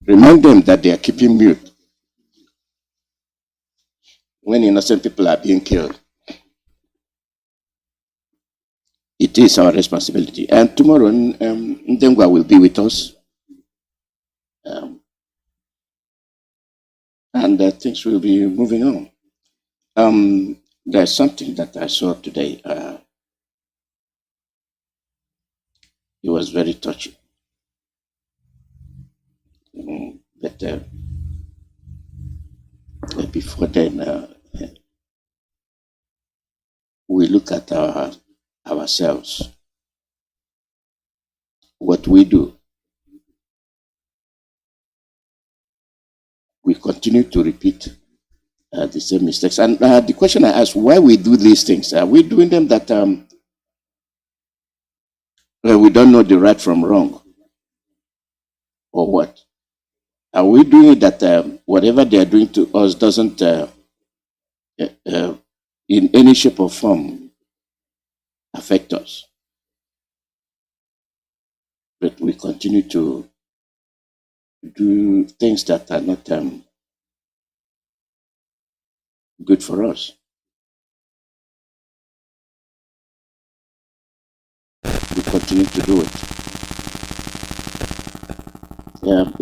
Remind them that they are keeping mute when innocent people are being killed. It is our responsibility. And tomorrow, Ndengwa will be with us. And things will be moving on. There's something that I saw today. It was very touching. But before then, we look at ourselves, what we do. We continue to repeat the same mistakes. And the question I asked, why we do these things? Are we doing them that we don't know the right from wrong? Or what? Are we doing it that whatever they are doing to us doesn't in any shape or form affect us? But we continue to do things that are not good for us. We continue to do it.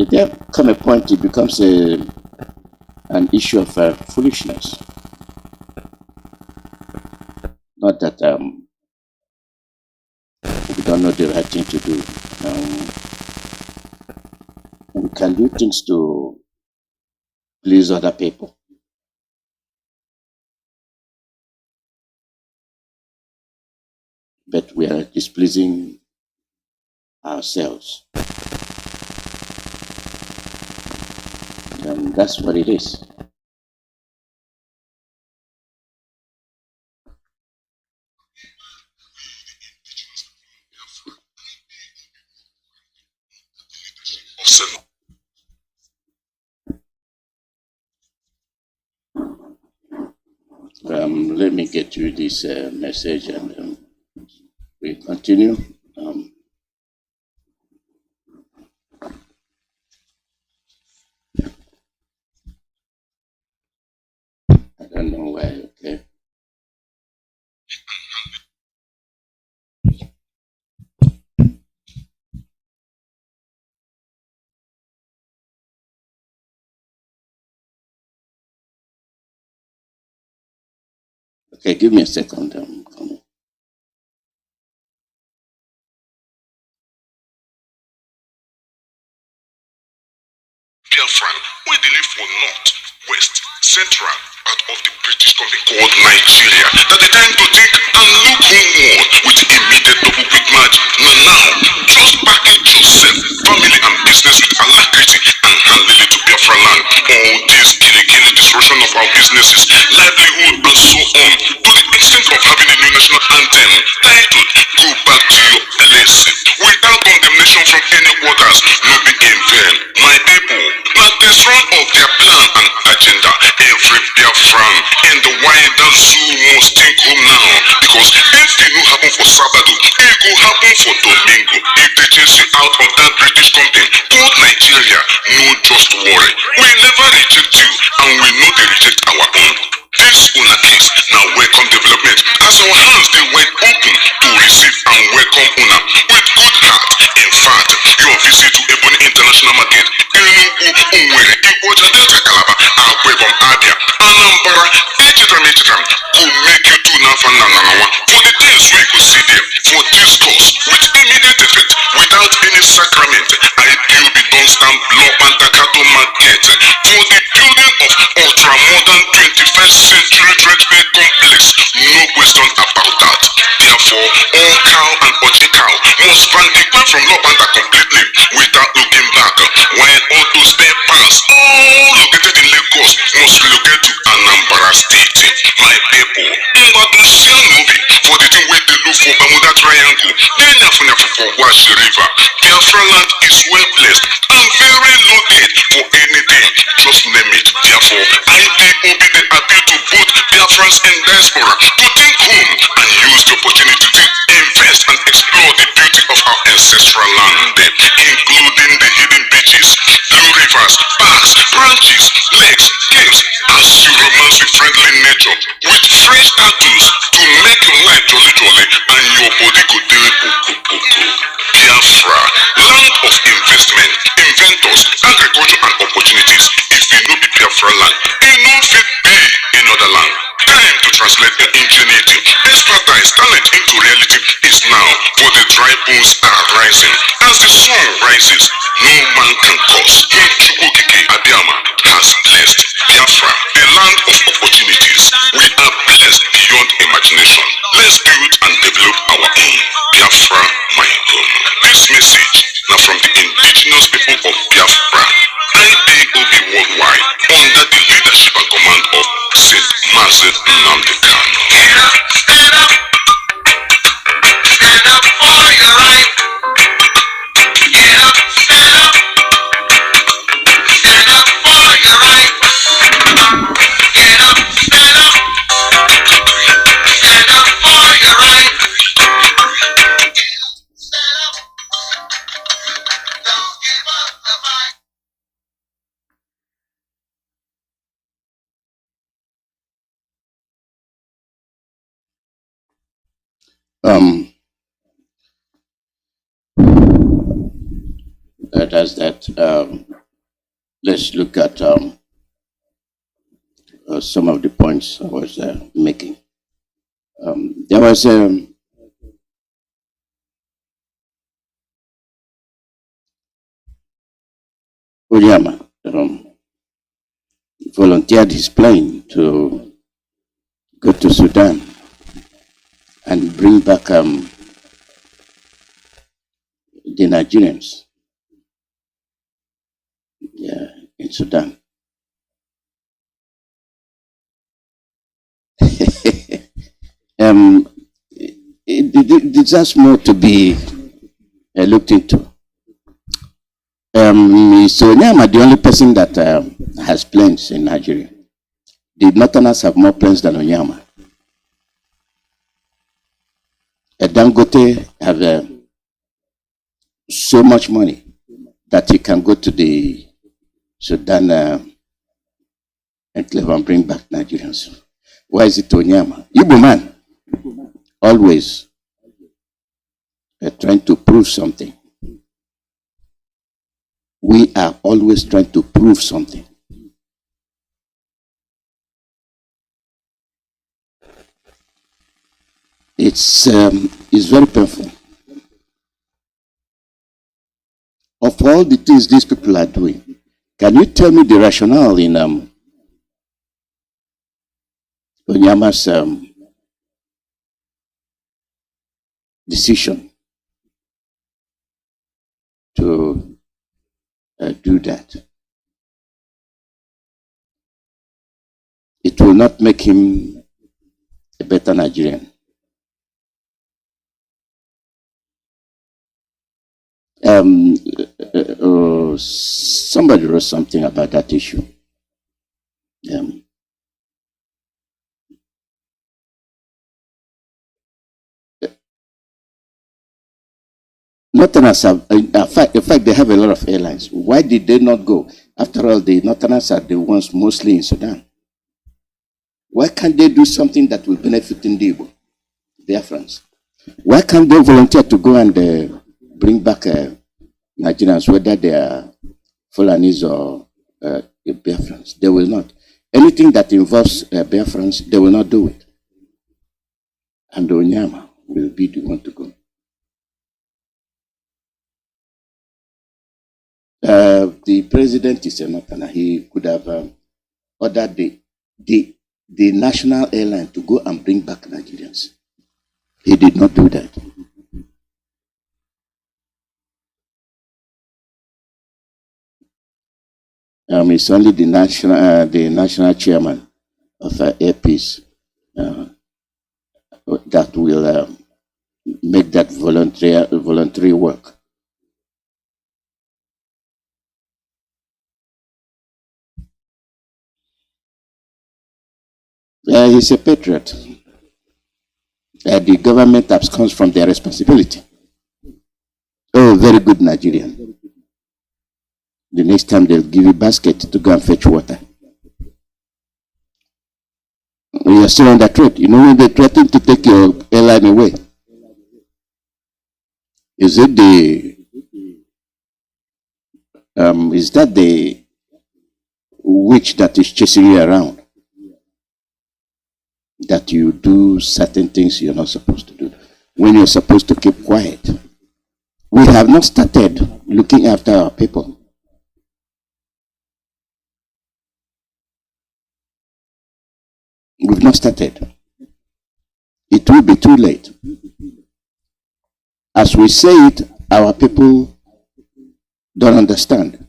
There come a point it becomes an issue of foolishness. Not that we don't know the right thing to do. We can do things to please other people. But we are displeasing ourselves. And that's what it is. Let me get you this message and we continue. I don't know why, okay. Okay, give me a second. Coming. Biafran, where they live for north, west, central, out of the British country called Nigeria, that they time to think and look homeward with immediate double quick match. Now, just package yourself, family and business with alacrity and handle it to Biafra land. All this killing destruction of our businesses, livelihood and so on, to the extent of having a new national anthem titled Go Back to Your LSC without condemnation from any waters, no be in vain. My people, not the front of their plan and agenda, every Biafran in the wider zoo must think home now, because if they no happen for Sabado, it go happen for Domingo. If they chase you out of that British company called Nigeria, no just worry, we never reject you and we know they reject our own. This una case now welcome development, as our hands they wide open to receive and welcome una with good heart. In fact, your visit to Ebony International Market, Enugu, Owerri, Igboja, Delta Calabar, Akwebom, Abia, Anambra, Echitam, could make you do nothing for the things we could see there. For this course, with immediate effect, without any sacrament, IPOB don't stand law and Takato Market for the building of ultra-modern 21st century trade fair complex. No question about that. Therefore, all cow and pochi cow must bandicate from law and completely without looking back, while all those spare parts, all located in Lagos, must relocate to Anambra State. My people, but the same movie for the thing where they look for Bermuda Triangle, then Yafunafu for Washi River. Biafra land is well blessed and very loaded for anything, just name it. Therefore, IPOB they appeal to both Biafrans and diaspora to think home and use the opportunity to invest and explore the beauty of our ancestral land, including the hidden beaches, Blue River, Biafras, backs, branches, legs, games, as you romance with friendly nature, with fresh tattoos to make your life jolly jolly and your body go dey boko boko. Biafra, land of investment, inventors, agriculture and opportunities. If e no be Biafra land, e no fit be another land. Time to translate their ingenuity, expertise, talent into reality is now, for the dry bones are rising. As the sun rises, no man can cause. Chukwukike Abiyama has blessed Biafra, the land of opportunities. We are blessed beyond imagination. Let's build and develop our own. Biafra, my home. This message now from the indigenous people of Biafra, IPOB worldwide, under the leadership and command of Saint Mazi Nnamdi Kanu. Get up, stand up. Stand up for your right. Get up, stand up. Stand up for your right. Get up, stand up. Stand up for your right. Stand up. Don't give up the fight. That's that. Let's look at some of the points I was making. There was Oyama volunteered his plane to go to Sudan and bring back the Nigerians in Sudan. It deserves more to be looked into. So Onyama, the only person that has planes in Nigeria. The Northerners have more planes than Onyama. Dangote have so much money that he can go to the Sudan enclave and bring back Nigerians. Why is it Onyama? Igbo man, always trying to prove something. We are always trying to prove something. It's very painful. Of all the things these people are doing, can you tell me the rationale in Onyama's decision to do that? It will not make him a better Nigerian. Somebody wrote something about that issue. Northerners have, in fact, they have a lot of airlines. Why did they not go? After all, the Northerners are the ones mostly in Sudan. Why can't they do something that will benefit Igbo, Biafrans? Why can't they volunteer to go and bring back Nigerians, whether they are Fulanis or Biafrans? They will not. Anything that involves Biafrans, they will not do it. And Onyama will be the one to go. The president is a Northerner. He could have ordered the national airline to go and bring back Nigerians. He did not do that. It's only the national chairman of Air Peace that will make that voluntary work. He's a patriot. The government absconds from their responsibility. Oh, very good Nigerian. The next time they'll give you a basket to go and fetch water. You are still under threat. You know when they threaten to take your airline away? Is it is that the witch that is chasing you around? That you do certain things you're not supposed to do when you're supposed to keep quiet. We have not started looking after our people. We've not started. It will be too late. As we say it, our people don't understand.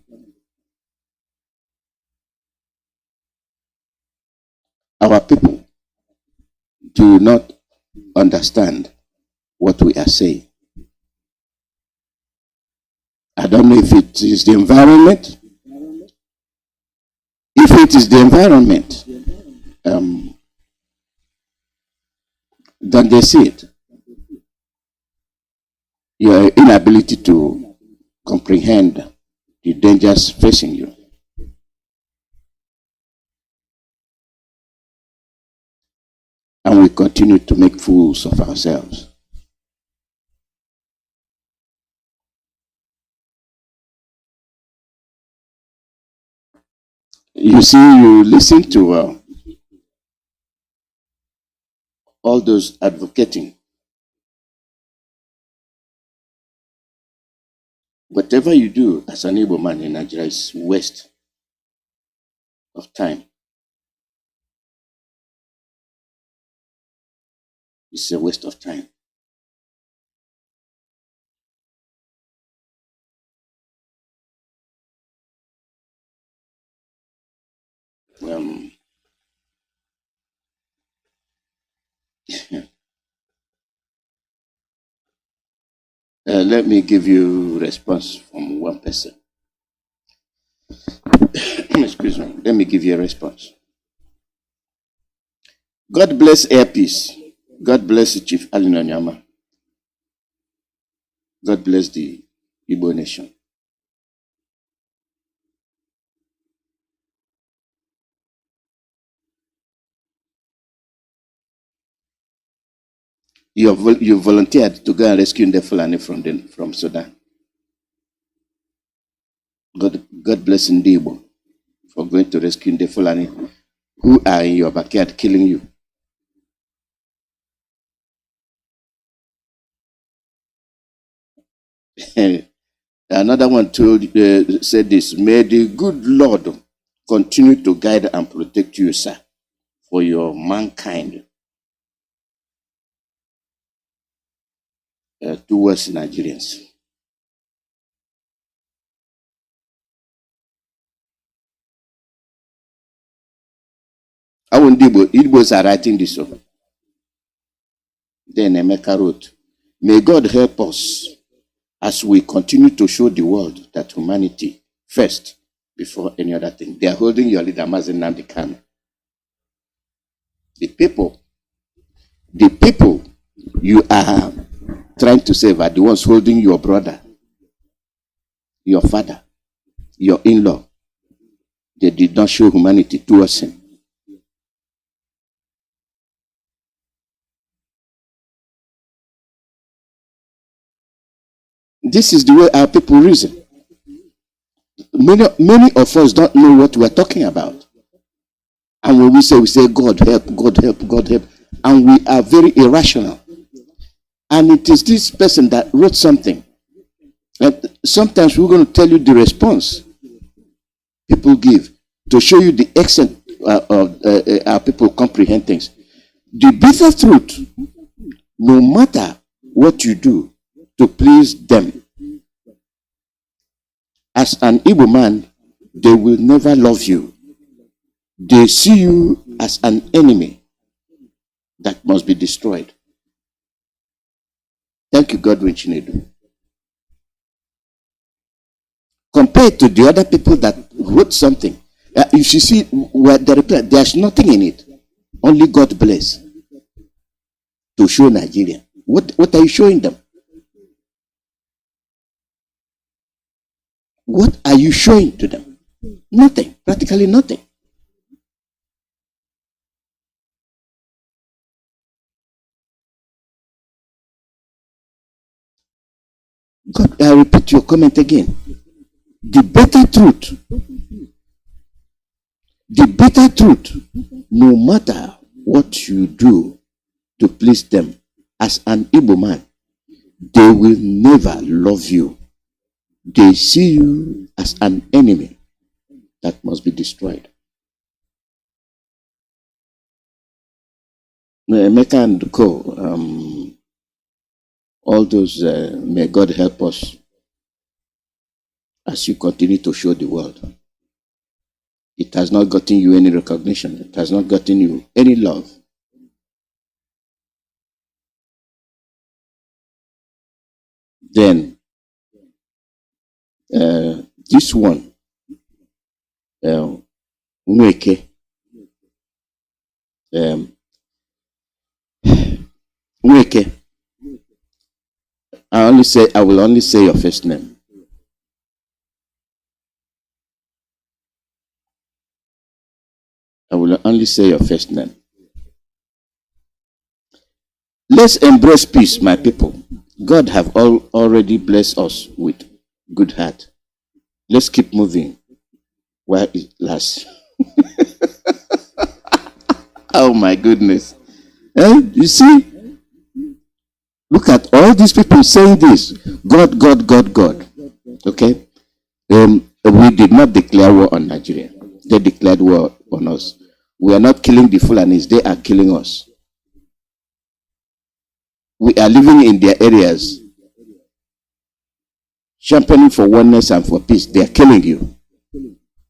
Our people do not understand what we are saying. I don't know if it is the environment. If it is the environment, then they see it. Your inability to comprehend the dangers facing you. And we continue to make fools of ourselves. You see, you listen to all those advocating. Whatever you do as an Igbo man in Nigeria is waste of time. It's a waste of time. Let me give you response from one person. Excuse me. Let me give you a response. God bless Air Peace. God bless Chief Alin Onyama. God bless the Igbo nation. You volunteered to go and rescue the Fulani from Sudan. God bless Ndibo for going to rescue the Fulani who are in your backyard killing you. Another one said this: may the good Lord continue to guide and protect you, sir, for your mankind towards Nigerians. Igbos are writing this up. Then Emeka wrote, may God help us as we continue to show the world that humanity first before any other thing. They are holding your leader, Mazi Nnamdi. The people you are trying to save are the ones holding your brother, your father, your in-law. They did not show humanity towards him. This is the way our people reason. Many of us don't know what we're talking about. And when we say, God help, God help, God help. And we are very irrational. And it is this person that wrote something. And sometimes we're going to tell you the response people give to show you the extent of our people comprehend things. The bitter truth, no matter what you do to please them, as an Igbo man, they will never love you. They see you as an enemy that must be destroyed. Thank you, Godwin Chinedu. Compared to the other people that wrote something, if you see what the reply, there's nothing in it. Only God bless to show Nigeria. What are you showing them? What are you showing to them? Nothing, practically nothing. God, I repeat your comment again. The bitter truth, no matter what you do to please them, as an Igbo man, they will never love you. They see you as an enemy that must be destroyed. Emeka and Co, all those, may God help us as you continue to show the world. It has not gotten you any recognition. It has not gotten you any love. Then, this one, Nweke, Nweke, I will only say your first name. I will only say your first name. Let's embrace peace, my people. God have already blessed us with good heart. Let's keep moving while it lasts. Oh my goodness. You see? Look at all these people saying this. God, God, God, God. Okay? We did not declare war on Nigeria. They declared war on us. We are not killing the Fulanis. They are killing us. We are living in their areas, championing for oneness and for peace. They are killing you.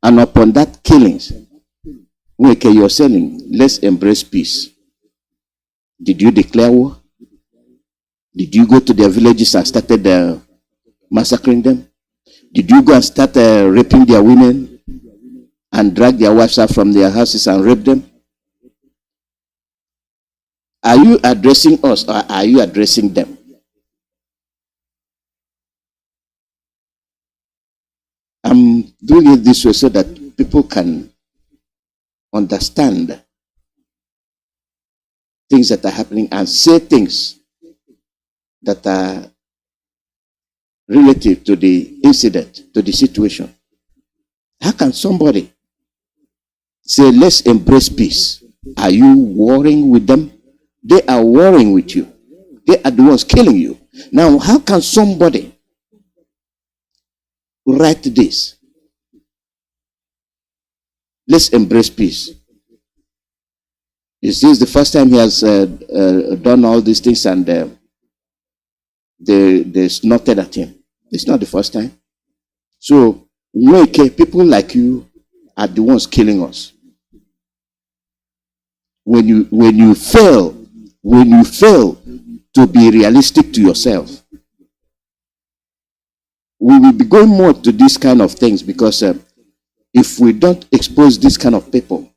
And upon that killings, you're saying, let's embrace peace. Did you declare war? Did you go to their villages and started massacring them? Did you go and start raping their women and drag their wives out from their houses and rape them? Are you addressing us or are you addressing them? I'm doing it this way so that people can understand things that are happening and say things that are relative to the incident, to the situation. How can somebody say, let's embrace peace? Are you warring with them? They are warring with you. They are the ones killing you. Now, how can somebody write this? Let's embrace peace. Is this the first time he has done all these things and they snorted at him? It's not the first time. So, people like you are the ones killing us. When you fail to be realistic to yourself, we will be going more to these kind of things because if we don't expose this kind of people,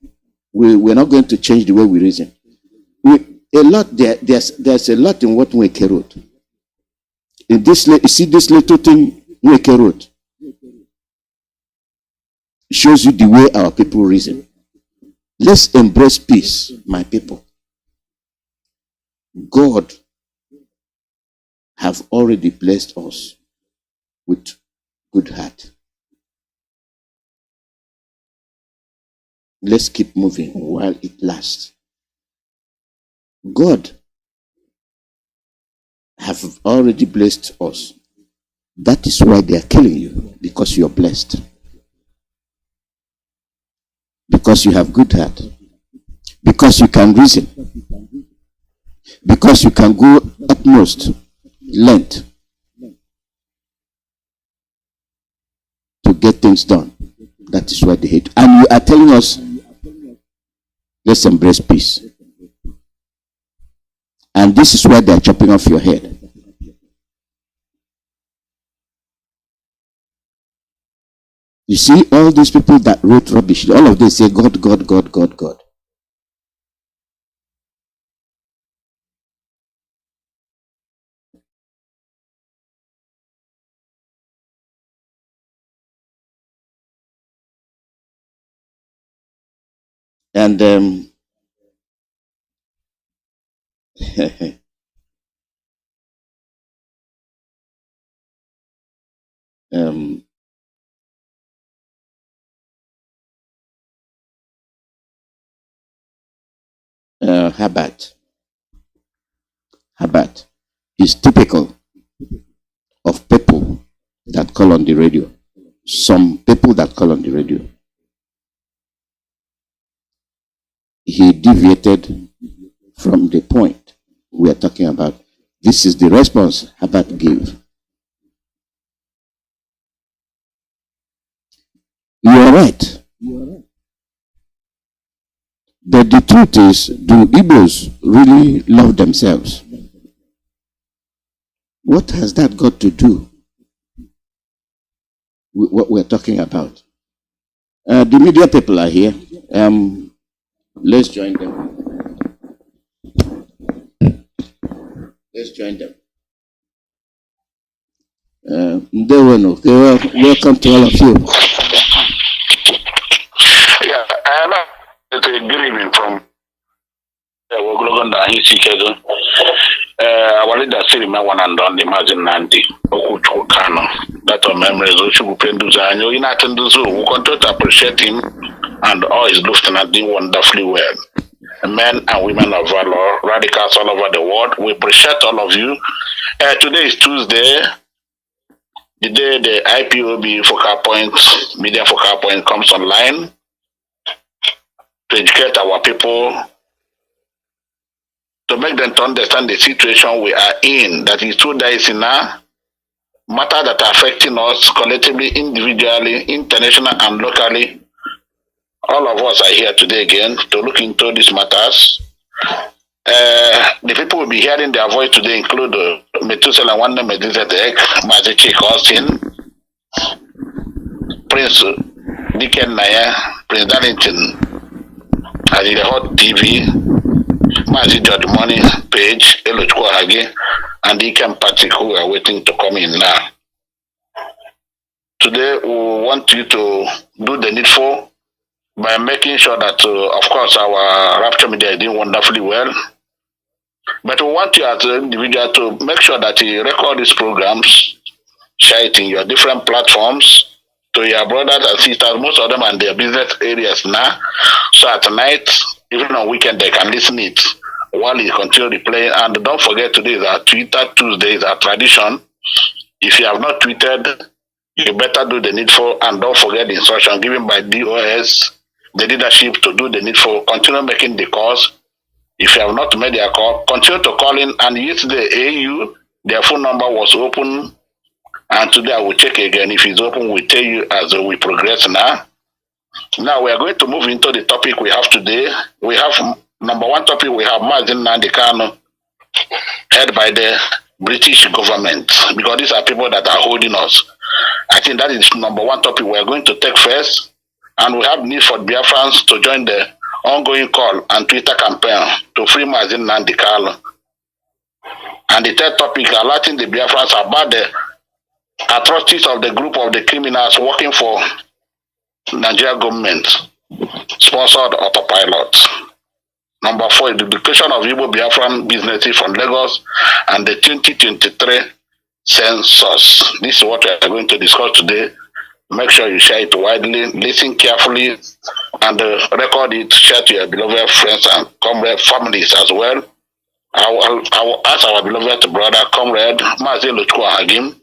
we're not going to change the way we reason. There's a lot in what Nweke wrote. In this, you see this little thing Nweke wrote. It shows you the way our people reason. Let's embrace peace, my people. God have already blessed us with good heart. Let's keep moving while it lasts. God have already blessed us. That is why they are killing you, because you are blessed. Because you have good heart. Because you can reason. Because you can go utmost length to get things done. That is why they hate. And you are telling us, let's embrace peace. And this is why they are chopping off your head. You see, all these people that wrote rubbish, all of them say, God, God, God, God, God. And um, Habat is typical of people that call on the radio. Some people that call on the radio. He deviated from the point we are talking about. This is the response Habat gave. You are right. But the truth is, do Igbos really love themselves? What has that got to do with what we're talking about? The media people are here. Let's join them. Let's join them. Welcome to all of you. Yeah, it's a good evening from our leader said, "My one and only Mazi Nnamdi, Kanu. That our memories of Chukwupenduza, in attendance, we continue to appreciate him and all his lieutenants doing wonderfully well. Men and women of valor, radicals all over the world, we appreciate all of you. Today is Tuesday, the day the IPOB focal point, media focal point comes online to educate our people, to make them to understand the situation we are in, that is two days in a matter that are affecting us collectively, individually, international and locally. All of us are here today again to look into these matters. The people will be hearing their voice today include Methuselah Wanda Medizedek, Mazi Austin, Prince Diken Naya, Prince Darlington, as in the Hot TV, Mazi George Money Page, Elochko Hagi, and the Ikem Patrick who are waiting to come in now. Today we want you to do the needful by making sure that, of course, our Rapture Media is doing wonderfully well. But we want you as an individual to make sure that you record these programs, share it in your different platforms to your brothers and sisters, most of them are in their business areas now. So at night, even on weekend, they can listen it while you continue replaying. And don't forget, today is our Twitter Tuesday, is our tradition. If you have not tweeted, you better do the needful, and don't forget the instruction given by DOS, the leadership, to do the needful. Continue making the calls. If you have not made your call, continue to call in. And yesterday, AU, their phone number was open, and today I will check again. If it's open, we'll tell you as we progress now. Now we are going to move into the topic we have today. We have number one topic, we have Mazi Nnamdi Kanu, head by the British government, because these are people that are holding us. I think that is number one topic we are going to take first. And we have need for Biafrans to join the ongoing call and Twitter campaign to free Mazi Nnamdi Kanu. And the third topic, alerting the Biafrans about the atrocities of the group of the criminals working for Nigeria government, sponsored autopilot. Number four is the education of Igbo Biafran businesses from Lagos and the 2023 census. This is what we are going to discuss today. Make sure you share it widely, listen carefully, and record it, share to your beloved friends and comrade families as well. I will ask our beloved brother, comrade, Mazi Alozie,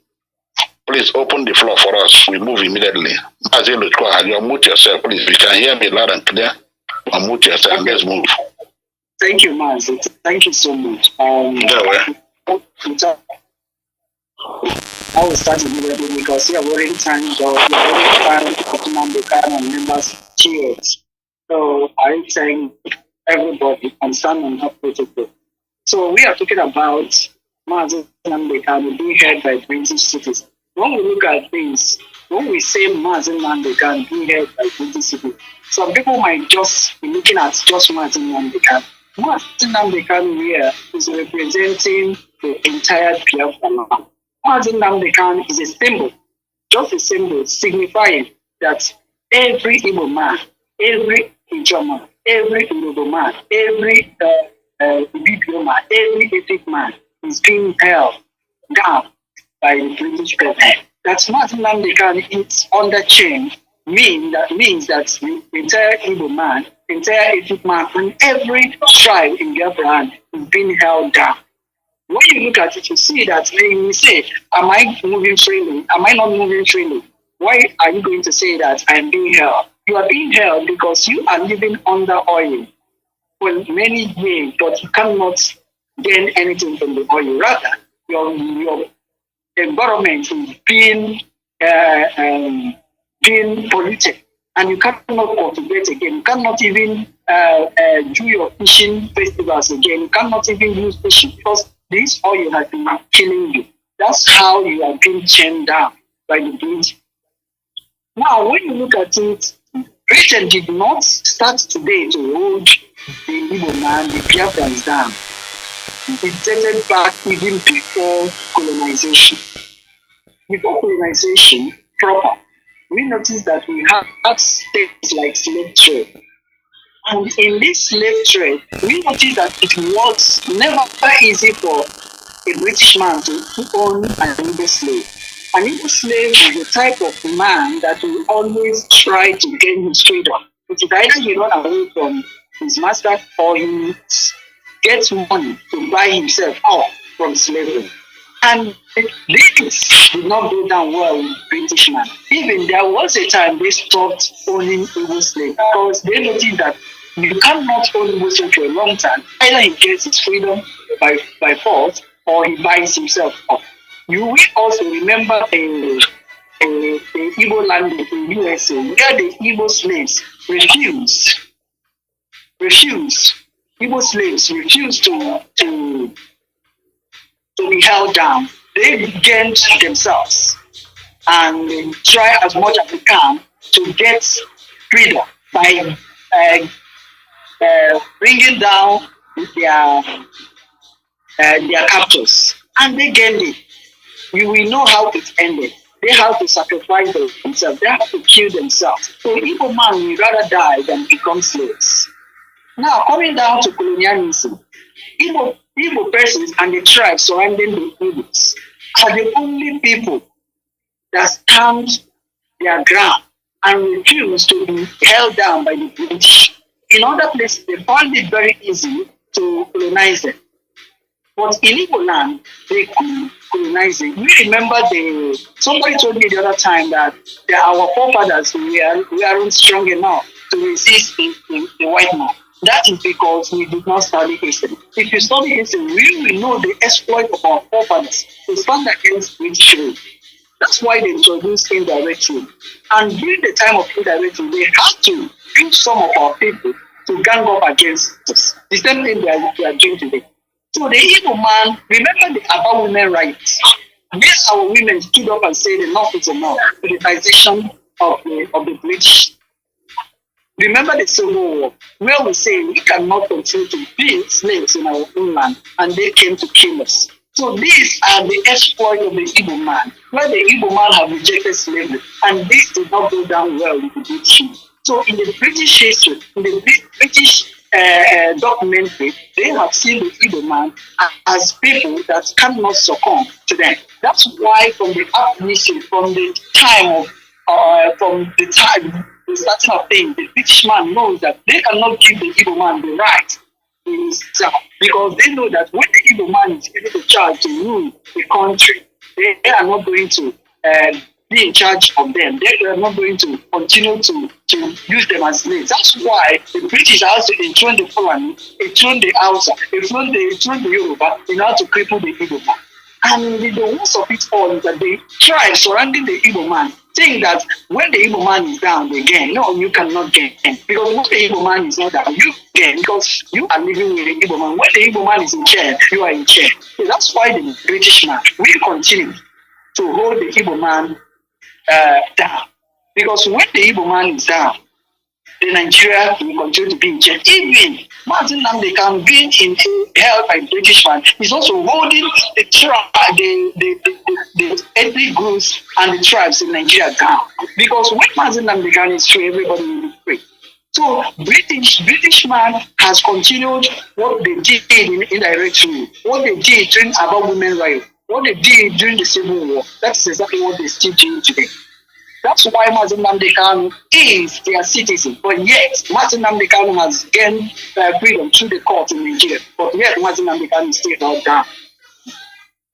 please open the floor for us. We move immediately. Mazi Alozie, unmute yourself, please. We can hear me loud and clear. Unmute yourself. Okay. Let's move. Thank you, Mazi. Thank you so much. I will start immediately because we are already time and members cheers. So I thank everybody concerned on that protocol. So we are talking about Mazi Nnamdi Kanu being held by British citizens. When we look at things, when we say Mazi Nnamdi Kanu being held by British citizens, some people might just be looking at just Mazi Nnamdi Kanu. Mazi Nnamdi Kanu here is representing the entire Biafra land. Mazi Nnamdi Kanu is a symbol, just a symbol signifying that every Igbo man, every Ijaw man, every Igbo man, every BPO man, every ethnic man is being held down by the British government. That's Mazi Nnamdi it's under chain means that the entire Igbo man, entire ethnic man, and every tribe in Biafra is being held down. When you look at it, you see that when you say, am I moving freely? Am I not moving freely? Why are you going to say that I am being held? You are being held because you are living under oil for many years, but you cannot gain anything from the oil. Rather, your environment is being polluted, and you cannot cultivate again. You cannot even do your fishing festivals again. You cannot even use fishing because this oil has been killing you. That's how you are being chained down by the British. Now, when you look at it, Britain did not start today to hold the Igbo man, the Biafrans down. It dated back even before colonization. Before colonization proper, we noticed that we had states like slave trade. And in this slave trade, we noticed that it was never easy for a British man to own an Igbo slave. An Igbo slave is the type of man that will always try to gain his freedom. It is either he run away from his master or he gets money to buy himself off from slavery. And this did not go down well with British man. Even there was a time they stopped owning Igbo slaves because they noticed that you cannot own Igbo slave for a long time. Either he gets his freedom by force or he buys himself off. You will also remember the Igbo land in the USA where the Igbo slaves refused. Igbo slaves refused to be held down. They gained themselves and they try as much as they can to get freedom by bringing down their captors. And they gained it. You will know how it ended. They have to sacrifice themselves. They have to kill themselves. So Igbo man will rather die than become slaves. Now, coming down to colonialism, Igbo persons and the tribes surrounding the Igbos are the only people that stand their ground and refuse to be held down by the British. In other places, they found it very easy to colonize them. But in Igbo land, they couldn't colonize it. We remember somebody told me the other time that our forefathers weren't strong enough to resist the white man. That is because we did not study history. If you study history, we will know the exploit of our forefathers to stand against British rule. That's why they introduced indirect rule. And during the time of indirect rule, they had to use some of our people to gang up against us. The same thing they are doing today. So the Igbo man, remember about women's rights. These our women stood up and said enough is enough. Militarization of the British. Remember the Civil War, where we say we cannot continue to be slaves in our own land, and they came to kill us. So these are the exploit of the Igbo man, where the Igbo man have rejected slavery, and this did not go down well with the British. So in the British history, in the British documentary, they have seen the Igbo man as people that cannot succumb to them. That's why from the abolition, from the starting of things, the British man knows that they cannot give the Igbo man the right in himself, because they know that when the Igbo man is given the charge to rule the country, they are not going to be in charge of them. They are not going to continue to use them as slaves. That's why the British has to enthrone the Fulani, enthrone the Hausa, enthrone the Yoruba in order to cripple the Igbo man. And the worst of it all is that the tribe surrounding the Igbo man think that when the Igbo man is down, they gain. No, you cannot gain. Because when the Igbo man is not down, you gain because you are living with the Igbo man. When the Igbo man is in chair, you are in chair. So that's why the British man will continue to hold the Igbo man down. Because when the Igbo man is down, the Nigeria will continue to be in chair. Even Mazi Nnamdi Kanu being held by British man is also holding the ethnic groups and the tribes in Nigeria down. Because when Mazi Nnamdi Kanu is free, everybody will be free. So British man has continued what they did in indirect rule, what they did during about women rights, what they did during the Civil War. That's exactly what they still do today. That's why Mazi Nnamdi Kanu is their citizen. But yet, Mazi Nnamdi Kanu has gained freedom through the court in Nigeria. But yet, Mazi Nnamdi Kanu is still held down.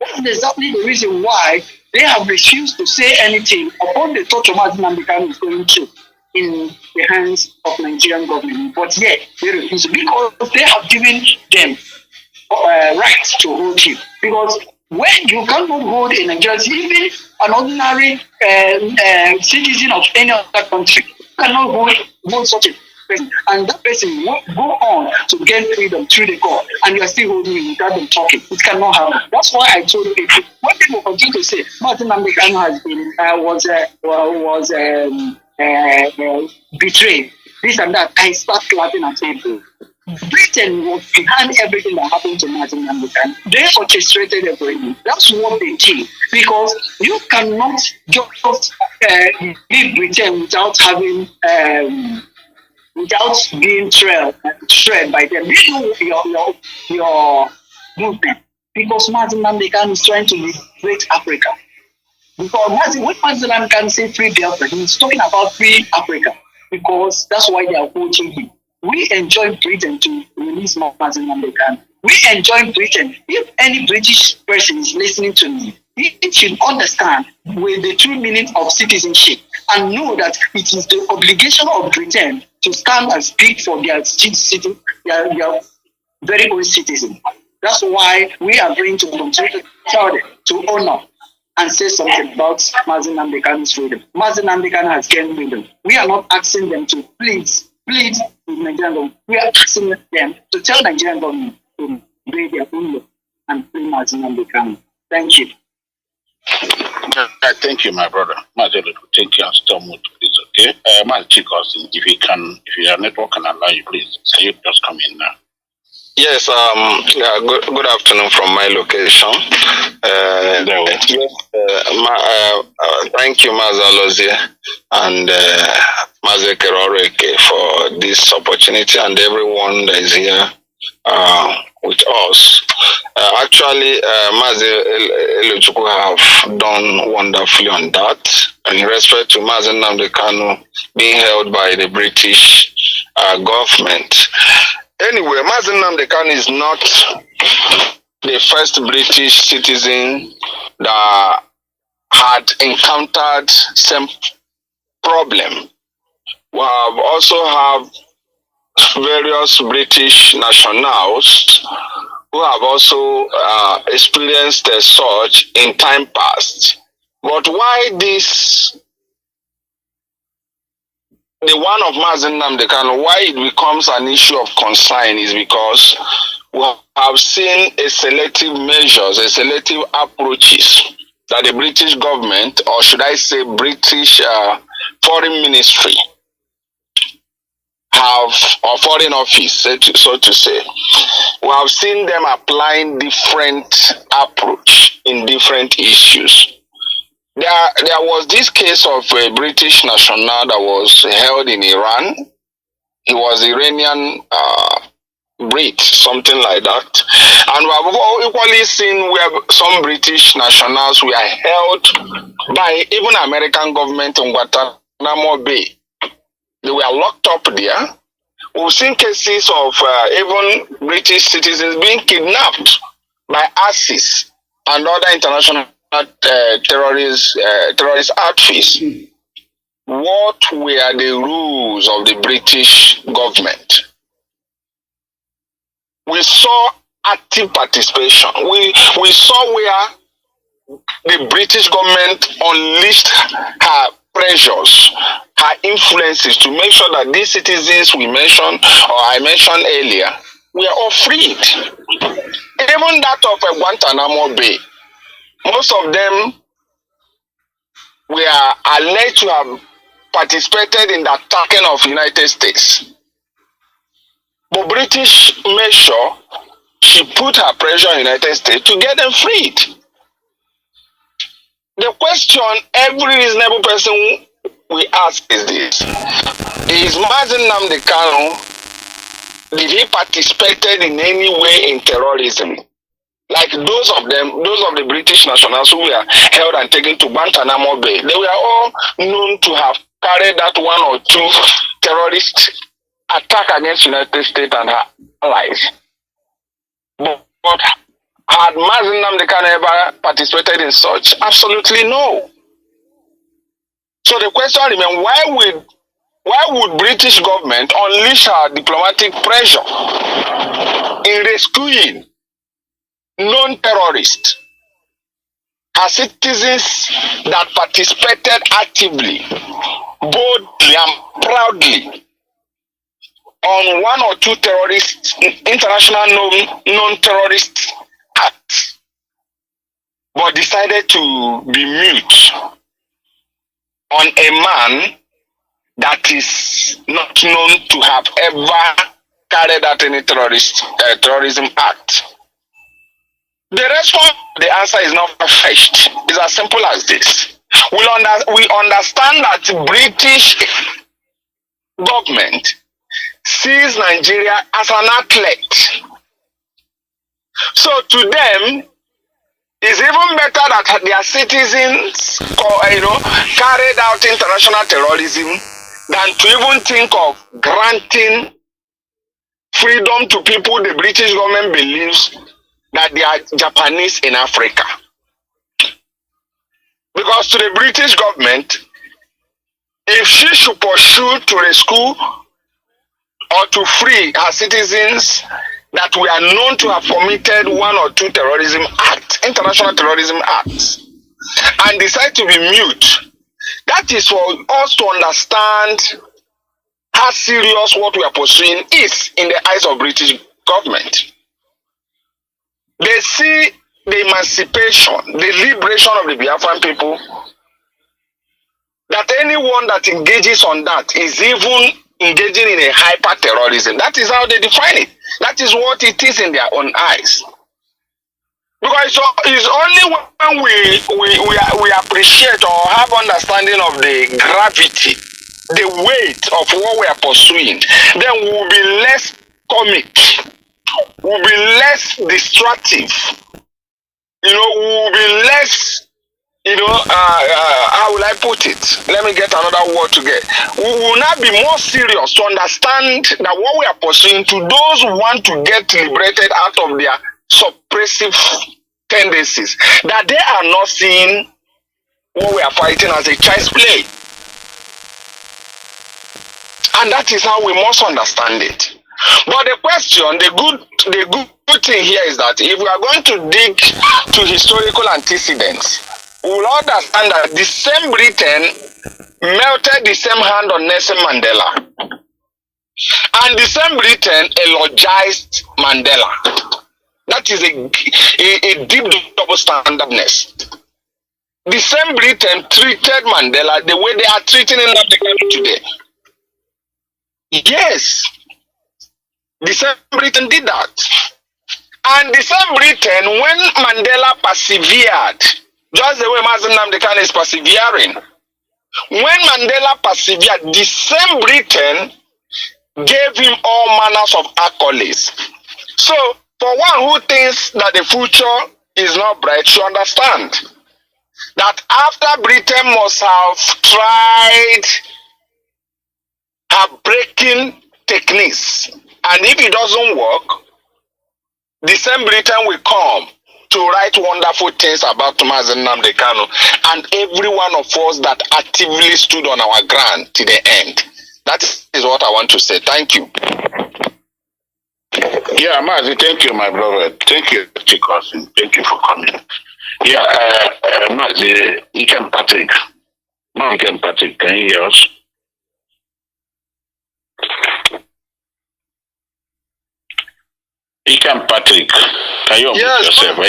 That's exactly the reason why they have refused to say anything upon the touch of Mazi Nnamdi Kanu is going through in the hands of Nigerian government. But yet, they refuse because they have given them rights to hold him. Because when you cannot hold a Nigerian, even an ordinary citizen of any other country, you cannot hold such a person. And that person will go on to gain freedom through the court, and you are still holding him without them talking. It cannot happen. That's why I told people, when people continue to say, Mazi Nnamdi Kanu has been, betrayed, this and that, I start clapping at people. Britain was behind everything that happened to Mazi Nnamdi Kanu. They orchestrated everything. That's what they did. Because you cannot just leave Britain without having, without being trailed by them. You know your movement. Because Mazi Nnamdi Kanu is trying to liberate Africa. Because when Mazi Nnamdi Kanu say free Biafra, he's talking about free Africa. Because that's why they are voting him. We enjoy Britain to release Mazi Nnamdi Kanu. We enjoy Britain. If any British person is listening to me, he should understand with the true meaning of citizenship and know that it is the obligation of Britain to stand and speak for their their very own citizens. That's why we are going to continue to tell them to honor and say something about Mazi Nnamdi Kanu's freedom. Mazi Nnamdi Kanu has gained freedom. We are not asking them to plead with Nigerian government. We are asking them to tell Nigerian government to break their own law and free Mazi Nnamdi Kanu. Thank you. Thank you, my brother. Mazi, thank you and stop mood, please. Okay, Mazi, if your network can allow you, please. Can you just come in now? Yes, good afternoon from my location. Thank you, Mazi Alozie and Mazi Keroreke for this opportunity and everyone that is here with us. Actually, Mazi Alozie have done wonderfully on that. And in respect to Mazi Nnamdi Kanu being held by the British government. Anyway, Mazi Nnamdi Kanu is not the first British citizen that had encountered same problem. We have also have various British nationals who have also experienced such in time past. But why the one of Mazi Nnamdi Kanu, why it becomes an issue of concern is because we have seen a selective measures, a selective approaches that the British government, or should I say British foreign ministry, have, or foreign office, so to say. We have seen them applying different approach in different issues. There was this case of a British national that was held in Iran. He was Iranian Brit, something like that. And we have equally seen where some British nationals were held by even American government in Guantanamo Bay. They were locked up there. We've seen cases of even British citizens being kidnapped by ISIS and other international terrorist outfits. What were the rules of the British government? We saw active participation. We saw where the British government unleashed her pressures, her influences to make sure that these citizens we mentioned, or I mentioned earlier, were all freed. Even that of Guantanamo Bay, most of them were alleged to have participated in the attacking of the United States. But British made sure she put her pressure on the United States to get them freed. The question every reasonable person we ask is this: is Mazi Nnamdi Kanu, did he participated in any way in terrorism? Like those of the British nationals who were held and taken to Guantanamo Bay, they were all known to have carried that one or two terrorist attack against United States and her allies. But had Mazi Nnamdi Kanu ever participated in such? Absolutely no. So the question remains: why would British government unleash our diplomatic pressure in rescuing non-terrorists as citizens that participated actively, boldly and proudly on one or two international non-terrorist acts, but decided to be mute on a man that is not known to have ever carried out any terrorism act? The response, the answer is not far-fetched. It's as simple as this. We understand that British government sees Nigeria as an athlete. So to them, it's even better that their citizens carried out international terrorism than to even think of granting freedom to people the British government believes that they are Japanese in Africa. Because to the British government, if she should pursue to rescue or to free her citizens that we are known to have committed one or two terrorism acts, international terrorism acts, and decide to be mute, that is for us to understand how serious what we are pursuing is in the eyes of British government. They see the emancipation, the liberation of the Biafran people, that anyone that engages on that is even engaging in a hyper-terrorism. That is how they define it. That is what it is in their own eyes. Because it's only when we appreciate or have understanding of the gravity, the weight of what we are pursuing, then we will be less comic, will be less destructive, we will be less, how will I put it? Let me get another word to get. We will now be more serious to understand that what we are pursuing, to those who want to get liberated out of their suppressive tendencies, that they are not seeing what we are fighting as a child's play. And that is how we must understand it. But the question, the good thing here is that if we are going to dig to historical antecedents, we will understand that the same Britain melted the same hand on Nelson Mandela. And the same Britain eulogized Mandela. That is a deep double standardness. The same Britain treated Mandela the way they are treating Nnamdi Kanu today. Yes. The same Britain did that. And the same Britain, when Mandela persevered, just the way Mazi Nnamdi Kanu is persevering, when Mandela persevered, the same Britain gave him all manners of accolades. So, for one who thinks that the future is not bright, should understand that after Britain must have tried her breaking techniques, and if it doesn't work, the same Britain will come to write wonderful things about Mazi Nnamdi Kanu and every one of us that actively stood on our ground to the end. That is what I want to say. Thank you. Yeah, Mazi, thank you, my brother. Thank you, Chikosin. Thank you for coming. Yeah, Mazi, Ikem Patrick. Ikem Patrick, can you hear us? Ikem Patrick, can you unmute yourself? I'm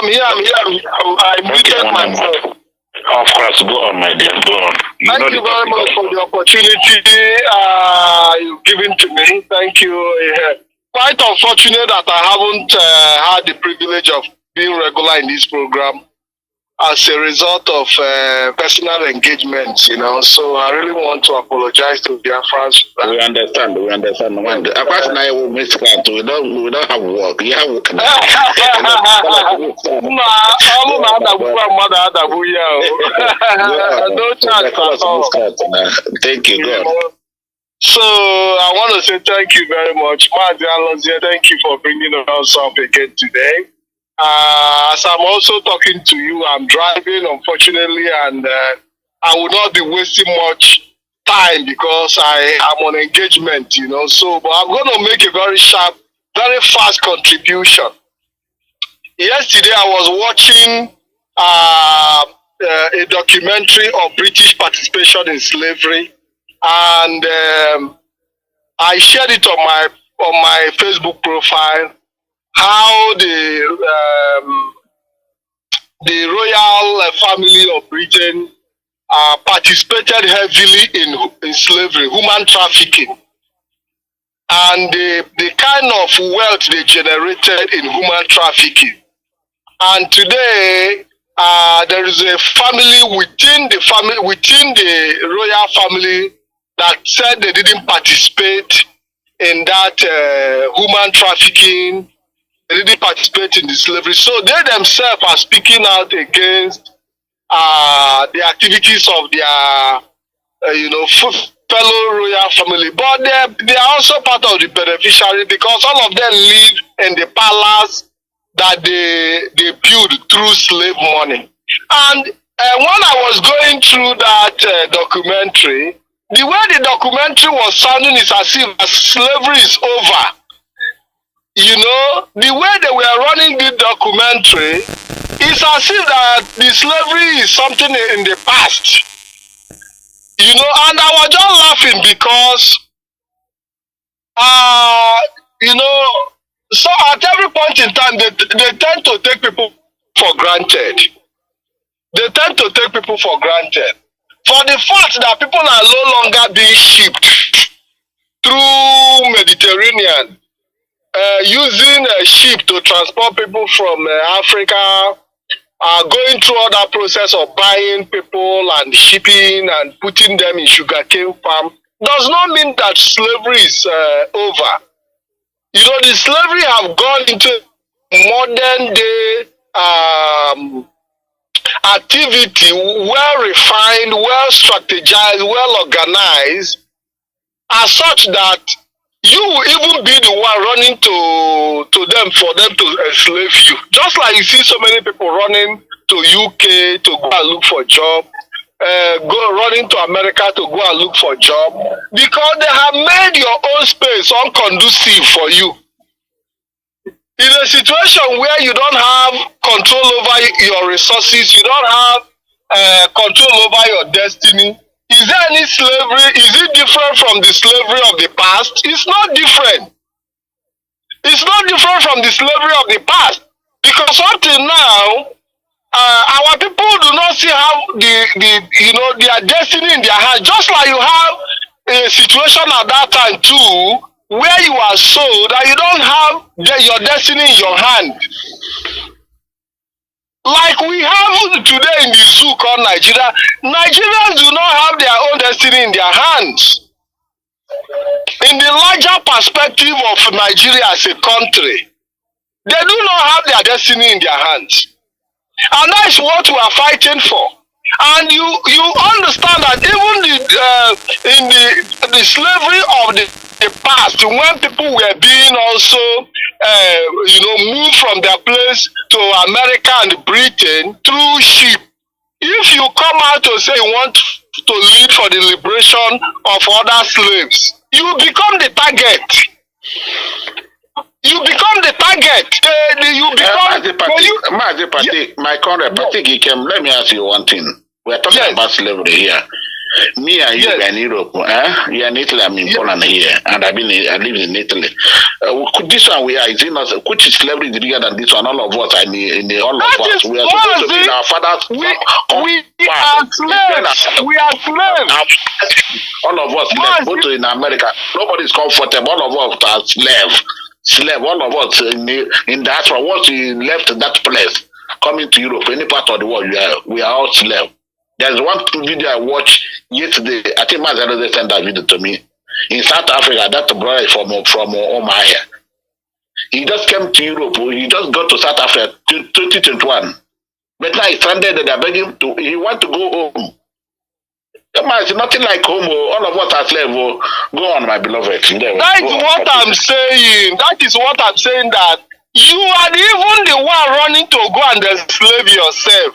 here. I muted myself. Of course, go on, my dear, go on. Thank you very much for the opportunity you've given to me. Thank you. Quite unfortunate that I haven't had the privilege of being regular in this program. as a result of personal engagements, you know. So I really want to apologize to Biafrans for that. We understand. Apart from that, we miss that. We don't have work. You have work. No chance at all. Thank you, God. So I want to say thank you very much, Mazi Alozie. Thank you for bringing us up again today. As I'm also talking to you, I'm driving, unfortunately, and I will not be wasting much time because I am on engagement, you know. So, but I'm going to make a very sharp, very fast contribution. Yesterday, I was watching a documentary of British participation in slavery, and I shared it on my Facebook profile. How the royal family of Britain participated heavily in slavery, human trafficking, and the kind of wealth they generated in human trafficking. And today, there is a family within the royal family that said they didn't participate in that human trafficking. They didn't participate in the slavery. So they themselves are speaking out against the activities of their, fellow royal family. But they are also part of the beneficiary because all of them live in the palace that they built through slave money. And when I was going through that documentary, the way the documentary was sounding is as if slavery is over. You know, the way they were running the documentary is as if that the slavery is something in the past. You know, and I was just laughing because, so at every point in time, they tend to take people for granted. They tend to take people for granted. For the fact that people are no longer being shipped through Mediterranean, using a ship to transport people from Africa, going through all that process of buying people and shipping and putting them in sugarcane farm, does not mean that slavery is over. You know, the slavery have gone into modern day activity, well refined, well strategized, well organized, as such that you will even be the one running to them for them to enslave you. Just like you see so many people running to UK to go and look for a job, running to America to go and look for a job, because they have made your own space unconducive for you. In a situation where you don't have control over your resources, you don't have control over your destiny, is there any slavery? Is it different from the slavery of the past? It's not different. It's not different from the slavery of the past. Because until now, our people do not see how their destiny in their hands. Just like you have a situation at that time too, where you are sold and you don't have your destiny in your hand. Like we have today in the zoo called Nigeria, Nigerians do not have their own destiny in their hands. In the larger perspective of Nigeria as a country, they do not have their destiny in their hands. And that is what we are fighting for. And you understand that even in the slavery of the past, when people were being also moved from their place to America and Britain through ship, if you come out to say you want to lead for the liberation of other slaves, you become the target. You become the target. My comrade, let me ask you one thing. We are talking about slavery here. Me and you are in Europe. You are in Italy, I'm in Poland here, and I live in Italy. This one we are, is it not, which is slavery is bigger than this one? All of us, all of us, we are supposed to be in our father's. We are slaves. We are slaves. All of us, go to in America. Nobody is comfortable. All of us are slave. All of us in that one. Once you left that place, coming to Europe, any part of the world, we are all slaves. There's one video I watched yesterday. I think Mazi Alozie sent that video to me. In South Africa, that brother from Omaya. He just came to Europe. He just got to South Africa 2021. But now he's stranded and they're begging to, he want to go home. It's nothing like home. All of us are slaves. Go on, my beloved. That is what I'm saying. That is what I'm saying, that you are even the one running to go and enslave yourself.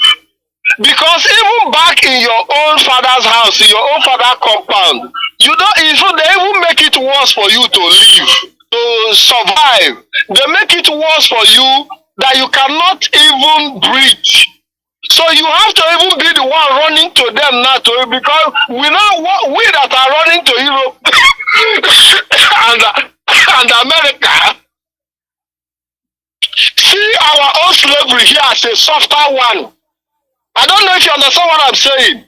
Because even back in your own father's house, in your own father's compound, you don't even, they even make it worse for you to live, to survive. They make it worse for you that you cannot even breathe. So you have to even be the one running to them now, because we that are running to Europe and America see our own slavery here as a softer one. I don't know if you understand what I'm saying.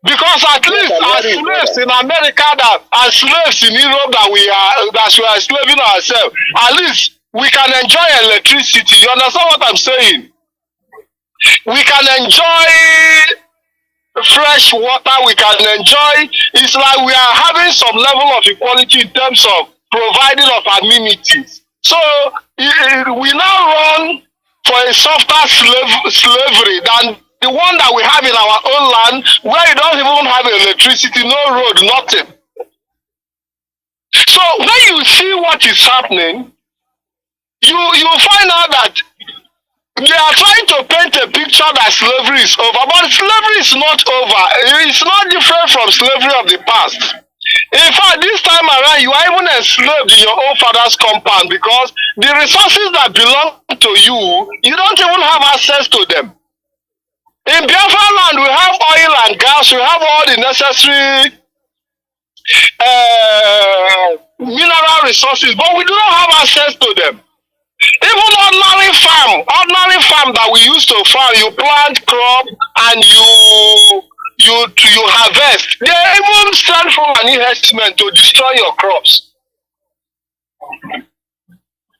Because at least as slaves in America and slaves in Europe that we are enslaving ourselves, at least we can enjoy electricity. You understand what I'm saying? We can enjoy fresh water, we can enjoy, it's like we are having some level of equality in terms of providing of amenities. So we now run for a softer slavery than the one that we have in our own land, where you don't even have electricity, no road, nothing. So when you see what is happening, you find out that they are trying to paint a picture that slavery is over, but slavery is not over. It's not different from slavery of the past. In fact, this time around, you are even enslaved in your own father's compound, because the resources that belong to you, you don't even have access to them. In Biafra land, we have oil and gas, we have all the necessary mineral resources, but we do not have access to them. Even ordinary farm that we used to farm, you plant crop and you harvest. They even send from an investment to destroy your crops.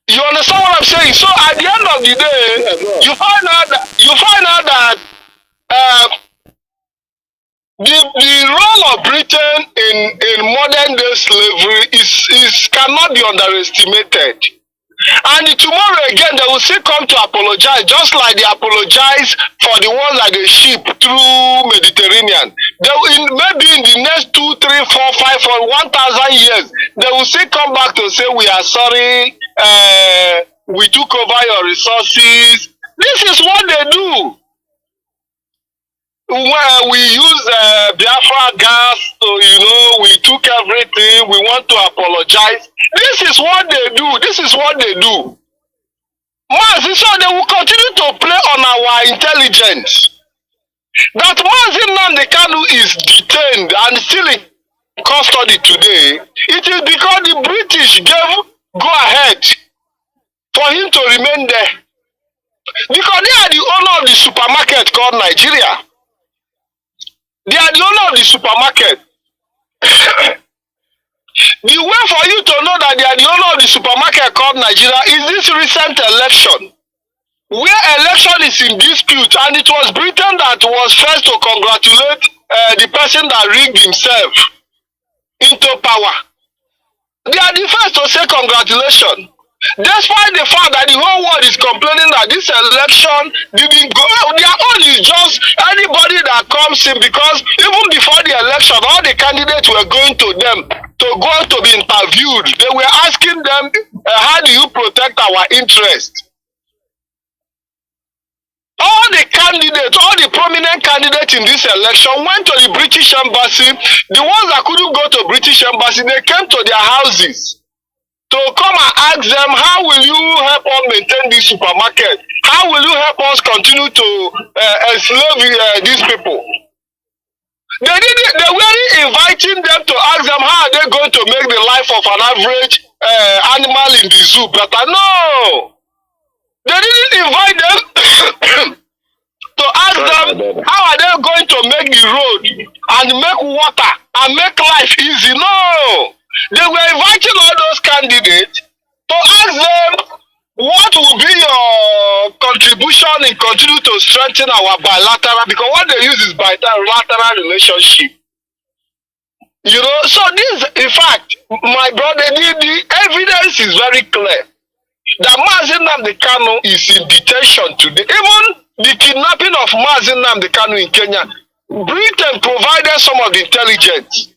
You understand what I'm saying? So at the end of the day, you find out that the role of Britain in modern day slavery is cannot be underestimated. And tomorrow again, they will still come to apologize, just like they apologize for the ones that they ship through Mediterranean. They will, maybe in the next 2, 3, 4, 5, or 1,000 years, they will still come back to say, we are sorry, we took over your resources. This is what they do. Where we use Biafra gas, so we took everything, we want to apologize. This is what they do. This is what they do. Mazi, so they will continue to play on our intelligence. That Mazi Nnamdi Kanu is detained and still in custody today. It is because the British gave go ahead for him to remain there. Because they are the owner of the supermarket called Nigeria. They are the owner of the supermarket. The way for you to know that they are the owner of the supermarket called Nigeria is this recent election, where election is in dispute, and it was Britain that was first to congratulate the person that rigged himself into power. They are the first to say congratulations. Despite the fact that the whole world is complaining that this election didn't go, their own is just anybody that comes in, because even before the election, all the candidates were going to them to go to be interviewed. They were asking them, how do you protect our interest? All the candidates, all the prominent candidates in this election went to the British embassy. The ones that couldn't go to British embassy, they came to their houses to come and ask them, how will you help us maintain this supermarket? How will you help us continue to enslave these people? They weren't inviting them to ask them how are they going to make the life of an average animal in the zoo better. No! They didn't invite them to ask them how are they going to make the road and make water and make life easy. No! They were inviting all those candidates to ask them what will be your contribution in continue to strengthen our bilateral, because what they use is bilateral relationship. You know, so this, in fact, my brother, the evidence is very clear that Mazi Nnamdi Kanu is in detention today. Even the kidnapping of Mazi Nnamdi Kanu in Kenya, Britain provided some of the intelligence.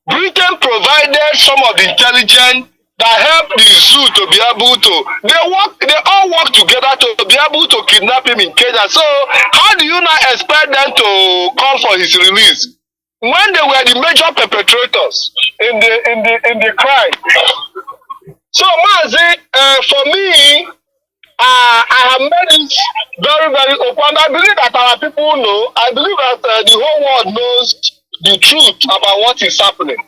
Britain provided some of the intelligence that helped the zoo to be able to, they all work together to be able to kidnap him in Kenya. So how do you not expect them to call for his release when they were the major perpetrators in the crime? So Mazi, for me, I have made it very, very open. I believe that our people know. I believe that the whole world knows the truth about what is happening.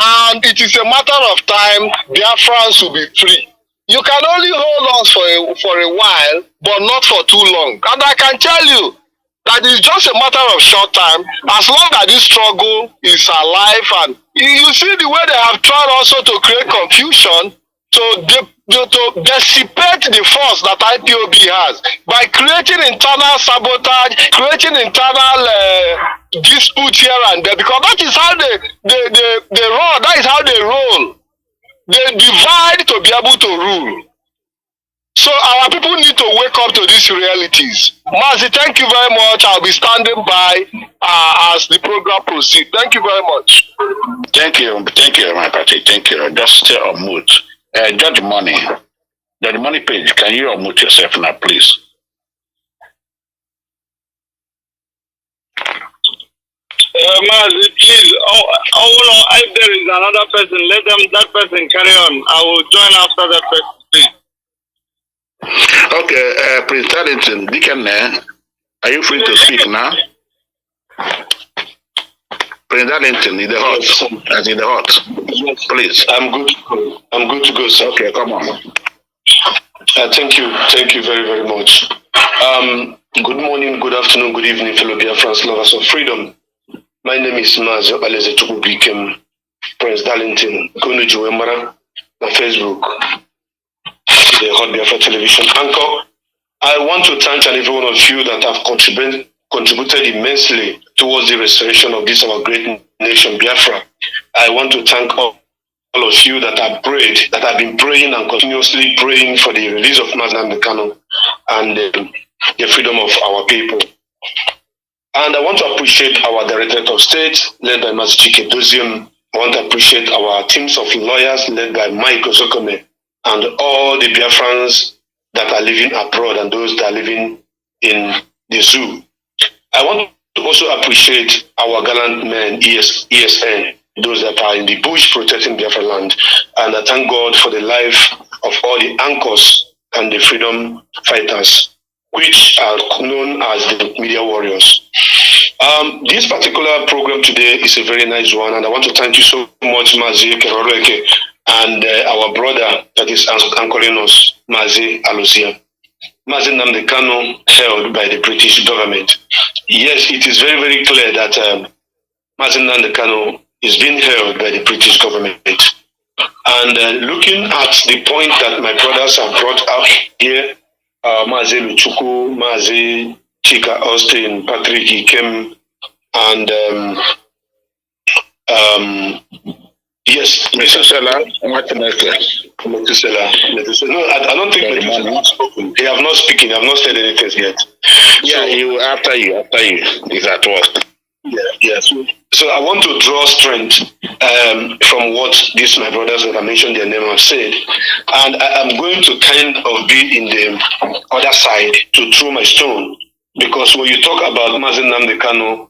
And it is a matter of time Biafrans will be free. You can only hold us for a while, but not for too long. And I can tell you that it's just a matter of short time, as long as this struggle is alive. And you see the way they have tried also to create confusion, to dissipate the force that IPOB has by creating internal sabotage, creating internal dispute here and there, because that is how they roll, that is how they roll. They divide to be able to rule. So our people need to wake up to these realities. Mazi, thank you very much. I'll be standing by as the program proceeds. Thank you very much. Thank you, my party. Thank you. Just stay on mute. Judge Money. The money page, can you unmute yourself now, please? Mazi, please, if there is another person, let that person carry on. I will join after that person, please. Okay, Prince Darlington, Deacon, are you free to speak now? Prince Darlington, in the hot, as in the hot. Yes, please. I'm good to go, sir. Okay, come on. Thank you very, very much. Good morning, good afternoon, good evening, fellow Biafrans, lovers of freedom. My name is Mazi Alozie, Prince Darlington, Kanu Juemara, on Facebook, the Hot Biafra television anchor. I want to thank every one of you that have contributed immensely towards the restoration of this our great nation, Biafra. I want to thank all of you that have prayed, that have been praying and continuously praying for the release of Mazi Nnamdi Kanu and the freedom of our people. And I want to appreciate our Directorate of State, led by Mazi Alozie. I want to appreciate our teams of lawyers, led by Mike Osokome, and all the Biafrans that are living abroad and those that are living in the zoo. I want to also appreciate our gallant men, ESN, those that are in the bush protecting Biafra land. And I thank God for the life of all the anchors and the freedom fighters, which are known as the media warriors. This particular program today is a very nice one, and I want to thank you so much, Mazi Keroreke, and our brother that is anchoring us, Mazi Alozie. Mazi Nnamdi Kanu held by the British government. Yes, it is very, very clear that Mazi Nnamdi Kanu is being held by the British government. And looking at the point that my brothers have brought out here, Mazi Luchuku, Mazi Chika Austin, Patrick Ikem, and yes, Methuselah. No, I don't think Methuselah has spoken. They have not spoken. They have not said anything yet. Yeah, so, after you, is at work. Yeah. So I want to draw strength from what these my brothers that I mentioned their name have said, and I'm going to kind of be in the other side to throw my stone, because when you talk about Mazi Nnamdi Kanu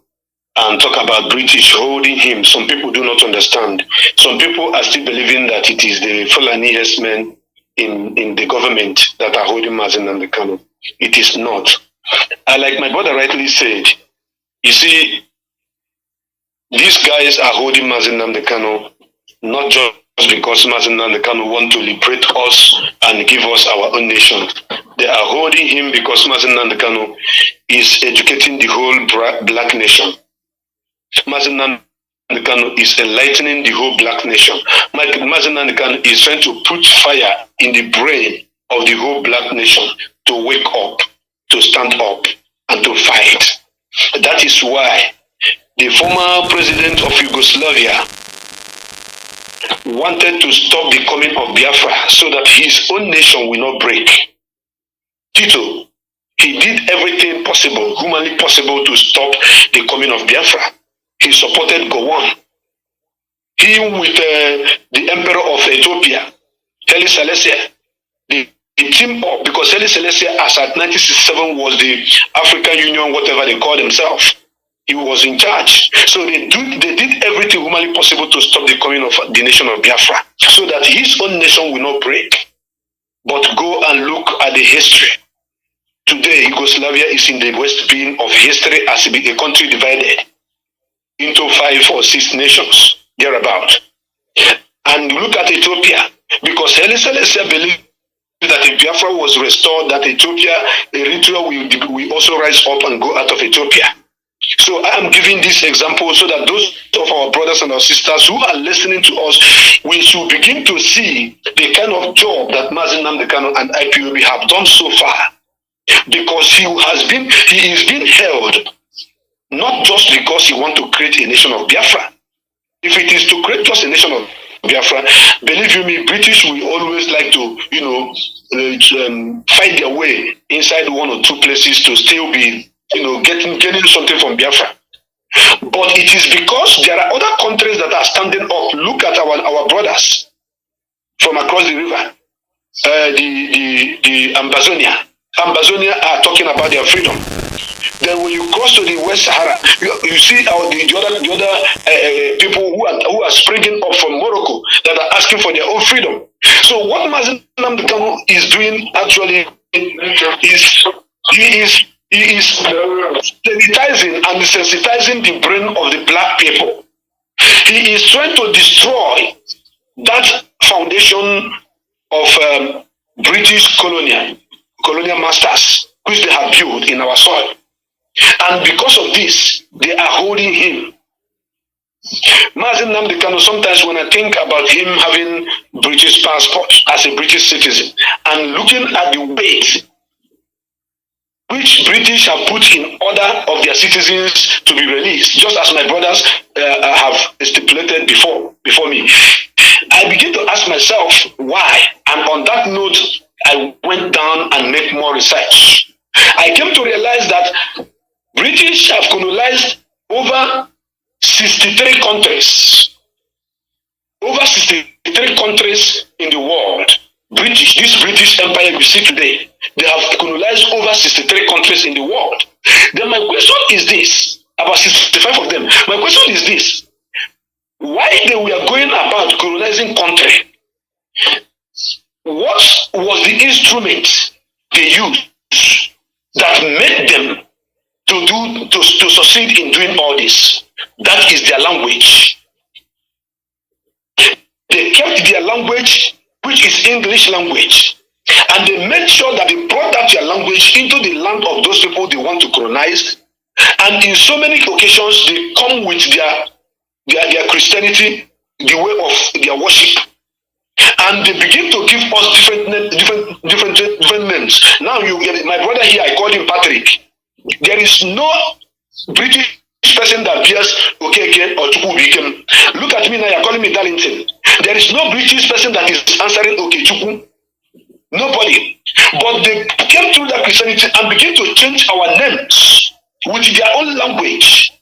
and talk about British holding him, some people do not understand. Some people are still believing that it is the Fulani herdsmen in the government that are holding Mazi Nnamdi Kanu. It is not. And like my brother rightly said, you see, these guys are holding Mazi Nnamdi Kanu not just because Mazi Nnamdi Kanu want to liberate us and give us our own nation. They are holding him because Mazi Nnamdi Kanu is educating the whole black nation. Mazi Nnamdi Kanu is enlightening the whole black nation. Mazi Kanu is trying to put fire in the brain of the whole black nation to wake up, to stand up, and to fight. That is why the former president of Yugoslavia wanted to stop the coming of Biafra so that his own nation will not break. Tito, he did everything possible, humanly possible, to stop the coming of Biafra. He supported Gowon. He with the emperor of Ethiopia, Haile Selassie, they teamed up because Haile Selassie, as at 1967, was the African Union, whatever they call themselves. He was in charge. So they did everything humanly possible to stop the coming of the nation of Biafra, so that his own nation will not break. But go and look at the history. Today, Yugoslavia is in the west bin of history as a country divided into 5 or 6 nations, thereabout. And look at Ethiopia, because Haile Selassie believed that if Biafra was restored, that Ethiopia, Eritrea will also rise up and go out of Ethiopia. So I am giving this example so that those of our brothers and our sisters who are listening to us, we should begin to see the kind of job that Mazi Kanu and Ipob have done so far. Because he is being held, not just because he wants to create a nation of Biafra. If it is to create just a nation of Biafra, believe you me, British will always like to, fight their way inside 1 or 2 places to still be, getting something from Biafra. But it is because there are other countries that are standing up. Look at our brothers from across the river, the Amazonia. Amazonia are talking about their freedom. Then when you cross to the West Sahara, you see the other people who are springing up from Morocco that are asking for their own freedom. So what Mazi Kanu is doing actually is he is sanitizing and desensitizing the brain of the black people. He is trying to destroy that foundation of British colonial masters which they have built in our soil. And because of this, they are holding him. Mazi Kanu, sometimes when I think about him having British passport as a British citizen and looking at the weight which British have put in order of their citizens to be released, just as my brothers have stipulated before me, I begin to ask myself why. And on that note, I went down and made more research. I came to realize that British have colonized over 63 countries. Over 63 countries in the world. This British Empire we see today, they have colonized over 63 countries in the world. Then my question is this, about 65 of them. My question is this: why they were going about colonizing country? What was the instrument they used that made them to succeed in doing all this? That is their language. They kept their language, which is English language, and they made sure that they brought that their language into the land of those people they want to colonize. And in so many occasions, they come with their Christianity, the way of their worship, and they begin to give us different names. Now you get it. My brother here, I call him Patrick. There is no British person that bears Okeke or Chukwubikem. Look at me now, you're calling me Darlington. There is no British person that is answering Okechukwu. Nobody. But they came through that Christianity and began to change our names with their own language.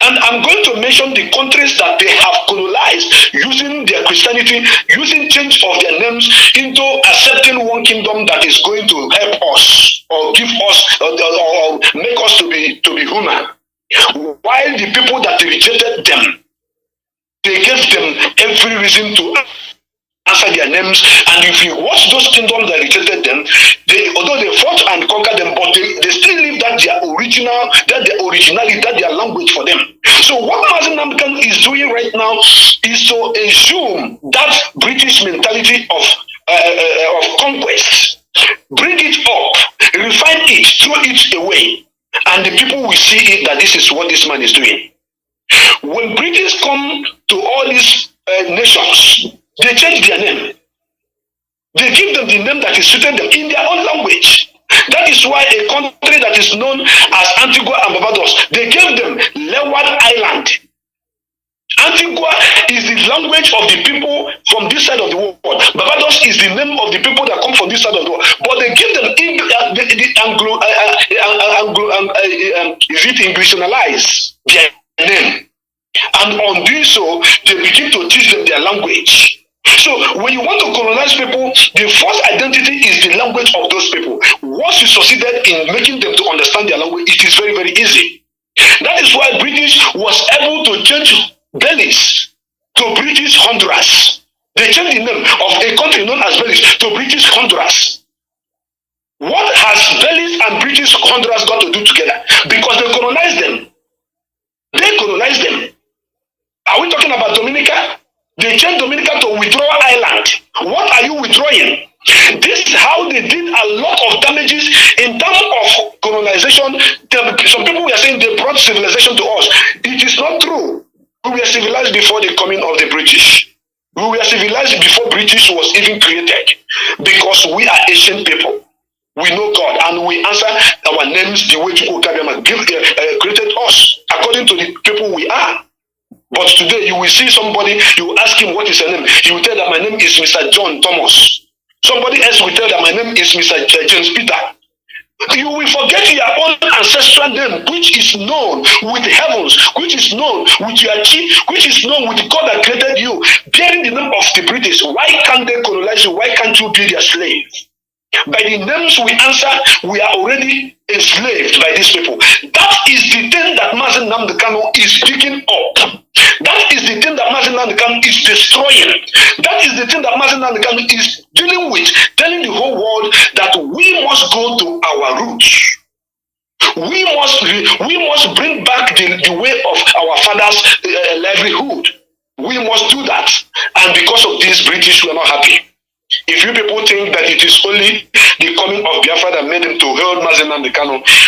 And I'm going to mention the countries that they have colonized using their Christianity, using change of their names into accepting one kingdom that is going to help us or give us or make us to be human. While the people that rejected them, they gave them every reason to answer their names. And if you watch those kingdoms that rejected them, although they fought and conquered them, but they still leave their originality, their language for them. So what Mazi Kanu is doing right now is to assume that British mentality of conquest, bring it up, refine it, throw it away, and the people will see it that this is what this man is doing. When British come to all these nations, they change their name. They give them the name that is suited them in their own language. That is why a country that is known as Antigua and Barbados, they gave them Leeward Island. Antigua is the language of the people from this side of the world. Barbados is the name of the people that come from this side of the world. But they give them Englishalize their name. And on doing so, they begin to teach them their language. So when you want to colonize people, the first identity is the language of those people. Once you succeeded in making them to understand their language, it is very, very easy. That is why British was able to change Belize to British Honduras. They changed the name of a country known as Belize to British Honduras. What has Belize and British Honduras got to do together? Because they colonized them. They colonized them. Are we talking about Dominica? They changed Dominica to Withdrawal Island. What are you withdrawing? This is how they did a lot of damages in terms of colonization. Some people were saying they brought civilization to us. It is not true. We were civilized before the coming of the British. We were civilized before British was even created. Because we are Asian people. We know God and we answer our names the way Chukwukabiyama created us according to the people we are. But today you will see somebody, you ask him what is your name. He will tell that my name is Mr. John Thomas. Somebody else will tell that my name is Mr. James Peter. You will forget your own ancestral name, which is known with heavens, which is known with your chief, which is known with God that created you, bearing the name of the British. Why can't they colonize you? Why can't you be their slave? By the names we answer, we are already enslaved by these people. That is the thing that Mazi Nnamdi is picking up. That is the thing that Mazi Nnamdi is destroying. That is the thing that Mazi Nnamdi is dealing with, telling the whole world that we must go to our roots. We must bring back the way of our fathers' livelihood. We must do that. And because of this, British were not happy. If you people think that it is only the coming of Biafra that made them to hold Mazi Nnamdi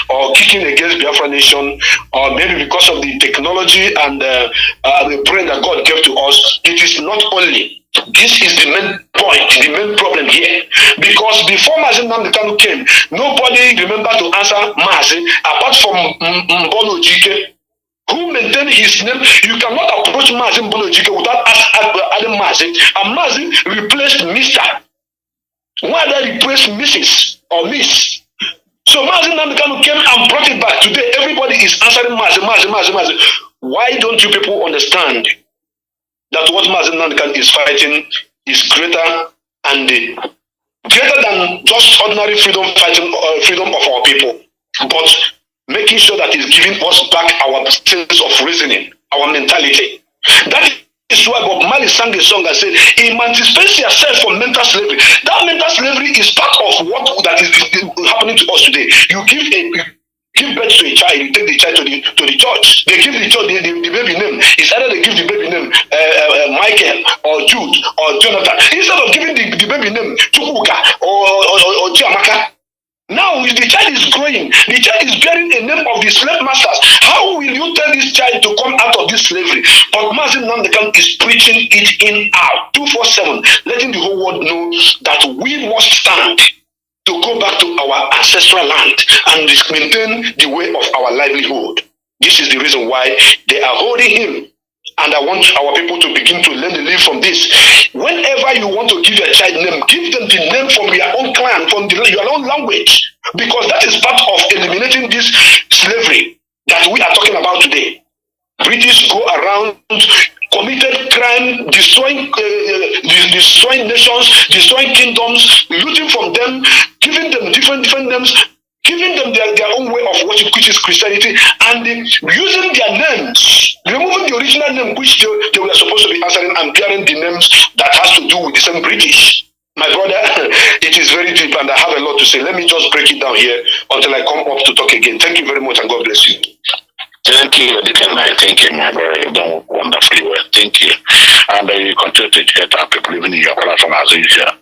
or kicking against Biafra nation, or maybe because of the technology and the brain that God gave to us, it is not only. This is the main point, the main problem here. Because before Mazi Nnamdi came, nobody remembered to answer Mazi apart from Mbono Jike, who maintained his name. You cannot approach Mazi Mbono Jike without adding Mazi. And Mazi replaced Mr. Why they replaced Mrs. or Miss? So Mazi Nnamdi came and brought it back. Today everybody is answering Mazi. Why don't you people understand that what Mazi Nnamdi is fighting is greater and greater than just ordinary freedom fighting freedom of our people, but making sure that it's giving us back our sense of reasoning, our mentality. That is why Bob Marley sang a song and said, emancipate yourself from mental slavery. That mental slavery is part of what that is happening to us today. You give birth to a child, you take the child to the church. They give the child the baby name. It's either they give the baby name Michael or Jude or Jonathan. Instead of giving the baby name Chukwuka or Chiamaka. Now the child is growing. The child is bearing a name of the slave masters. How will you tell this child to come out of this slavery? But Mazi Nnamdi is preaching it in out 247, letting the whole world know that we must stand to go back to our ancestral land and maintain the way of our livelihood. This is the reason why they are holding him. And I want our people to begin to learn to live from this. Whenever you want to give your child name, give them the name from your own clan, from your own language. Because that is part of eliminating this slavery that we are talking about today. British go around, committed crime, destroying nations, destroying kingdoms, looting from them, giving them different names, giving them their own way of worship, which is Christianity, and using their names, removing the original name which they were supposed to be answering and bearing the names that has to do with the same British. My brother, it is very deep and I have a lot to say. Let me just break it down here until I come up to talk again. Thank you very much and God bless you. Thank you, Deacon. Thank you, my brother. You've done wonderfully well. Thank you. And you continue to educate our people even in your platform as usual.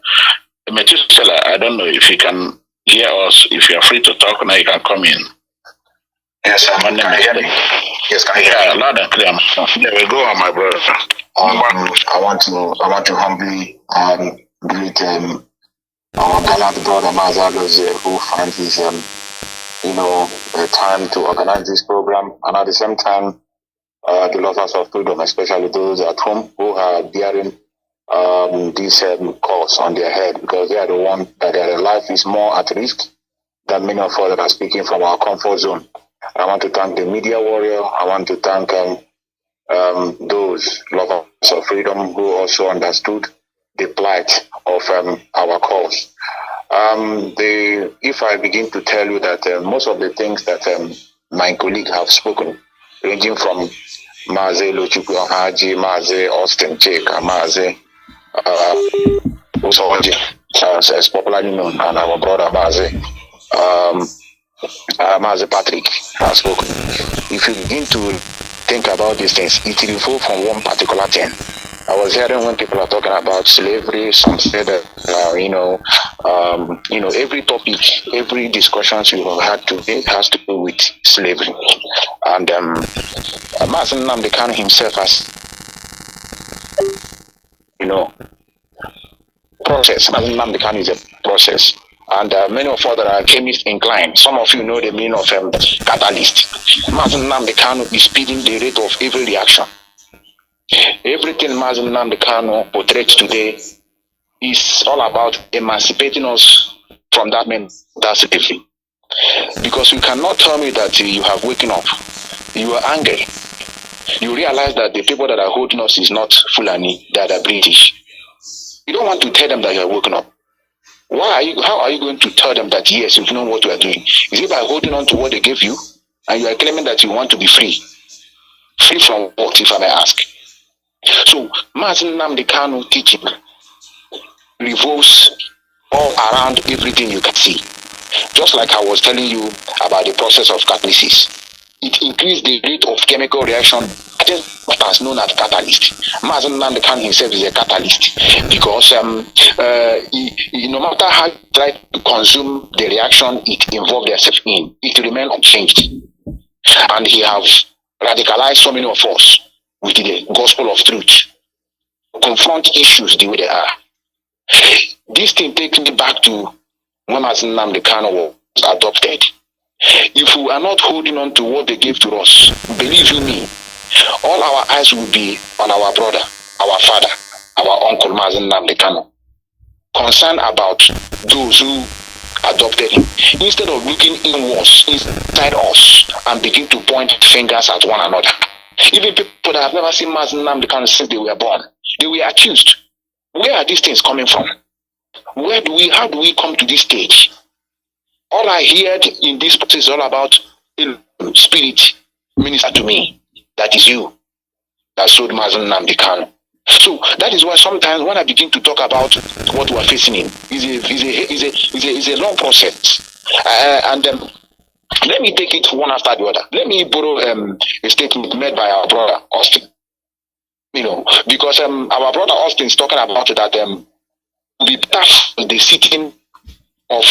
Methuselah, I don't know if you can hear us. If you are free to talk now, you can come in. Yes, sir. Can you hear me? Yes, can you hear me? Loud and clear. There we go, my brother. I want to humbly greet our gallant brother Mazi Alozie, who found his time to organize this program, and at the same time, the lovers of freedom, especially those at home who are bearing this cause on their head, because they are the one that their life is more at risk than many of us that are speaking from our comfort zone. I want to thank the media warrior. I want to thank those lovers of freedom who also understood the plight of our cause. If I begin to tell you that most of the things that my colleagues have spoken, ranging from Mazi Alozie, Mazi Austin Cheka, Mazi Usoji, as popularly known, and our brother Mazi Patrick has spoken. If you begin to think about these things, it will fall from one particular thing. I was hearing when people are talking about slavery, some say that every topic, every discussion you have had today has to do with slavery. And Mazi Nnamdi himself has, process. Mazi Nnamdi is a process. And many of us that are chemist inclined, some of you know the meaning of catalyst. Mazi Nnamdi is speeding the rate of every reaction. Everything Mazi Nnamdi portrays today is all about emancipating us from that slavery. Because you cannot tell me that you have waken up, you are angry, you realize that the people that are holding us is not Fulani, they are the British. You don't want to tell them that you are waking up. How are you going to tell them that yes, you know what you are doing? Is it by holding on to what they gave you, and you are claiming that you want to be free? Free from what, if I may ask? So Mazi Nnamdi teaching revolves all around everything you can see. Just like I was telling you about the process of catalysis. It increased the rate of chemical reaction, what's known as catalyst. Mazi Nnamdi himself is a catalyst because no matter how you try to consume the reaction it involved yourself in, it remains unchanged. And he has radicalized so many of us with the gospel of truth. Confront issues the way they are. This thing takes me back to when Mazi Nnamdi was adopted. If we are not holding on to what they gave to us, believe you me, all our eyes will be on our brother, our father, our uncle Mazi Nnamdi, concerned about those who adopted him. Instead of looking inwards, inside us, and begin to point fingers at one another. Even people that have never seen Mazi Nnamdi since they were born, they were accused. Where are these things coming from? How do we come to this stage? All I heard in this process is all about spirit minister to me. That is you that sold Mazi Nnamdi. So that is why sometimes when I begin to talk about what we are facing in, is a long process. Let me take it one after the other. Let me borrow a statement made by our brother Austin. Because our brother Austin is talking about that the sitting of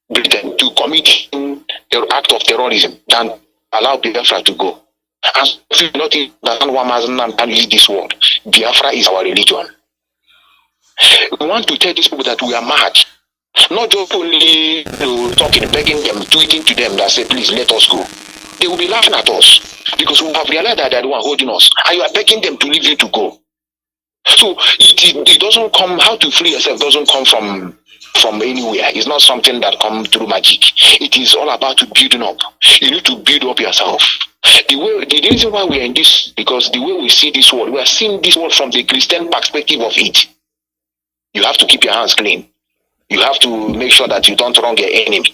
Britain to commit the act of terrorism than allow Biafra to go. And if you not understand what Mazi Nnamdi lead this world, Biafra is our religion. We want to tell these people that we are mad. Not just only talking, begging them, tweeting to them that say, please let us go. They will be laughing at us because we have realized that they are the one holding us. And you are begging them to leave you to go. So it doesn't come, how to free yourself doesn't come from anywhere. It's not something that comes through magic. It is all about building up. You need to build up yourself. The reason why we are in this, because the way we see this world, we are seeing this world from the Christian perspective of it. You have to keep your hands clean. You have to make sure that you don't wrong your enemy.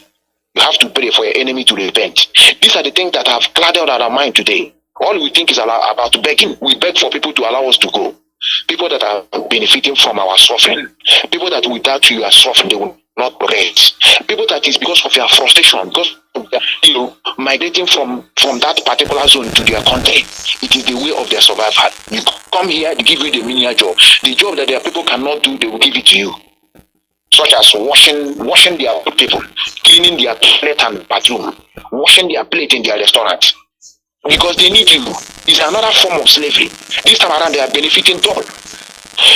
You have to pray for your enemy to repent. These are the things that have clouded our mind today. All we think is about begging. We beg for people to allow us to go. People that are benefiting from our suffering. People that without you are suffering, they will not rest. People that is because of their frustration, because of their, migrating from that particular zone to their country. It is the way of their survival. You come here, they give you the menial job. The job that their people cannot do, they will give it to you. such as washing their people, cleaning their toilet and bathroom, washing their plate in their restaurant. Because they need you. It's another form of slavery. This time around, they are benefiting double.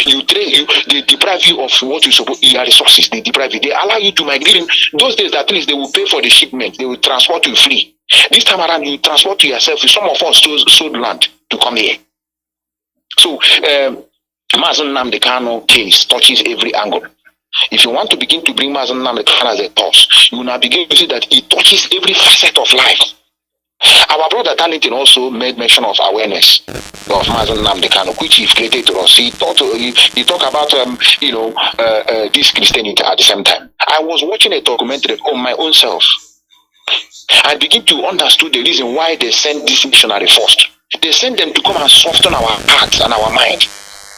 They deprive you of what you suppose, your resources. They deprive you. They allow you to migrate. Those days, at least, they will pay for the shipment. They will transport you free. This time around, you transport to yourself. Some of us sold land to come here. So, Mazi Nnamdi Kanu case touches every angle. If you want to begin to bring Mazi Nnamdi Kanu as a touch, you will now begin to see that it touches every facet of life. Our brother Darlington also made mention of awareness of Mazi Nnamdi Kanu, which he created to us. He talked about this Christianity at the same time. I was watching a documentary on my own self. I begin to understand the reason why they sent this missionary first. They sent them to come and soften our hearts and our mind.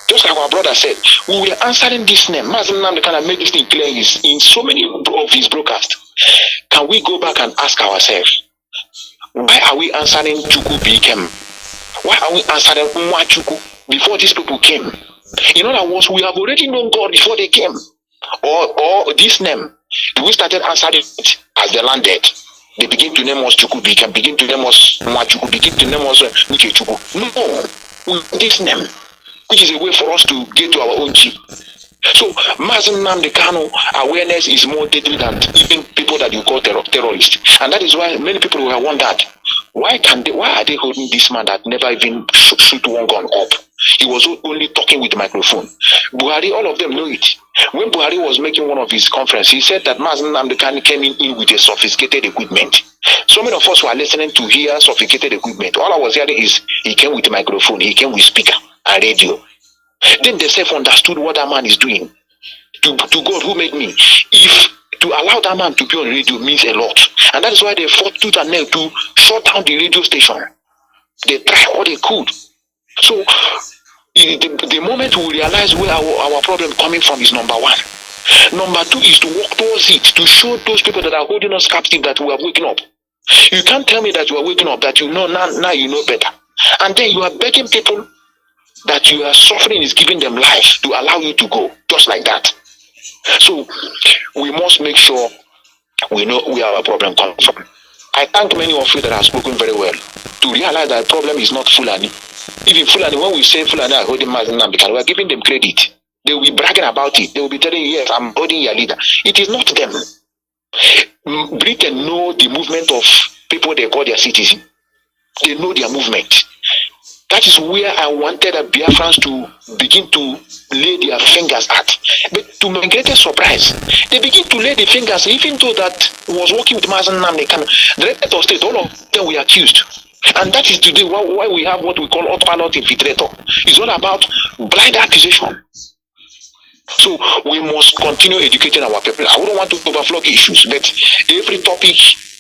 Just like our brother said, we were answering this name. Mazi Nnamdi Kanu made this thing clear in so many of his broadcasts. Can we go back and ask ourselves, why are we answering Chukwu Bikem? Why are we answering Chukwu before these people came? In other words, we have already known God before they came. Or this name, we started answering it as they landed. They begin to name us Chukwu Bikem, begin to name us Chukwu, begin to name us Uche Chukwu. No, this name, which is a way for us to get to our own chi. So, Mazi Nnamdi Kanu awareness is more deadly than even people that you call terrorists. And that is why many people will have wondered, why are they holding this man that never even shoot one gun up? He was only talking with the microphone. Buhari, all of them know it. When Buhari was making one of his conferences, he said that Mazi Nnamdi Kanu came in with a sophisticated equipment. So many of us were listening to hear sophisticated equipment. All I was hearing is he came with a microphone, he came with speaker and radio. Then they self-understood what that man is doing. To God who made me. If to allow that man to be on radio means a lot. And that is why they fought tooth and nail to shut down the radio station. They tried all they could. So the moment we realize where our problem coming from is number one. Number two is to walk towards it, to show those people that are holding us captive that we are waking up. You can't tell me that you are waking up, that you know now you know better. And then you are begging people that you are suffering is giving them life to allow you to go, just like that. So we must make sure we know where our problem comes from. I thank many of you that have spoken very well to realize that the problem is not Fulani. Even Fulani, when we say Fulani are holding Mazi Nnamdi Kanu, we are giving them credit. They will be bragging about it. They will be telling you, yes, I'm holding your leader. It is not them. Britain know the movement of people they call their citizens. They know their movement. That is where I wanted the Biafrans to begin to lay their fingers at. But to my greatest surprise, they begin to lay the fingers, even though that was working with Mazi Nnamdi Kanu. The rest of state, all of them were accused. And that is today why we have what we call autopilot infiltrator. It's all about blind accusation. So we must continue educating our people. I wouldn't want to overflow issues, but every topic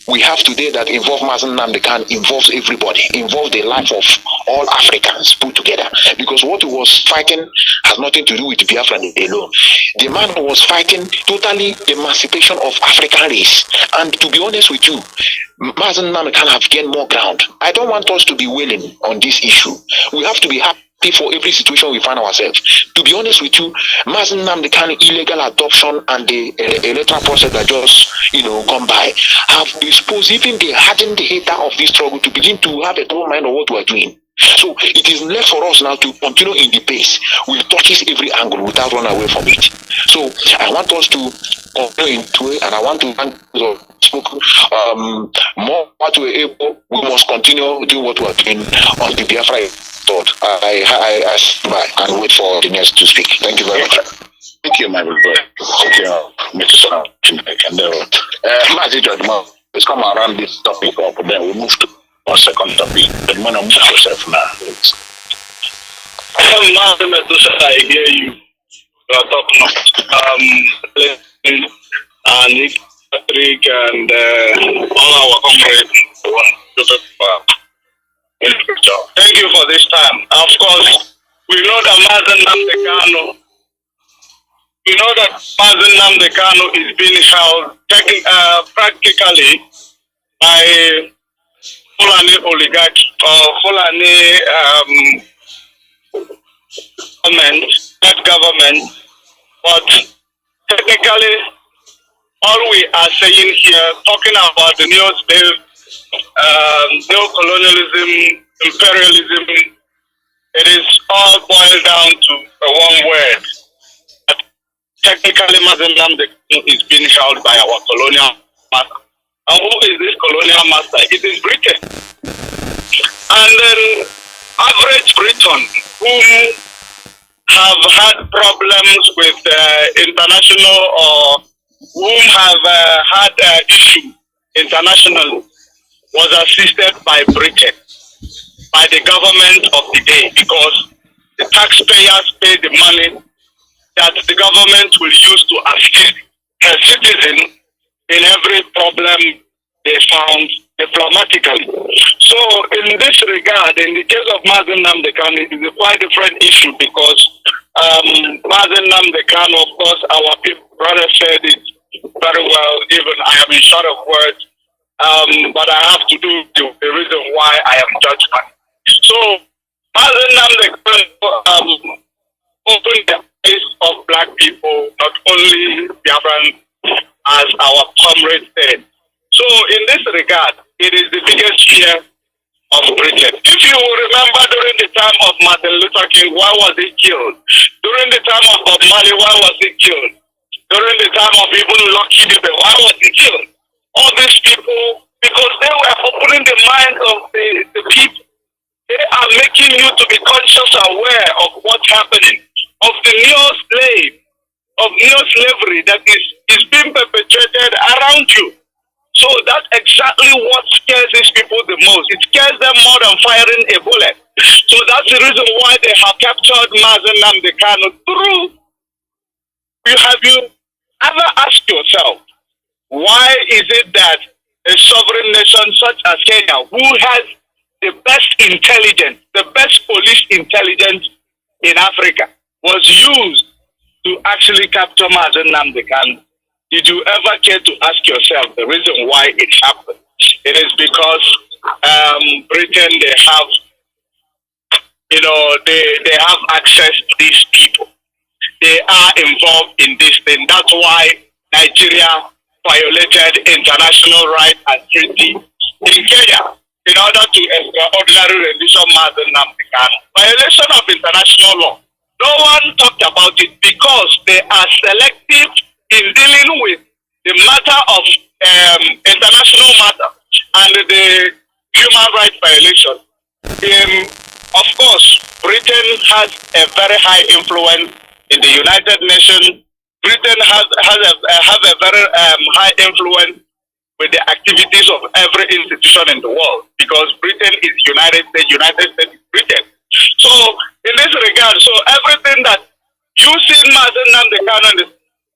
we have today that involves Mazi Nnamdi Kanu involves everybody, involves the life of all Africans put together. Because what he was fighting has nothing to do with Biafra alone. The man was fighting totally emancipation of African race. And to be honest with you, Mazi Nnamdi Kanu have gained more ground. I don't want us to be wailing on this issue. We have to be happy for every situation we find ourselves. To be honest with you, Mazi Nnamdi Kanu illegal adoption and the electoral process that just gone by have exposed even the hardened hater of this struggle to begin to have a double mind of what we are doing. So it is left for us now to continue in the pace. We touches every angle without running away from it. So I want us to continue into it, and I want to thank those who spoke more what we're able. We must continue doing what we are doing on the Biafra thought. I sit by and wait for the next to speak. Thank you very much. Thank you, my brother. Thank you, Mr. Son. Mazi Judgment, let's come around this topic up, then we move to our second topic. The man of yourself now. I hear you. You are talking and Nick, Patrick, and all our comrades. Thank you for this time. Of course, we know that Mazi Nnamdi Kanu. We know that Mazi Nnamdi Kanu is being held practically by Fulani oligarchs or Fulani government, but technically, all we are saying here, talking about the neo-slave, neo-colonialism, imperialism, it is all boiled down to one word. Technically, Mazi Nnamdi is being held by our colonial master. And who is this colonial master? It is Britain. And then average Briton, whom have had problems with international or whom have had issues internationally, was assisted by Britain, by the government of the day, because the taxpayers pay the money that the government will use to assist her citizen in every problem they found diplomatically. So in this regard, in the case of Mazi Nnamdi Kanu, it is a quite different issue because Mazi Nnamdi Kanu, of course, our brother said it very well, even I am in short of words, but I have to do the reason why I am judgment. So Mazi Nnamdi Kanu opened the eyes of black people, not only Biafrans, as our comrade said. So in this regard, it is the biggest fear of Britain. If you remember during the time of Martin Luther King, why was he killed? During the time of Bob Marley, why was he killed? During the time of even Lucky Dube, why was he killed? All these people, because they were opening the mind of the people. They are making you to be conscious aware of what's happening, of the neo-slave, of neo-slavery that is being perpetrated around you. So that's exactly what scares these people the most. It scares them more than firing a bullet. So that's the reason why they have captured Mazi Nnamdi Kanu through. Have you ever asked yourself, why is it that a sovereign nation such as Kenya, who has the best intelligence, the best police intelligence in Africa, was used to actually capture Mazi Nnamdi Kanu? Did you ever care to ask yourself the reason why it happened? It is because Britain, they have, they have access to these people. They are involved in this thing. That's why Nigeria violated international rights and treaty in Kenya in order to extraordinary rendition Mazi Nnamdi Kanu. Violation of international law. No one talked about it because they are selective in dealing with the matter of international matter and the human rights violation. Of course, Britain has a very high influence in the United Nations. Britain has a very high influence with the activities of every institution in the world because Britain is United States is Britain. So in this regard, so everything that you see Mazi Nnamdi Kanu in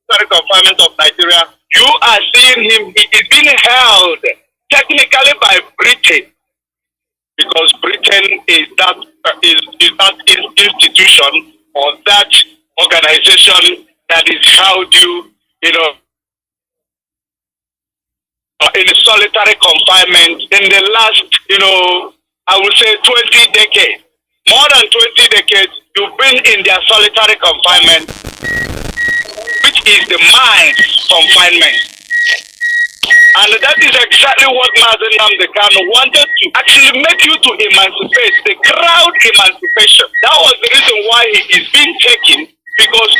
the confinement of Nigeria, you are seeing him, he is being held technically by Britain because Britain is that institution or that organization that is held you, in solitary confinement in the last, I would say 20 decades. More than 20 decades, you've been in their solitary confinement, which is the mind's confinement. And that is exactly what Mazi Nnamdi Kanu wanted to actually make you to emancipate, the crowd emancipation. That was the reason why he is being taken, because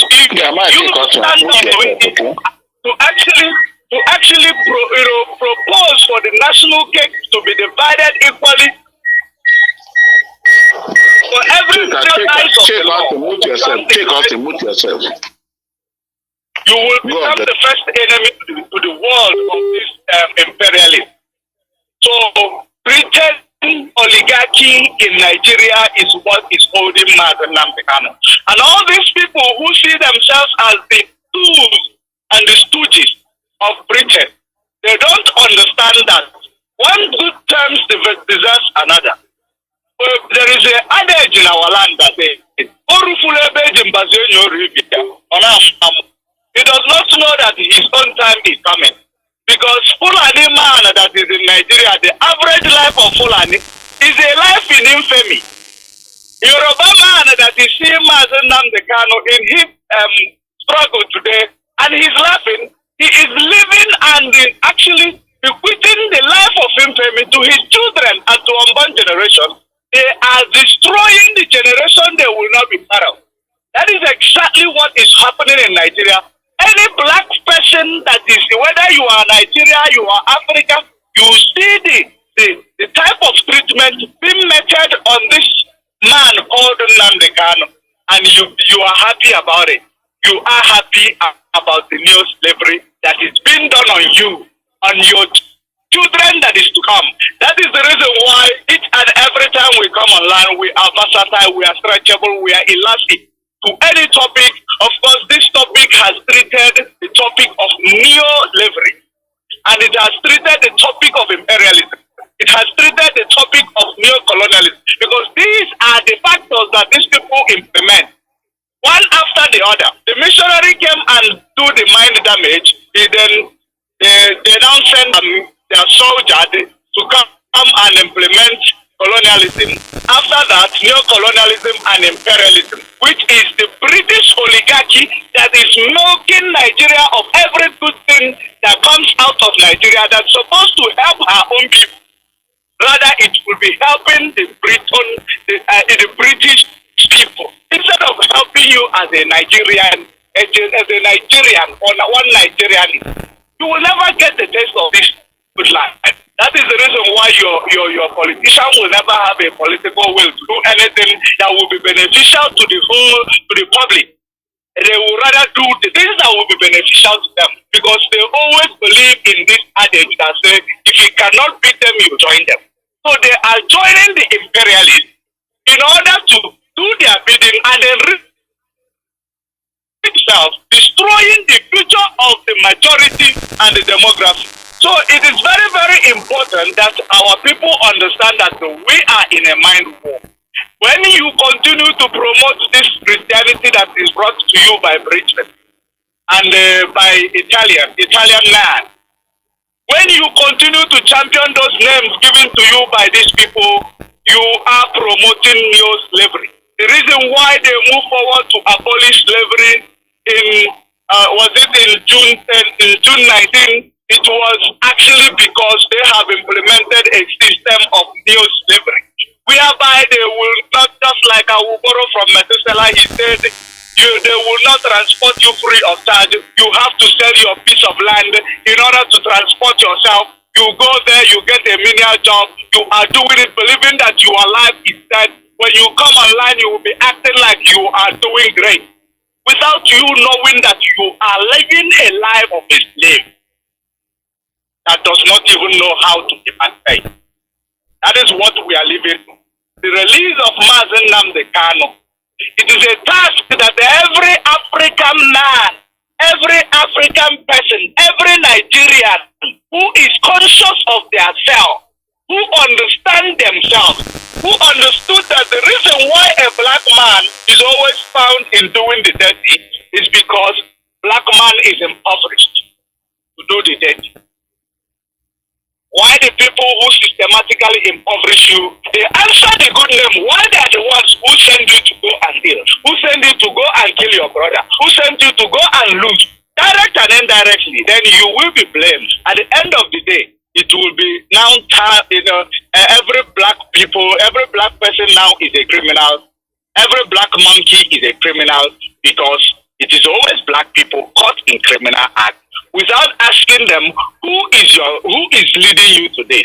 if you stand up to actually propose for the national cake to be divided equally for every mute yourself. You will become the first enemy to the world of this imperialism. So Britain oligarchy in Nigeria is what is holding Mazi Nnamdi Kanu. And all these people who see themselves as the tools and the stooges of Britain, they don't understand that one good terms deserves another. There is an adage in our land that says, he does not know that his own time is coming. Because Fulani man that is in Nigeria, the average life of Fulani is a life in infamy. Yoruba man that is seeing Mazi Nnamdi Kanu, in him, struggle today, and he's laughing. He is living and actually bequeathing the life of infamy to his children and to unborn generation. They are destroying the generation they will not be part of. That is exactly what is happening in Nigeria. Any black person that is, whether you are Nigeria, you are Africa, you see the type of treatment being meted on this man called Nnamdi Kanu, and you are happy about it. You are happy about the new slavery that is being done on you, on your children that is to come. That is the reason why each and every time we come online, we are versatile, we are stretchable, we are elastic to any topic. Of course, this topic has treated the topic of neo-slavery, and it has treated the topic of imperialism. It has treated the topic of neo-colonialism, because these are the factors that these people implement, one after the other. The missionary came and do the mind damage. They now send their soldiers to come and implement colonialism. After that, neo-colonialism and imperialism, which is the British oligarchy that is milking Nigeria of every good thing that comes out of Nigeria that's supposed to help our own people. Rather, it will be helping the British people instead of helping you as a Nigerian, or one Nigerian. You will never get the taste of this good life. That is the reason why your politician will never have a political will to do anything that will be beneficial to the public. They will rather do the things that will be beneficial to them, because they always believe in this adage that says, if you cannot beat them, you join them. So they are joining the imperialists in order to do their bidding and then itself, destroying the future of the majority and the demography. So it is very, very important that our people understand that we are in a mind war. When you continue to promote this Christianity that is brought to you by Britain and by Italian man, when you continue to champion those names given to you by these people, you are promoting neo-slavery. The reason why they move forward to abolish slavery in June 19, it was actually because they have implemented a system of neo-slavery, whereby they will not, just like I will borrow from Methuselah, he said, they will not transport you free of charge. You have to sell your piece of land in order to transport yourself. You go there, you get a menial job, you are doing it believing that your life is dead. When you come online, you will be acting like you are doing great, without you knowing that you are living a life of a slave that does not even know how to give and take. That is what we are living. The release of Mazi Alozie, it is a task that every African man, every African person, every Nigerian who is conscious of their self, who understand themselves, who understood that the reason why a black man is always found in doing the dirty is because black man is impoverished to do the dirty. Why the people who systematically impoverish you, they answer the good name. Why they are the ones who send you to go and steal, who send you to go and kill your brother, who send you to go and loot, direct and indirectly, then you will be blamed. At the end of the day, it will be now, every black person now is a criminal. Every black monkey is a criminal, because it is always black people caught in criminal acts, without asking them who is leading you to this.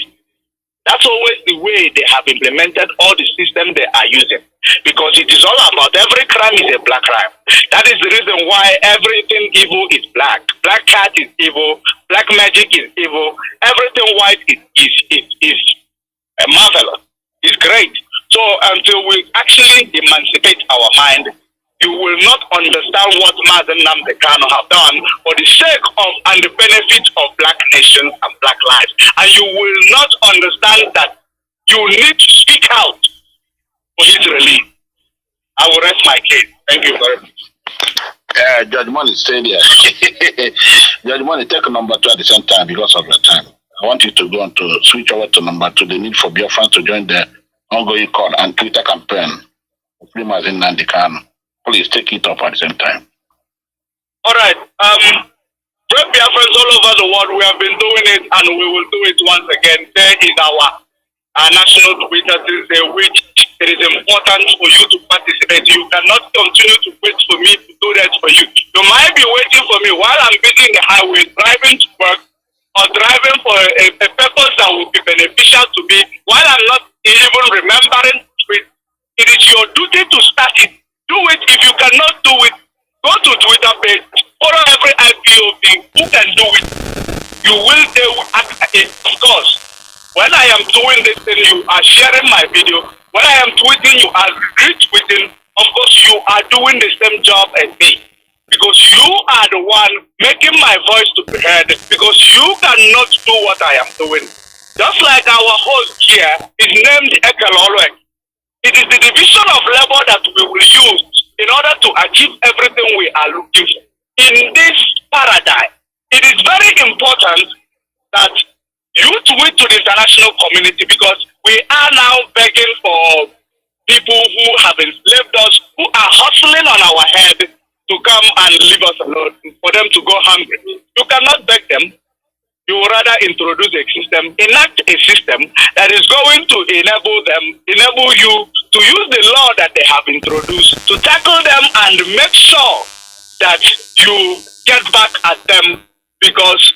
That's always the way they have implemented all the system they are using, because it is all about every crime is a black crime. That is the reason why everything evil is black. Black cat is evil, black magic is evil, everything white is marvelous, is great. So until we actually emancipate our mind, you will not understand what Mazi Alozie have done for the sake of and the benefit of black nations and black lives. And you will not understand that you need to speak out for his relief. I will rest my case. Thank you very much. Judge Money, stay there. Judge Money, take number 2 at the same time because of your time. I want you to go on to switch over to number 2, the need for Biafrans to join the ongoing call and Twitter campaign of Mazi Alozie. Please take it up at the same time. All right. Brave Biafrans all over the world, we have been doing it and we will do it once again. There is our national Twitter Tuesday, which it is important for you to participate. You cannot continue to wait for me to do that for you. You might be waiting for me while I'm busy in the highway, driving to work, or driving for a purpose that will be beneficial to me, while I'm not even remembering it. It is your duty to start it. Do it. If you cannot do it, go to Twitter page, follow every IPOB who can do it. You will do it. Of course, when I am doing this thing, you are sharing my video. When I am tweeting, you are retweeting. Of course, you are doing the same job as me. Because you are the one making my voice to be heard. Because you cannot do what I am doing. Just like our host here is named Excellency. It is the division of labor that we will use in order to achieve everything we are looking for. In this paradigm, it is very important that you tweet to the international community, because we are now begging for people who have enslaved us, who are hustling on our head to come and leave us alone, for them to go hungry. You cannot beg them. You would rather introduce a system, enact a system that is going to enable you to use the law that they have introduced to tackle them and make sure that you get back at them, because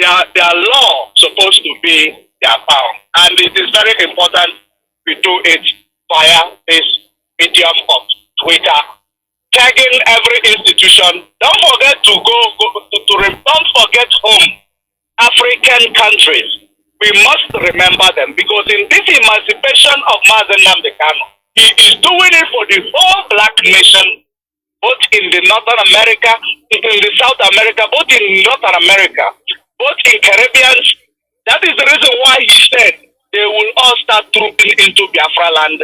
their law supposed to be their power. And it is very important we do it via this medium of Twitter, tagging every institution. Don't forget to don't forget home. African countries, we must remember them, because in this emancipation of Mazi Alozie, he is doing it for the whole black nation, both in the Northern America, in the South America, both in Northern America, both in Caribbean. That is the reason why he said they will all start trooping into Biafra land,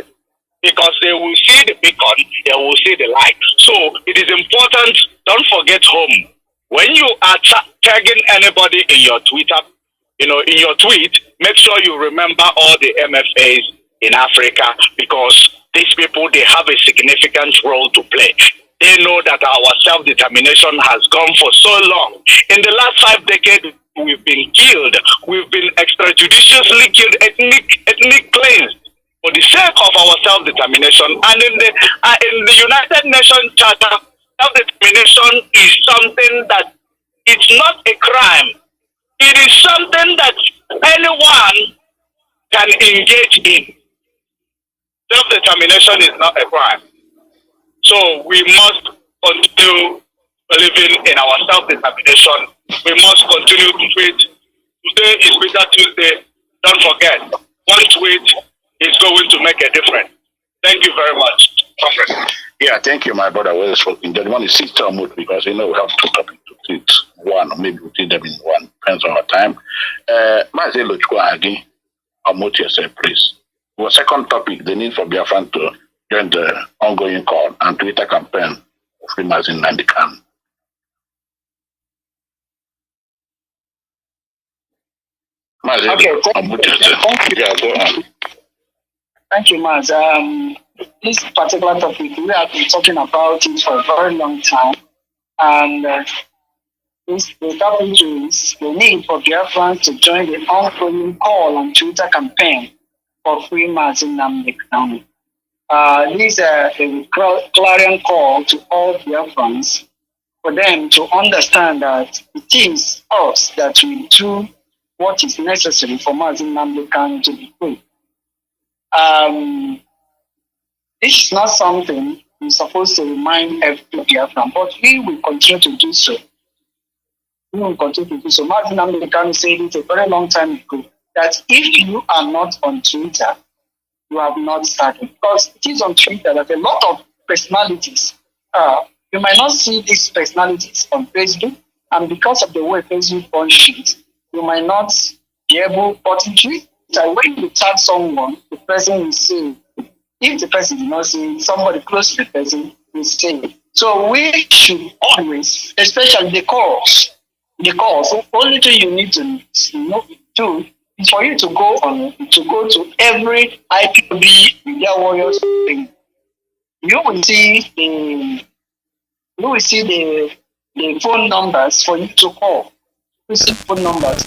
because they will see the beacon, they will see the light. So it is important, don't forget home. When you are tagging anybody in your Twitter, in your tweet, make sure you remember all the MFAs in Africa, because these people, they have a significant role to play. They know that our self-determination has gone for so long. In the last 5 decades, we've been killed. We've been extrajudiciously killed, ethnic cleansed for the sake of our self-determination. And in the United Nations Charter, self-determination is something that it's not a crime. It is something that anyone can engage in. Self-determination is not a crime. So we must continue believing in our self-determination. We must continue to tweet. Today is Twitter Tuesday. Don't forget, one tweet is going to make a difference. Thank you very much. Yeah, thank you, my brother. Well spoken. The one is 6 mode, because we have 2 topics to treat. One, or maybe we'll treat them in one. Depends on our time. Mazi Alozie, I'll mute yourself, please. Our second topic, the need for Biafran to join the ongoing call and Twitter campaign of Free Mazi Nnamdi. Mazi, Okay, I'll mute yourself. Yeah, go on. thank you, Maz. This particular topic, we have been talking about it for a very long time. And the topic is the need for Biafrans to join the ongoing call on Twitter campaign for Free Mazi Alozie. This is a clarion call to all Biafrans for them to understand that it is us that will do what is necessary for Mazi Alozie to be free. This is not something we're supposed to remind every Biafran, but we will continue to do so. We will continue to do so. Mazi Alozie said it a very long time ago that if you are not on Twitter, you have not started. Because it is on Twitter that a lot of personalities, you might not see these personalities on Facebook, and because of the way Facebook punishes, you might not be able, but in Twitter, when you tag someone, the person will say, if the person did not say, somebody close to the person will say. So we should always, especially the calls, only thing you need to do is for you to go to every IPOB Media Warriors thing. You will see the the phone numbers for you to call. Receive phone numbers.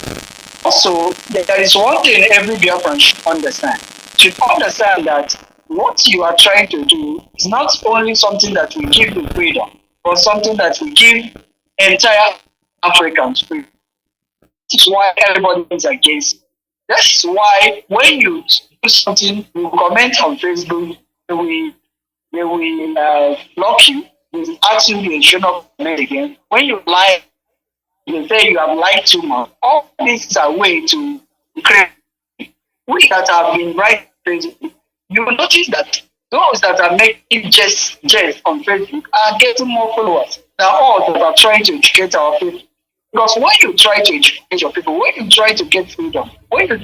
Also, there is one thing every Biafran should understand. Should understand that what you are trying to do is not only something that will give you freedom, but something that will give entire Africans freedom. That's why everybody is against it. That's why when you do something, you comment on Facebook, they will block you. They will ask you to show up again. When you lie, they say you have lied too much. All these are way to create. We that have been right Facebook, you will notice that those that are making jest on Facebook are getting more followers than all that are trying to educate our people. Because when you try to educate your people, when you try to get freedom,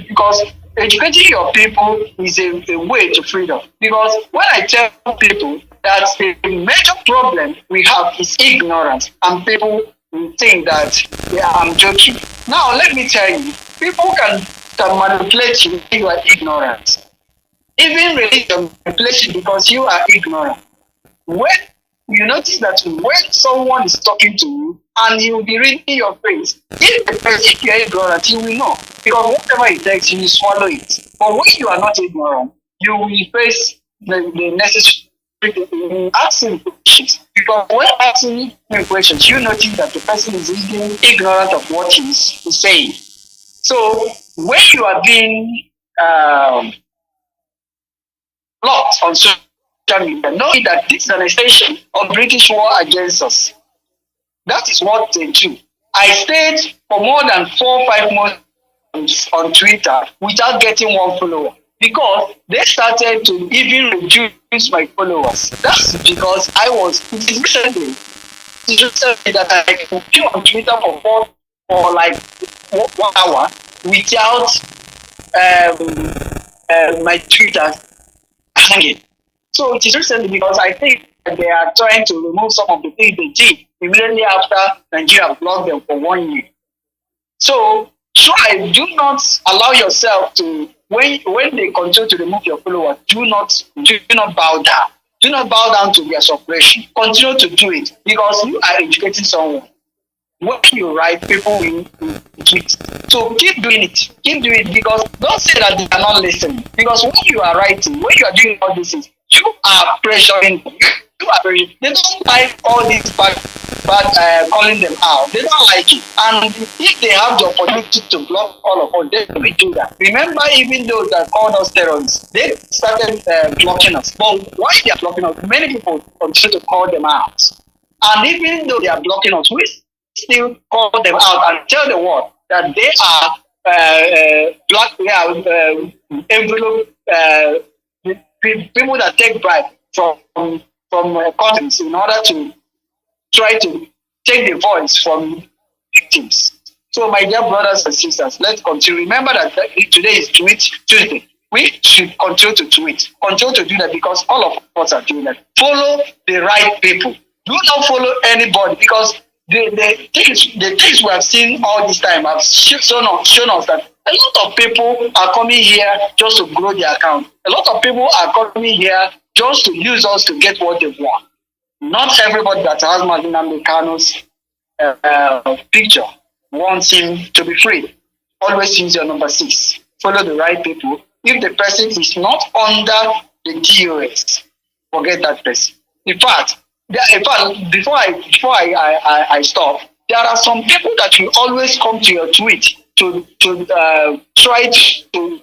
because educating your people is a way to freedom. Because when I tell people that the major problem we have is ignorance, and people will think that I'm joking. Now let me tell you, people can manipulate you if you are ignorant. Even religion manipulates you because you are ignorant. When you notice that when someone is talking to you and he will be reading your face, if you are ignorant, you will know. Because whatever he tells you, you swallow it. But when you are not ignorant, you will face the necessary asking questions. Because when asking questions, you notice that the person is even ignorant of what he's saying. So when you are being blocked on social media, knowing that this is an extension of British war against us. That is what they do. I stayed for more than 4 or 5 months on Twitter without getting one follower because they started to even reduce my followers. That's because I was recently that I could be on Twitter for like 1 hour without my Twitter hanging. So it is recently because I think they are trying to remove some of the things they did immediately after Nigeria blocked them for 1 year. So do not allow yourself to when they continue to remove your followers, do not bow down. Do not bow down to their suppression. Continue to do it because you are educating someone. When you write, people will tweet. So keep doing it. Keep doing it because don't say that they are not listening. Because when you are writing, when you are doing all these things, you are pressuring them. You are very. They don't like all these bad calling them out. They don't like it. And if they have the opportunity to block all of us, they will do that. Remember, even those that called us terrorists, they started blocking us. But why they are blocking us? Many people continue to call them out. And even though they are blocking us, we still call them out and tell the world that they are envelope people that take bribe from countries in order to try to take the voice from victims. So my dear brothers and sisters, let's continue. Remember that today is Tweet Tuesday. We should continue to tweet. Continue to do that because all of us are doing that. Follow the right people. Do not follow anybody because the things we have seen all this time have shown us that a lot of people are coming here just to grow their account. A lot of people are coming here just to use us to get what they want. Not everybody that has Nnamdi Kanu's picture wants him to be free. Always use your number 6. Follow the right people. If the person is not under the DOS, forget that person. In fact, before I stop, there are some people that will always come to your tweet to try to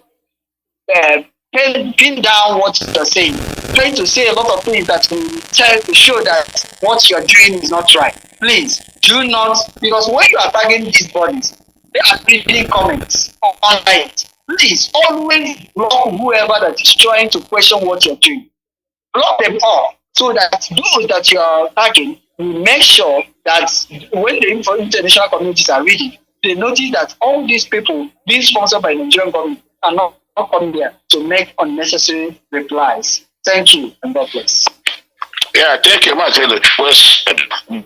pin down what you're saying. Try to say a lot of things that will try to show that what you're doing is not right. Please do not, because when you are tagging these bodies, they are reading comments online. Please always block whoever that is trying to question what you're doing. Block them all so that those that you are tagging will make sure that when the international communities are reading, they notice that all these people being sponsored by the Nigerian government are not coming there to make unnecessary replies. Thank you and God bless. Yeah, thank you, Mazi Alozie.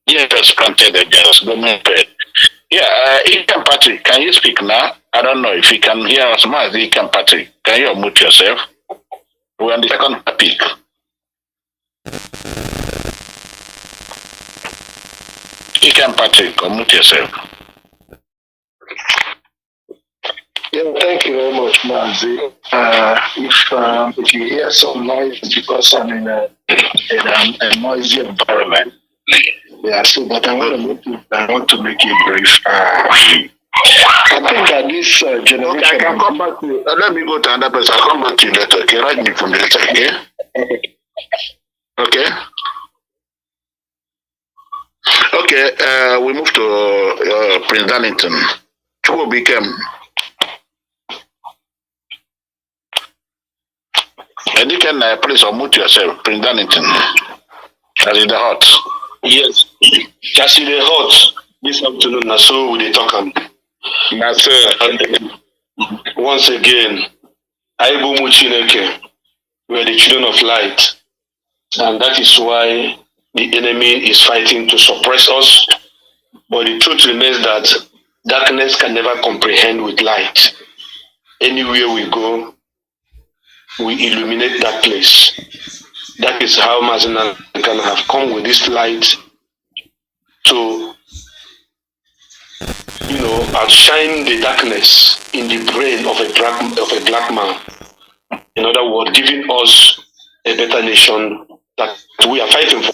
Yes, planted against government. Yeah, Ikan Patrick, can you speak now? I don't know if you can hear us, Mazi Ikan Patrick. Can you unmute yourself? We're on the second topic. Ikem Patrick, unmute yourself. Yeah, thank you very much, Mazi. If you hear some noise, it's because I'm in a noisy environment. Yeah, so but I want to make it brief. I think that this generation. Okay, I can come back to you. Let me go to another person. I'll come back to you later. Okay, write me from later. Okay. Okay. Okay. We move to Prince Darlington. Who became? And you can please unmute yourself, Prince Darlington. As in the hot. Yes, just in the hot this afternoon, na so we dey talk am. That's And once again, Aibomu Chineke, we are the children of light, and that is why the enemy is fighting to suppress us. But the truth remains that darkness can never comprehend with light. Anywhere we go, we illuminate that place. That is how Mazi Alozie can have come with this light to, outshine the darkness in the brain of a black man. In other words, giving us a better nation that we are fighting for.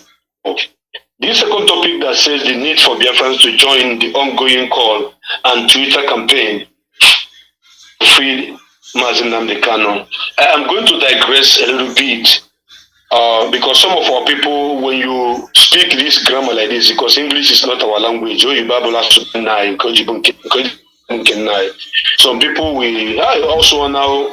This second topic that says the need for Biafrans to join the ongoing call and Twitter campaign to free Mazi Kanu. I am going to digress a little bit. Because some of our people, when you speak this grammar like this, because English is not our language, some people also now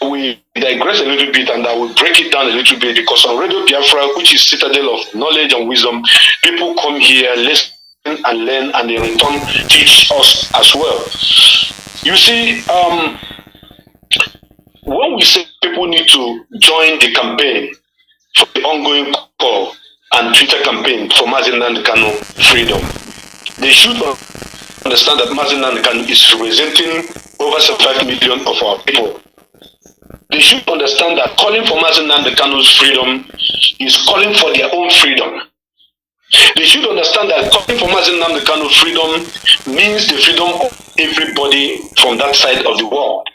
we digress a little bit, and I will break it down a little bit, because on Radio Biafra, which is citadel of knowledge and wisdom, people come here, listen and learn, and in return teach us as well. You see, when we say people need to join the campaign for the ongoing call and Twitter campaign for Mazi Kanu freedom, they should understand that Mazi Kanu is representing over 75 million of our people. They should understand that calling for Mazi Kanu's freedom is calling for their own freedom. They should understand that calling for Mazi Kanu's freedom means the freedom of everybody from that side of the world.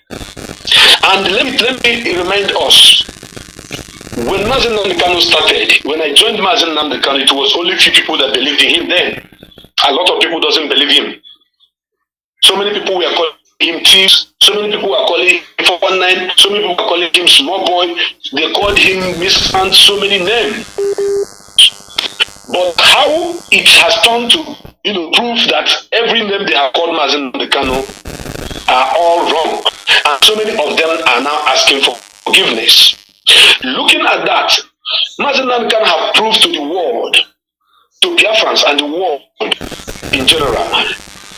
And let me remind us, when Mazi Kanu started, when I joined Mazi Kanu, it was only few people that believed in him then. A lot of people doesn't believe him. So many people were calling him thieves, so many people were calling him 419, so many people were calling him small boy, they called him miscreant, so many names. But how it has turned to prove that every name they have called Mazi Kanu are all wrong. And so many of them are now asking for forgiveness. Looking at that, Mazi Kanu have proved to the world, to Biafrans and the world in general,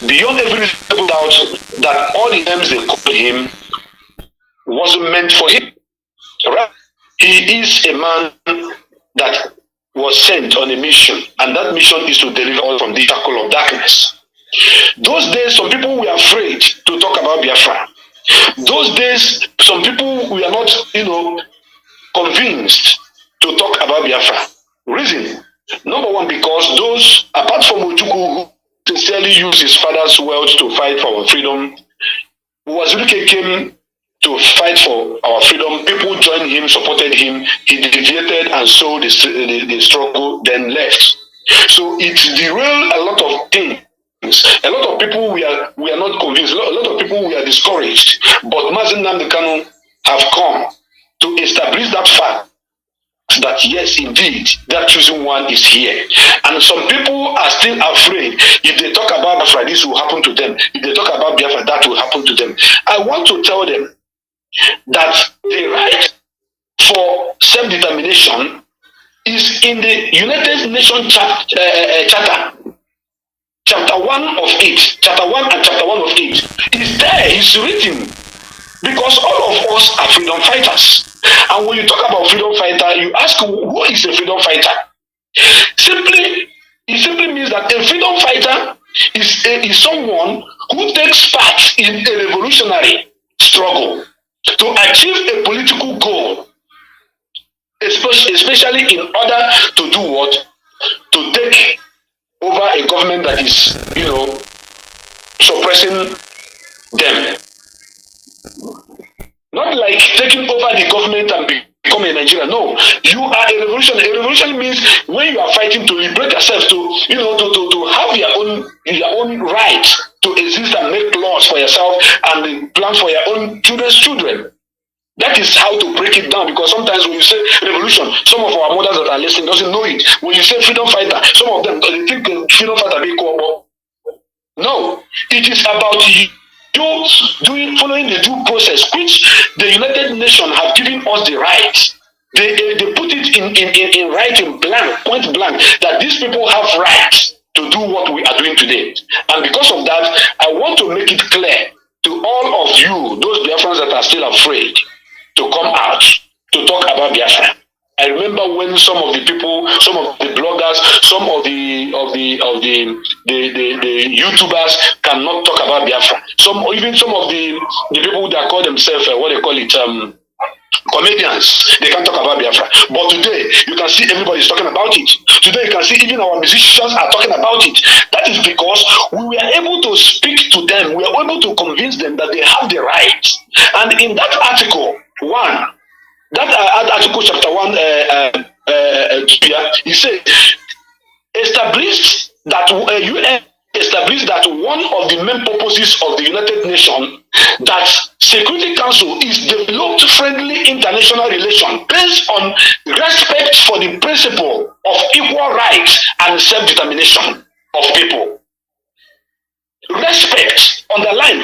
beyond every reasonable doubt, that all the names they called him wasn't meant for him. Right? He is a man that was sent on a mission, and that mission is to deliver us from the shackle of darkness. Those days, some people were afraid to talk about Biafra. Those days, some people were not, convinced to talk about Biafra. Reason, number one, because those, apart from Ojukwu, who sincerely used his father's wealth to fight for our freedom, Wazuruke came to fight for our freedom. People joined him, supported him. He deviated and saw the struggle, then left. So it derailed a lot of things. A lot of people we are not convinced. A lot of people we are discouraged. But Mazi Kanu have come to establish that fact that yes, indeed, that chosen one is here. And some people are still afraid. If they talk about Biafra, this will happen to them. If they talk about Biafra, that will happen to them. I want to tell them that the right for self-determination is in the United Nations Charter. Chapter 1 of it. Chapter 1 and chapter 1 of it. It's there, it's written. Because all of us are freedom fighters. And when you talk about freedom fighter, you ask who is a freedom fighter? It simply means that a freedom fighter is someone who takes part in a revolutionary struggle to achieve a political goal, especially in order to do what? to take over a government that is, suppressing them. Not like taking over the government and become a Nigerian. No, you are a revolution. A revolution means when you are fighting to liberate yourself, to have your own right to exist and make laws for yourself and plan for your own children's children. That is how to break it down, because sometimes when you say revolution, some of our mothers that are listening doesn't know it. When you say freedom fighter, some of them they think freedom fighter be called. No, it is about you following the due process, which the United Nations have given us the right. They put it in writing, point blank, that these people have rights to do what we are doing today. And because of that, I want to make it clear to all of you, those Biafrans that are still afraid, to come out to talk about Biafra. I remember when some of the people, some of the bloggers, some of the YouTubers cannot talk about Biafra. Even some of the people that call themselves comedians, they can't talk about Biafra. But today you can see everybody's talking about it. Today you can see even our musicians are talking about it. That is because we were able to speak to them. We are able to convince them that they have the right. And in that article, article chapter 1, he said, established that UN established that one of the main purposes of the United Nations, that Security Council is developed friendly international relations based on respect for the principle of equal rights and self-determination of people. Respect, underline,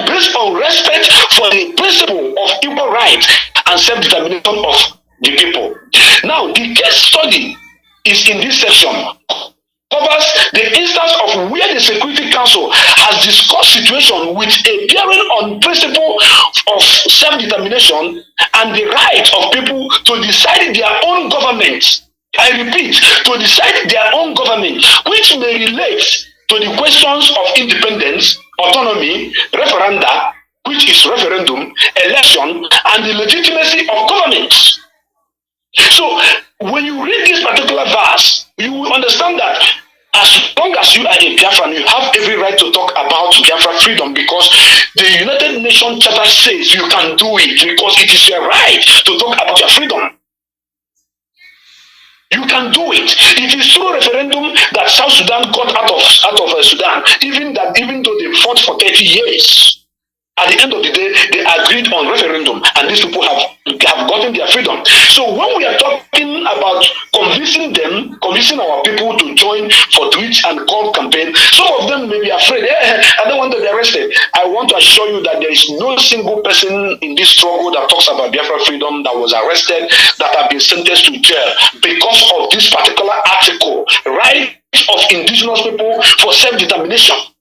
based on respect for the principle of equal rights and self-determination of the people. Now, the case study is in this section. Covers the instance of where the Security Council has discussed situation with a bearing on principle of self-determination and the right of people to decide their own government. I repeat, to decide their own government, which may relate to the questions of independence, autonomy, referenda, which is referendum, election, and the legitimacy of government. So, when you read this particular verse, you will understand that as long as you are a Biafran, you have every right to talk about Biafra freedom, because the United Nations Charter says you can do it, because it is your right to talk about your freedom. You can do it. It is through referendum that South Sudan got out of Sudan, even though they fought for 30 years. At the end of the day, they agreed on referendum, and these people have gotten their freedom. So when we are talking about convincing our people to join for Twitch and call campaign, some of them may be afraid. I don't want to be arrested. I want to assure you that there is no single person in this struggle that talks about Biafra freedom that was arrested, that have been sentenced to jail because of this particular article, right of indigenous people for self-determination.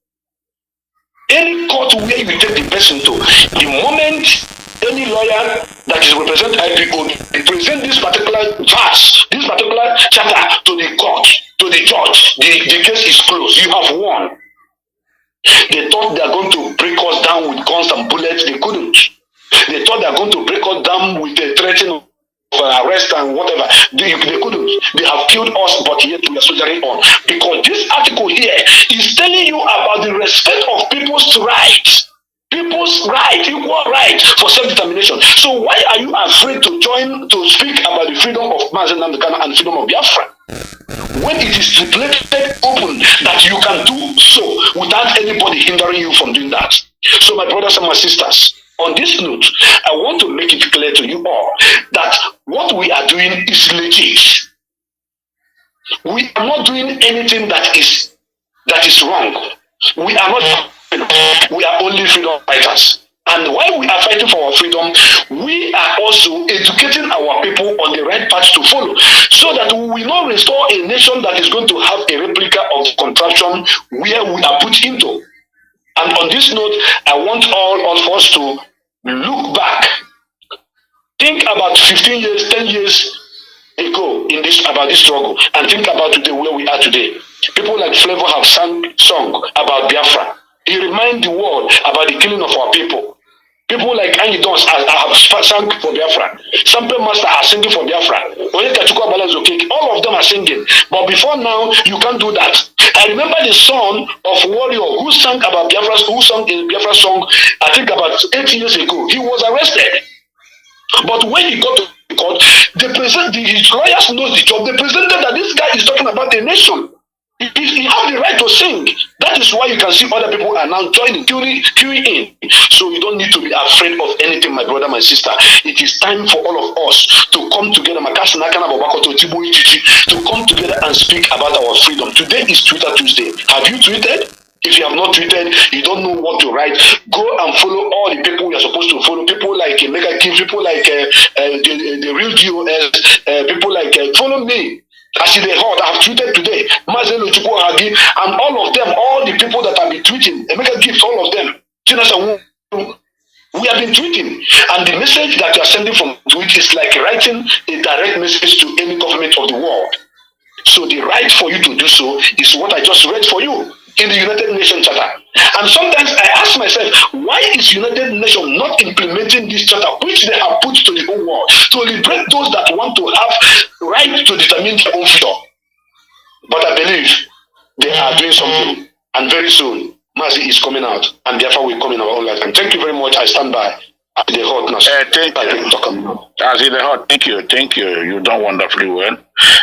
Any court where you take the person to, the moment any lawyer that is representing Ipob present this particular verse, this particular charter to the court, to the judge, the case is closed. You have won. They thought they are going to break us down with guns and bullets. They couldn't. They thought they are going to break us down with a threatening of arrest and whatever. They couldn't. They have killed us, but yet we are soldiering on. Because this article here is telling you about the respect of people's rights. People's right, equal right for self-determination. So why are you afraid to join to speak about the freedom of Mazi Alozie and freedom of Biafra, when it is stipulated open that you can do so without anybody hindering you from doing that? So my brothers and my sisters, on this note, I want to make it clear to you all that what we are doing is legit. We are not doing anything that is wrong. We are not. We are only freedom fighters. And while we are fighting for our freedom, we are also educating our people on the right path to follow, so that we will not restore a nation that is going to have a replica of contraption where we are put into. And on this note, I want all of us to look back, think about 15 years, 10 years ago about this struggle, and think about today, where we are today. People like Flavor have sung about Biafra. He reminds the world about the killing of our people. People like Angie Dons have sung for Biafra. Sample Master are singing for Biafra. All of them are singing. But before now, you can't do that. I remember the son of Warrior who sang about Biafra, who sang a Biafra song, I think about 8 years ago. He was arrested. But when he got to court, his lawyers know the job. They presented that this guy is talking about the nation. He has the right to sing. That is why you can see other people are now joining, queuing in. So you don't need to be afraid of anything, my brother, my sister. It is time for all of us to come together, to come together and speak about our freedom. Today is Twitter Tuesday. Have you tweeted? If you have not tweeted, you don't know what to write. Go and follow all the people you are supposed to follow. People like Mega King, people like the real GOS, people like follow me. As they heard, I have tweeted today, Mazi Alozie, and all of them, all the people that have been tweeting, Mega Gifts, all of them. We have been tweeting, and the message that you are sending from tweet is like writing a direct message to any government of the world. So the right for you to do so is what I just read for you in the United Nations Charter. And sometimes I ask myself, why is United Nations not implementing this charter, which they have put to the whole world, to liberate those that want to have right to determine their own freedom? But I believe they are doing something, and very soon, Mazi is coming out, and therefore will come in our own lifetime. Thank you very much. I stand by. The hotness. Thank you. You've done wonderfully well.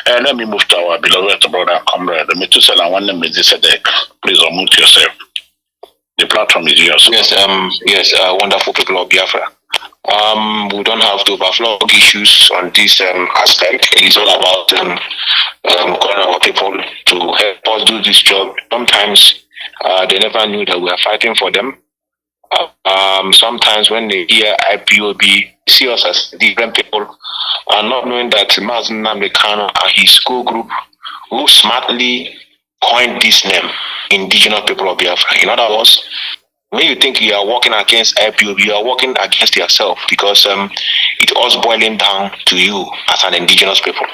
Let me move to our beloved brother, comrade. Metusela one name is Sedek. Please unmute yourself. The platform is yours. Yes, wonderful people of Biafra. We don't have to overflow issues on this aspect. It's all about calling our people to help us do this job. Sometimes they never knew that we are fighting for them. Sometimes when they hear IPOB, see us as different people, not knowing that Mazi Nnamdi Kanu and his school group who smartly coined this name, Indigenous People of Biafra. In other words, when you think you are working against IPOB, you are working against yourself, because it all boiling down to you as an indigenous people.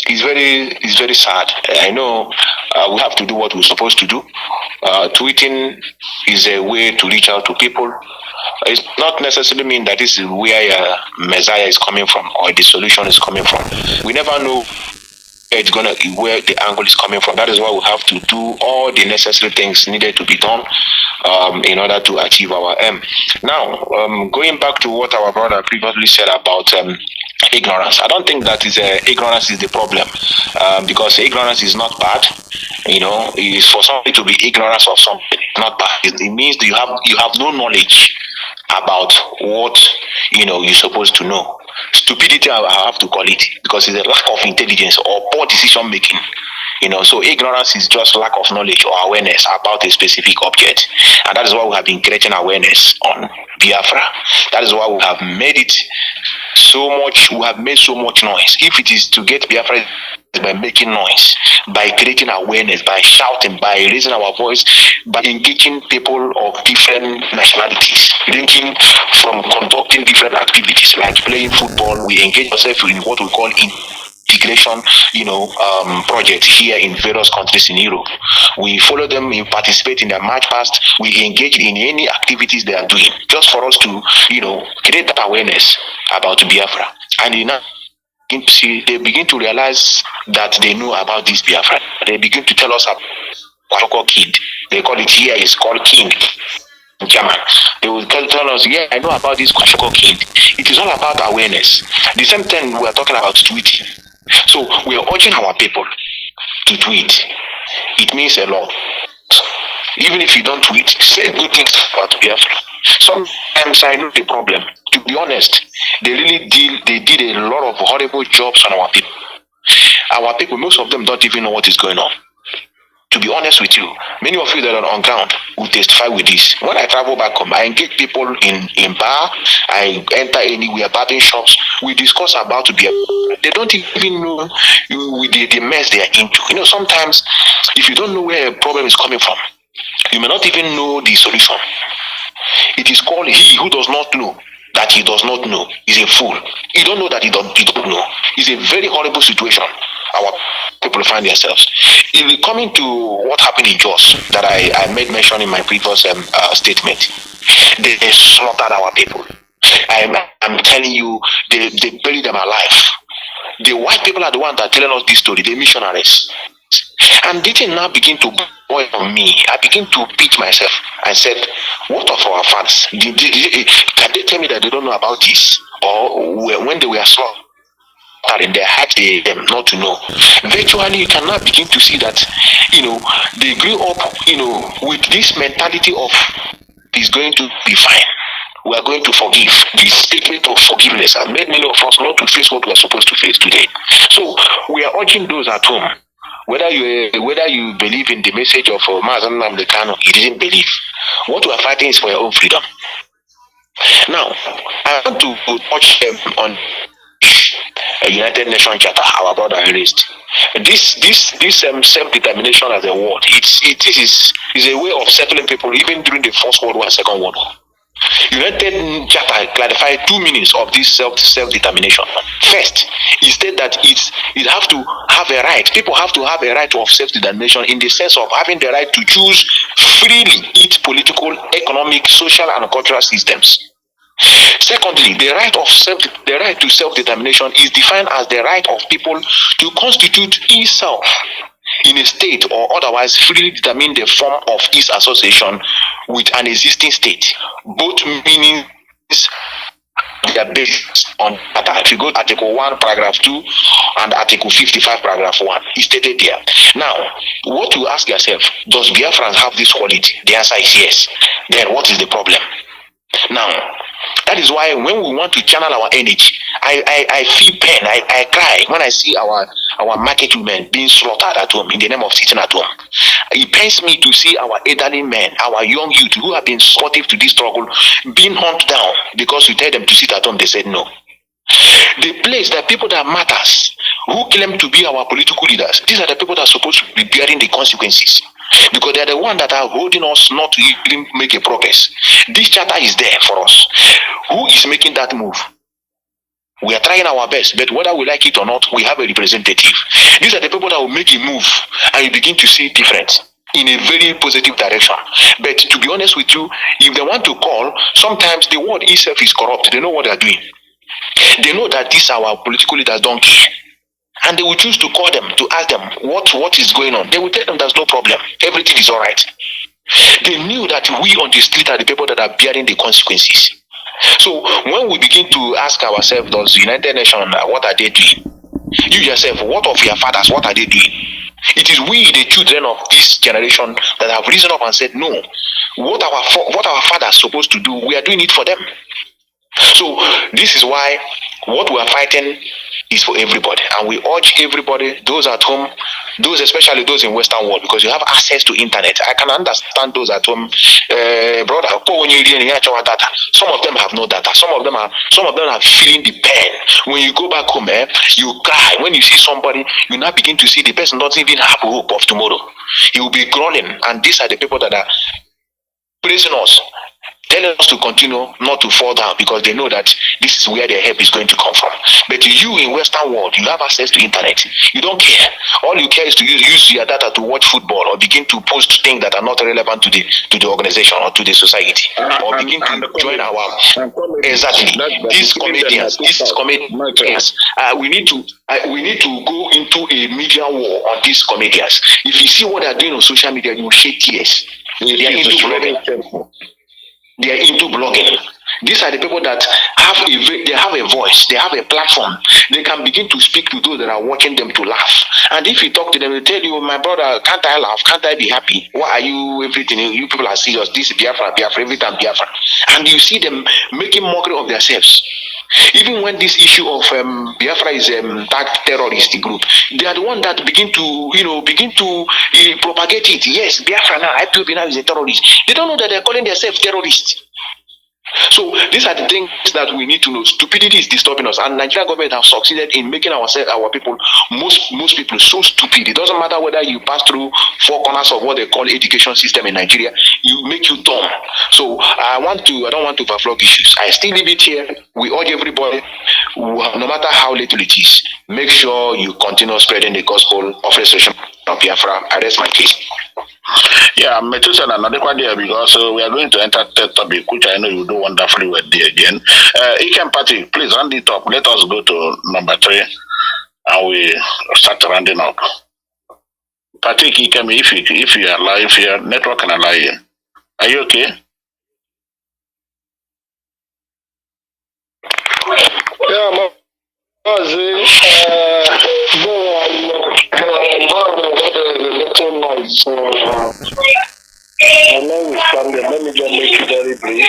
It's very sad. I know we have to do what we're supposed to do. Tweeting is a way to reach out to people. It's not necessarily mean that this is where Messiah is coming from or the solution is coming from. We never know where the angle is coming from. That is why we have to do all the necessary things needed to be done in order to achieve our aim. Now, going back to what our brother previously said about ignorance, I don't think that is ignorance is the problem, because ignorance is not bad. It is for somebody to be ignorant of something, not bad. It means that you have no knowledge about what you're supposed to know. Stupidity, I have to call it, because it's a lack of intelligence or poor decision making. So ignorance is just lack of knowledge or awareness about a specific object, and that is why we have been creating awareness on Biafra. That is why we have made it so much. We have made so much noise. If it is to get Biafra, by making noise, by creating awareness, by shouting, by raising our voice, by engaging people of different nationalities, linking from conducting different activities like playing football. We engage ourselves in what we call integration, project here in various countries in Europe. We follow them, we participate in their march past, we engage in any activities they are doing, just for us to, create that awareness about Biafra. And they begin to realize that they know about this Biafra. They begin to tell us about Kwashoko Kid. They call it here, it's called King in German. They will tell us, yeah, I know about this Kwashoko Kid. It is all about awareness. The same thing we are talking about tweeting. So we are urging our people to tweet. It means a lot. Even if you don't tweet, say good things about Biafra. Sometimes I know the problem. To be honest, they did a lot of horrible jobs on our people. Our people, most of them don't even know what is going on. To be honest with you, many of you that are on ground will testify with this. When I travel back home, I engage people in bar, I enter anywhere, barbering shops, we discuss about to be. They don't even know with the mess they are into. Sometimes if you don't know where a problem is coming from, you may not even know the solution. It is called he who does not know that he does not know is a fool. You don't know that you don't know. It's a very horrible situation. our people find themselves. If coming to what happened in Jos that I made mention in my previous statement, they slaughtered our people. I'm telling you, they buried them alive. The white people are the ones that are telling us this story, the missionaries. And the thing now begin to boil on me. I begin to beat myself. I said, what of our fans? Can they tell me that they don't know about this? Or when they were slaughtered in their heart, them not to know. Virtually, you can now begin to see that, they grew up, with this mentality of it's going to be fine. We are going to forgive. This statement of forgiveness has made many of us not to face what we are supposed to face today. So we are urging those at home, whether you believe in the message of Mazi Nnamdi Kanu, you didn't believe. What we are fighting is for your own freedom. Now, I want to touch on a United Nations Charter our brother raised. This self-determination as a word, it is a way of settling people even during the First World War and Second World War. United Charter clarified two meanings of this self-determination. First, it stated that it have to have a right. People have to have a right of self-determination in the sense of having the right to choose freely its political, economic, social, and cultural systems. Secondly, the right to self-determination is defined as the right of people to constitute itself in a state or otherwise freely determine the form of its association with an existing state. Both meanings they are based on data. If you go to Article 1, Paragraph 2 and Article 55, Paragraph 1, it's stated there. Now, what you ask yourself, does Biafrans have this quality? The answer is yes. Then what is the problem? Now, that is why when we want to channel our energy, I feel pain, I cry when I see our market women being slaughtered at home in the name of sitting at home. It pains me to see our elderly men, our young youth who have been supportive to this struggle being hunted down because we tell them to sit at home, they said no. The place, the people that matters, who claim to be our political leaders, these are the people that are supposed to be bearing the consequences. Because they are the ones that are holding us not to even make a progress. This charter is there for us. Who is making that move? We are trying our best, but whether we like it or not, we have a representative. These are the people that will make a move, and you begin to see difference in a very positive direction. But to be honest with you, if they want to call, sometimes the word itself is corrupt. They know what they are doing. They know that these our political leaders don't care. And they will choose to call them, to ask them what is going on. They will tell them there's no problem. Everything is all right. They knew that we on the street are the people that are bearing the consequences. So when we begin to ask ourselves, does the United Nations, what are they doing? You yourself, what of your fathers, what are they doing? It is we, the children of this generation, that have risen up and said, no, what our fathers are supposed to do, we are doing it for them. So this is why what we are fighting is for everybody, and we urge everybody, those at home, those especially those in Western world, because you have access to internet. I can understand those at home, brother. Some of them have no data. Some of them are feeling the pain. When you go back home, you cry. When you see somebody, you now begin to see the person doesn't even have hope of tomorrow. He will be groaning, and these are the people that are praising us, telling us to continue, not to fall down, because they know that this is where their help is going to come from. But you in Western world, you have access to internet. You don't care. All you care is to use your data to watch football or begin to post things that are not relevant to the organization or to the society, or begin to join our these comedians. We need to go into a media war on these comedians. If you see what they are doing on social media, you will shed tears. They are into blogging. These are the people that have a voice, they have a platform. They can begin to speak to those that are watching them to laugh. And if you talk to them, they tell you, my brother, can't I laugh? Can't I be happy? Why are you everything? You people are serious. This is Biafra, every time Biafra. And you see them making mockery of themselves. Even when this issue of Biafra is tagged terrorist group, they are the one that begin to propagate it. Yes, Biafra now, Ipob now is a terrorist. They don't know that they're calling themselves terrorists. So these are the things that we need to know. Stupidity is disturbing us, and Nigerian government have succeeded in making our people, most people, so stupid. It doesn't matter whether you pass through four corners of what they call education system in Nigeria. you make you dumb. So I don't want to overflow issues. I still leave it here. We urge everybody, no matter how little it is, make sure you continue spreading the gospel of restoration of Biafra. I rest my case. Yeah, Methuselah and another there because we are going to enter third topic, which I know you do wonderfully well there again. Ikem Party, please round it up. Let us go to number 3 and we start rounding up. Patrick Ikem, if you are live, if your network can allow you. Are you okay? Yeah, Mazi, let me just make it very brief.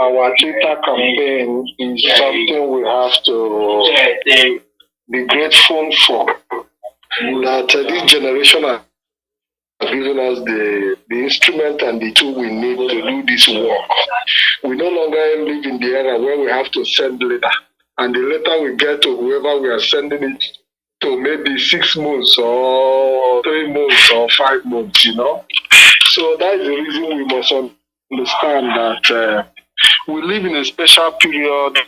Our Twitter campaign is something we have to be grateful for. That this generation has given us the instrument and the tool we need to do this work. We no longer live in the era where we have to send letter, and the letter we get to whoever we are sending it to maybe 6 months or 3 months or 5 months, you know. So that is the reason we must understand that we live in a special period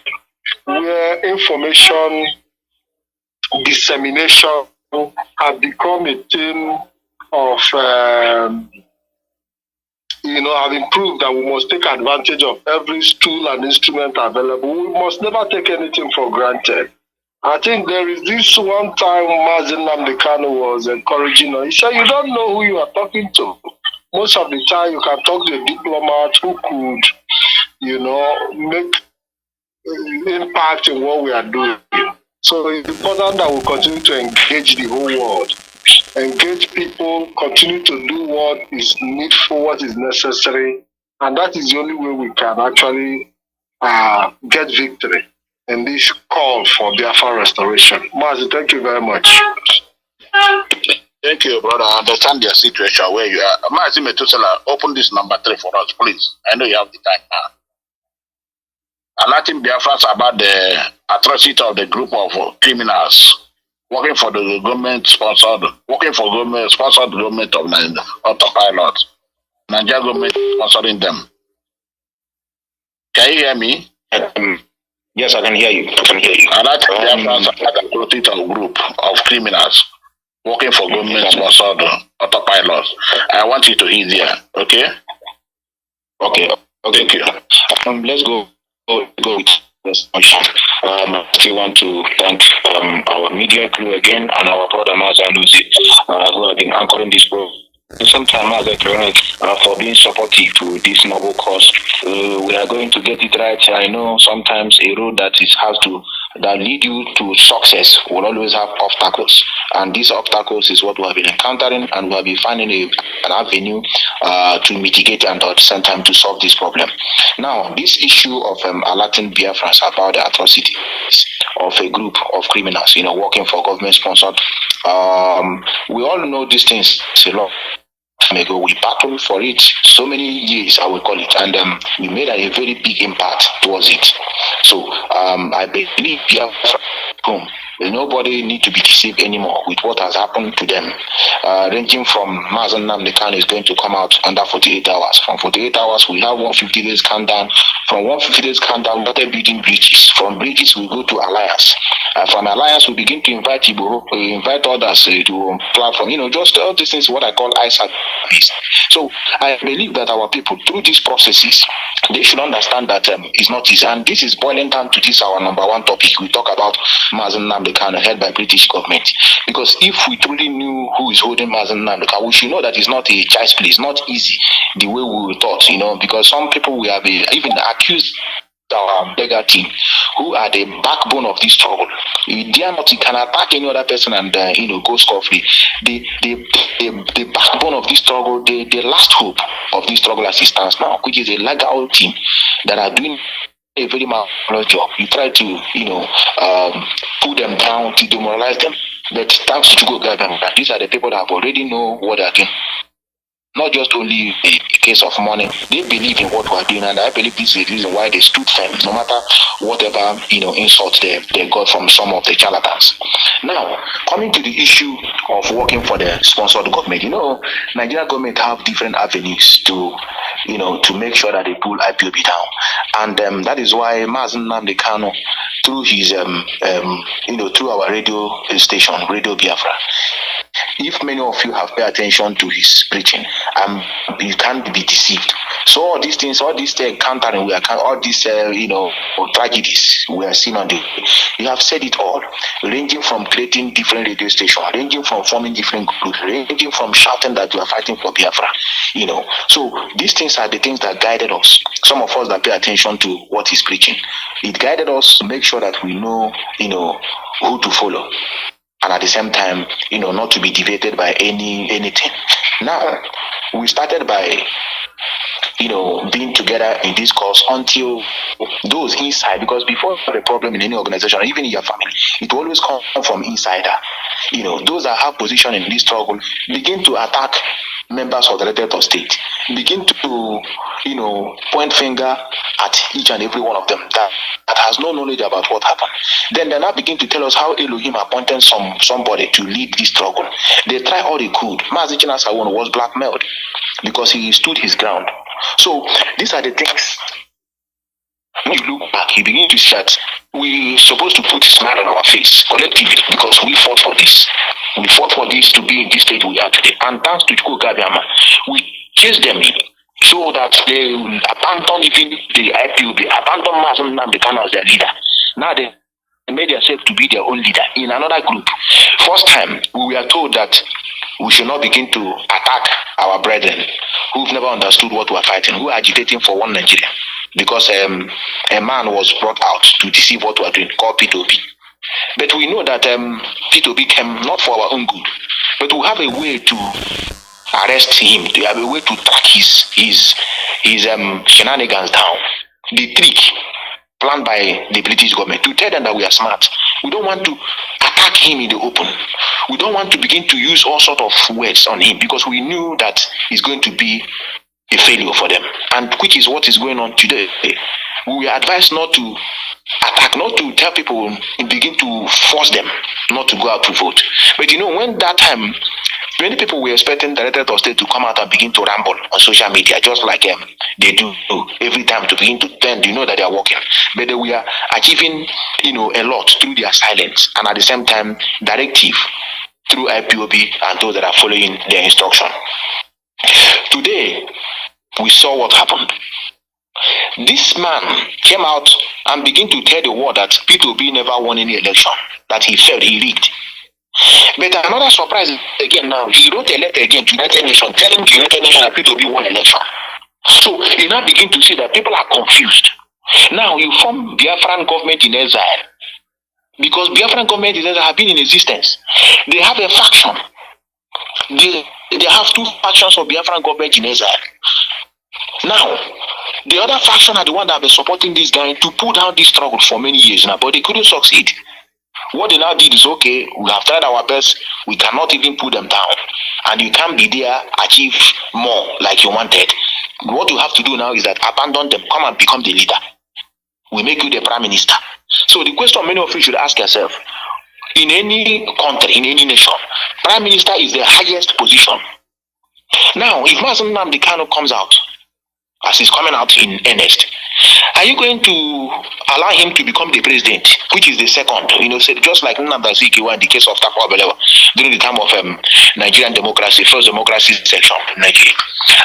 where information dissemination have become a theme of, have improved, and we must take advantage of every tool and instrument available. We must never take anything for granted. I think there is this one time Mazi Alozie was encouraging us. He said, you don't know who you are talking to. Most of the time you can talk to a diplomat who could, make impact in what we are doing. So it's important that we continue to engage the whole world, engage people, continue to do what is needful, what is necessary, and that is the only way we can actually get victory in this call for Biafra restoration. Mazi, thank you very much. Thank you, brother. I understand your situation where you are. Mazi Methuselah, open this number 3 for us, please. I know you have the time now. Alerting Biafrans about the atrocity of the group of criminals working for the government-sponsored government of autopilot. Nigeria government sponsoring them. Can you hear me? Yes, I can hear you. Alerting Biafrans about the atrocity of a group of criminals working for government-sponsored autopilot. I want you to hear there, okay? Okay. Thank you. Let's go with this motion. I still want to thank our media crew again and our brother Mazi Alozie, who have been anchoring this program. Sometimes for being supportive to this noble cause. We are going to get it right. I know sometimes a road that lead you to success will always have obstacles, and these obstacles is what we have been encountering, and we have been finding an avenue to mitigate and at the same time to solve this problem. Now, this issue of alerting Biafrans about the atrocities of a group of criminals, working for government-sponsored. We all know these things a lot time ago. We battled for it so many years, I will call it, and we made a very big impact towards it. So I believe Biafra home. Nobody need to be deceived anymore with what has happened to them. Ranging from Mazi Alozie is going to come out under 48 hours. From 48 hours, we have 150 days countdown. From 150 days countdown, we started building bridges. From bridges, we go to alliance. From alliance, we begin to invite people, invite others to platform. Just all these things, what I call eye service. So I believe that our people, through these processes, they should understand that it's not easy. And this is boiling down to this, our number one topic. We talk about Mazi Alozie held by British government. Because if we truly knew who is holding Mazi Alozie, we should know that it's not a child's play. It's not easy the way we were taught, because some people we have even accused our beggar team, who are the backbone of this struggle. You dare not, you can attack any other person and go scot-free. The backbone of this struggle, the last hope of this struggle as it stands now, which is a legal team that are doing a very marvelous job. You try to, pull them down, to demoralize them. But thanks to God, these are the people that have already know what they're doing. not just only a case of money. They believe in what we're doing, and I believe this is the reason why they stood firm, no matter whatever insults they got from some of the charlatans. Now, coming to the issue of working for the sponsored government, Nigeria government have different avenues to make sure that they pull IPOB down, and that is why Mazi Nnamdi Kanu, through his through our radio station, Radio Biafra. If many of you have paid attention to his preaching, you can't be deceived. So all these things, all these countering, all these tragedies we are seeing on the, you have said it all, ranging from creating different radio stations, ranging from forming different groups, ranging from shouting that you are fighting for Biafra. So these things are the things that guided us. Some of us that pay attention to what he's preaching, it guided us to make sure that we know, who to follow. And at the same time, not to be debated by anything. Now, we started by, being together in this cause until those inside, because before the problem in any organization, even in your family, it always comes from insider. Those that have position in this struggle begin to attack members of the Elected State, begin to, point finger at each and every one of them that has no knowledge about what happened. Then they now begin to tell us how Elohim appointed somebody to lead this struggle. They try all they could. Mazi Alozie was blackmailed because he stood his ground. So these are the things. When you look back, you begin to see that we're supposed to put a smile on our face collectively because we fought for this. We fought for this to be in this state we are today. And thanks to Chukwuka Gabiama, we chased them so that they abandoned even the IPOB, abandoned Mazi Nnamdi Kanu as their leader. Now they made themselves to be their own leader in another group. First time, we were told that we should not begin to attack our brethren who've never understood what we're fighting, who are agitating for one Nigeria. Because a man was brought out to deceive what we're doing, called P2P. But we know that P2P came not for our own good, but we have a way to arrest him, to have a way to track his shenanigans down. The trick planned by the British government to tell them that we are smart. We don't want to attack him in the open. We don't want to begin to use all sorts of words on him because we knew that it's going to be a failure for them, and which is what is going on today. We are advised not to attack, not to tell people and begin to force them not to go out to vote. But when that time, many people were expecting the Elected State to come out and begin to ramble on social media, just like they do every time to begin to tend, that they are working. But we are achieving, a lot through their silence, and at the same time, directive through IPOB and those that are following their instruction. Today, we saw what happened. This man came out and began to tell the world that P2B never won any election, that he failed, he rigged. But another surprise again now, he wrote a letter again to United Nations telling the United Nations that P2B won election. So you now begin to see that people are confused. Now you form Biafran government in exile, because Biafran government in exile have been in existence. They have a faction. They have two factions of Biafran government in exile. Now, the other faction are the one that have been supporting this guy to pull down this struggle for many years now, but they couldn't succeed. What they now did is, okay, we have tried our best, we cannot even put them down, and you can't be there, achieve more like you wanted. What you have to do now is that abandon them, come and become the leader. We make you the prime minister. So the question many of you should ask yourself, in any country, in any nation, prime minister is the highest position. Now, if Mazi Nnamdi Kanu comes out, as he's coming out in earnest, are you going to allow him to become the president, which is the second? Just like Nnamdi Azikiwe in the case of Tafawa Balewa during the time of Nigerian democracy, first democracy section in Nigeria.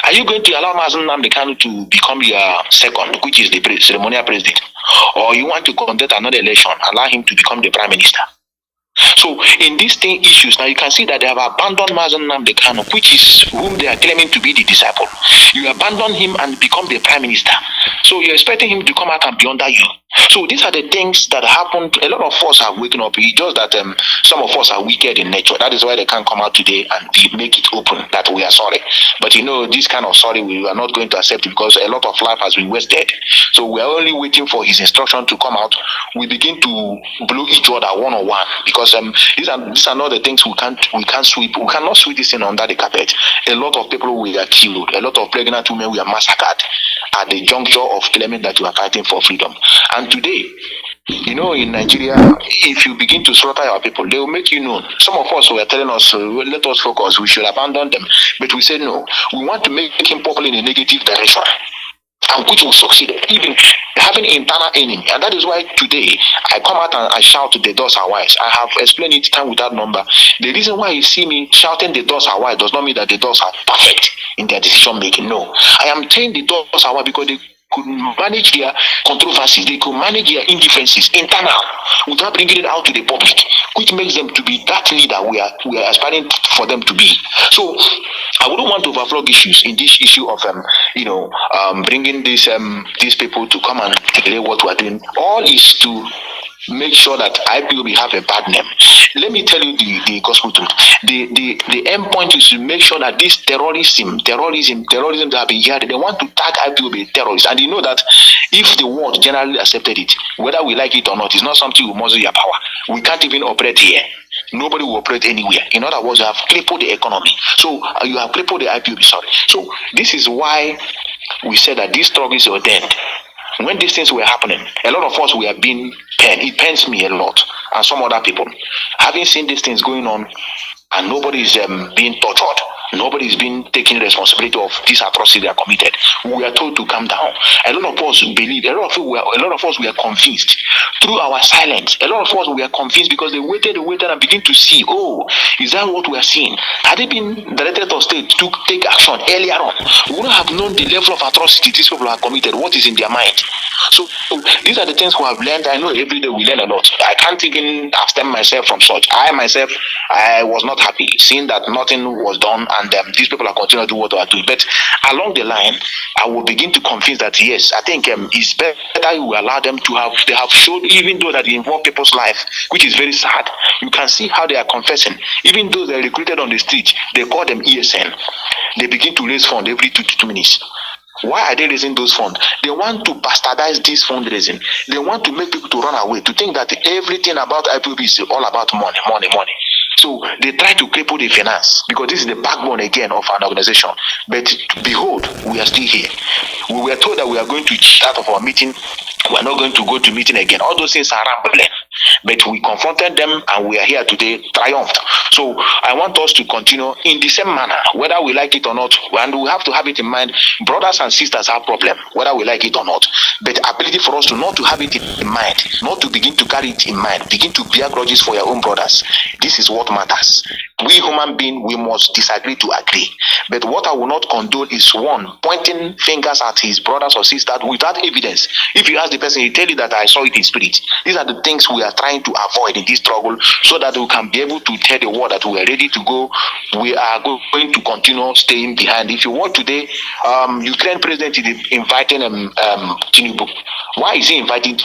Are you going to allow Mazi Nnamdi Kanu to become your second, which is the ceremonial president? Or you want to conduct another election, allow him to become the prime minister? So in these issues now, you can see that they have abandoned Mazi Nnamdi Kanu, which is whom they are claiming to be the disciple. You abandon him and become the prime minister. So you're expecting him to come out and be under you. So these are the things that happened. A lot of us have waken up. It's just that some of us are wicked in nature. That is why they can't come out today and make it open that we are sorry. But this kind of sorry we are not going to accept it because a lot of life has been wasted. So we are only waiting for his instruction to come out. We begin to blow each other one on one because these are not the things we can't sweep. We cannot sweep this thing under the carpet. A lot of people were killed. A lot of pregnant women were massacred at the juncture of claiming that we are fighting for freedom. And today, in Nigeria, if you begin to slaughter our people, they will make you known. Some of us were telling us, let us focus, we should abandon them. But we said no, we want to make him popular in a negative direction. And which will succeed, even having internal enemy. And that is why today I come out and I shout the doors are wise. I have explained it time without number. The reason why you see me shouting the doors are wise does not mean that the doors are perfect in their decision making. No, I am saying the doors are wise because they could manage their controversies, they could manage their indifferences internal without bringing it out to the public, which makes them to be that leader we are aspiring for them to be. So I wouldn't want to overflow issues in this issue of bringing these people to come and delay what we are doing. All is to make sure that IPOB have a bad name. Let me tell you the gospel truth. The end point is to make sure that this terrorism that have been here, they want to tag IPOB terrorists. And you know that if the world generally accepted it, whether we like it or not, it's not something we must do your power. We can't even operate here. Nobody will operate anywhere. In other words, you have crippled the economy. So you have crippled the IPOB, sorry. So this is why we said that this struggle is ordained. When these things were happening, a lot of us were being pained. It pains me a lot, and some other people. Having seen these things going on, and nobody is being tortured, nobody is being taking responsibility of this atrocity they are committed. We are told to calm down. A lot of us believe. A lot of us were convinced through our silence. A lot of us were convinced because they waited and begin to see. Oh, is that what we are seeing? Had they been directed of state to take action earlier on, we wouldn't have known the level of atrocity these people have committed. What is in their mind? So these are the things we have learned. I know every day we learn a lot. I can't even abstain myself from such. I was not happy seeing that nothing was done and these people are continuing to do what they are doing. But along the line, I will begin to convince that yes, I think it's better you allow them to have. They have showed, even though that they involve people's life, which is very sad. You can see how they are confessing. Even though they are recruited on the street, they call them ESN. They begin to raise funds every 2 to 2 minutes. Why are they raising those funds? They want to bastardize this fundraising. They want to make people to run away, to think that everything about IPOB is all about money. So they try to cripple the finance because this is the backbone again of an organization. But behold, we are still here. We were told that we are going to start off our meeting. We are not going to go to meeting again. All those things are rambling. But we confronted them and we are here today, triumphed. So I want us to continue in the same manner, whether we like it or not. And we have to have it in mind. Brothers and sisters have problem, whether we like it or not. But ability for us to not to have it in mind, not to begin to carry it in mind, begin to bear grudges for your own brothers. This is what matters. We human beings, we must disagree to agree. But what I will not condone is one, pointing fingers at his brothers or sisters without evidence. If you ask the person, he tell you that I saw it in spirit. These are the things we are trying to avoid in this struggle so that we can be able to tell the world that we are ready to go. We are going to continue staying behind. If you want today, Ukraine president is inviting Tinubu. Why is he inviting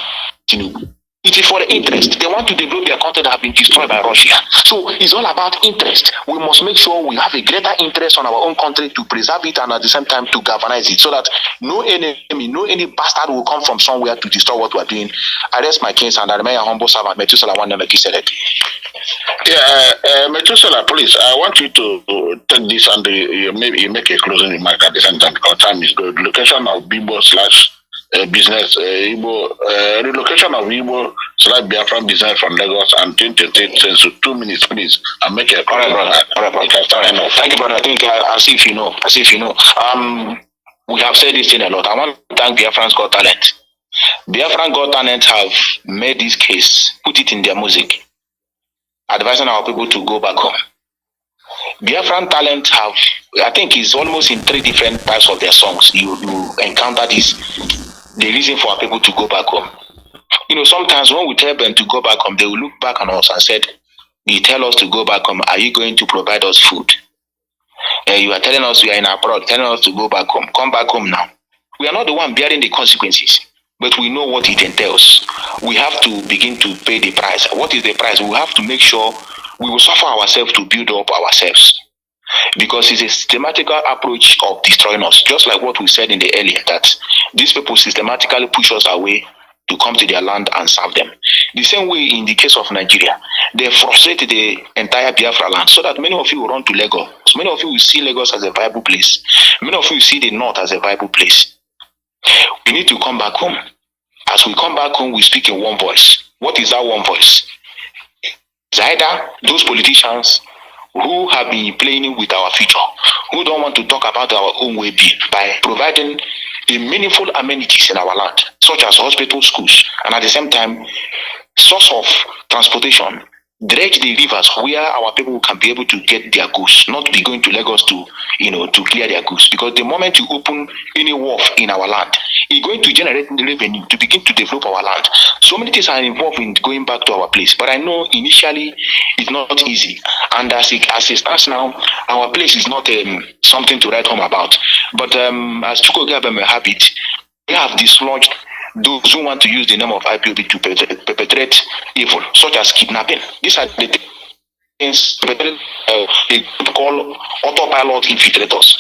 Tinubu? It is for the interest. They want to develop their country that have been destroyed by Russia. So it's all about interest. We must make sure we have a greater interest on our own country to preserve it and at the same time to galvanize it so that no enemy, no any bastard will come from somewhere to destroy what we are doing. I rest my case and I remain a humble servant. Methuselah one never kissed it. Yeah, Methuselah, please, I want you to take this and maybe you make a closing remark at the same time because time is good. Location of Bibo / business, relocation of Igbo / Biafran business from Lagos and 2028 to 2 minutes, please, and make a all right, brother. Thank you, brother. I think as if you know, we have said this thing a lot. I want to thank Biafrans Got Talent. Biafran Got Talent have made this case, put it in their music, advising our people to go back home. Biafran Talent have, I think it's almost in 3 different types of their songs. You encounter this. The reason for our people to go back home. Sometimes when we tell them to go back home, they will look back on us and said, you tell us to go back home, are you going to provide us food? You are telling us we are in abroad, telling us to go back home. Come back home now. We are not the one bearing the consequences. but we know what it entails. We have to begin to pay the price. What is the price? We have to make sure we will suffer ourselves to build up ourselves, because it's a systematical approach of destroying us, just like what we said in the earlier, that these people systematically push us away to come to their land and serve them. The same way in the case of Nigeria, they frustrate the entire Biafra land so that many of you will run to Lagos. So many of you will see Lagos as a viable place. Many of you will see the north as a viable place. We need to come back home. As we come back home, we speak in one voice. What is that one voice? It's either those politicians who have been playing with our future, who don't want to talk about our own well-being by providing the meaningful amenities in our land, such as hospitals, schools, and at the same time, source of transportation, dredge the rivers where our people can be able to get their goods, not be going to Lagos to clear their goods. Because the moment you open any wharf in our land, it's going to generate revenue to begin to develop our land. So many things are involved in going back to our place. But I know initially it's not easy. And as it stands now, our place is not something to write home about. But as Chuko gave them a habit, we have dislodged those who want to use the name of IPOB to perpetrate evil, such as kidnapping. These are the things they call autopilot infiltrators.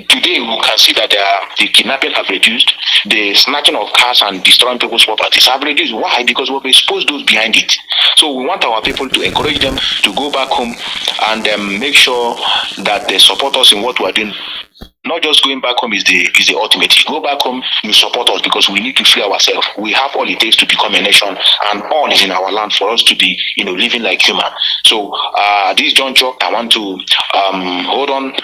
Today, we can see that the kidnapping have reduced, the snatching of cars and destroying people's properties have reduced. Why? Because we've exposed those behind it. So we want our people to encourage them to go back home and make sure that they support us in what we are doing. Not just going back home is the ultimate. You go back home, you support us, because we need to free ourselves. We have all it takes to become a nation, and all is in our land for us to be, living like human. So this juncture, I want to hold on.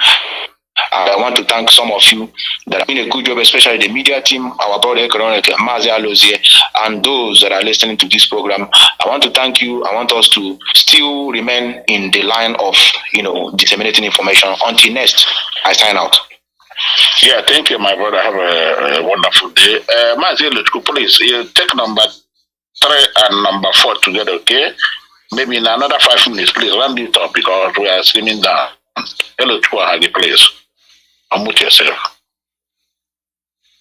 I want to thank some of you that have been a good job, especially the media team, our brother Mazi Alozie, and those that are listening to this program. I want to thank you. I want us to still remain in the line of, disseminating information. Until next, I sign out. Yeah, thank you, my brother. Have a wonderful day. Mazi Alozie, please, you take number 3 and number 4 together, okay? Maybe in another 5 minutes, please round it up, because we are slimming down. Hello, please. Unmute yourself.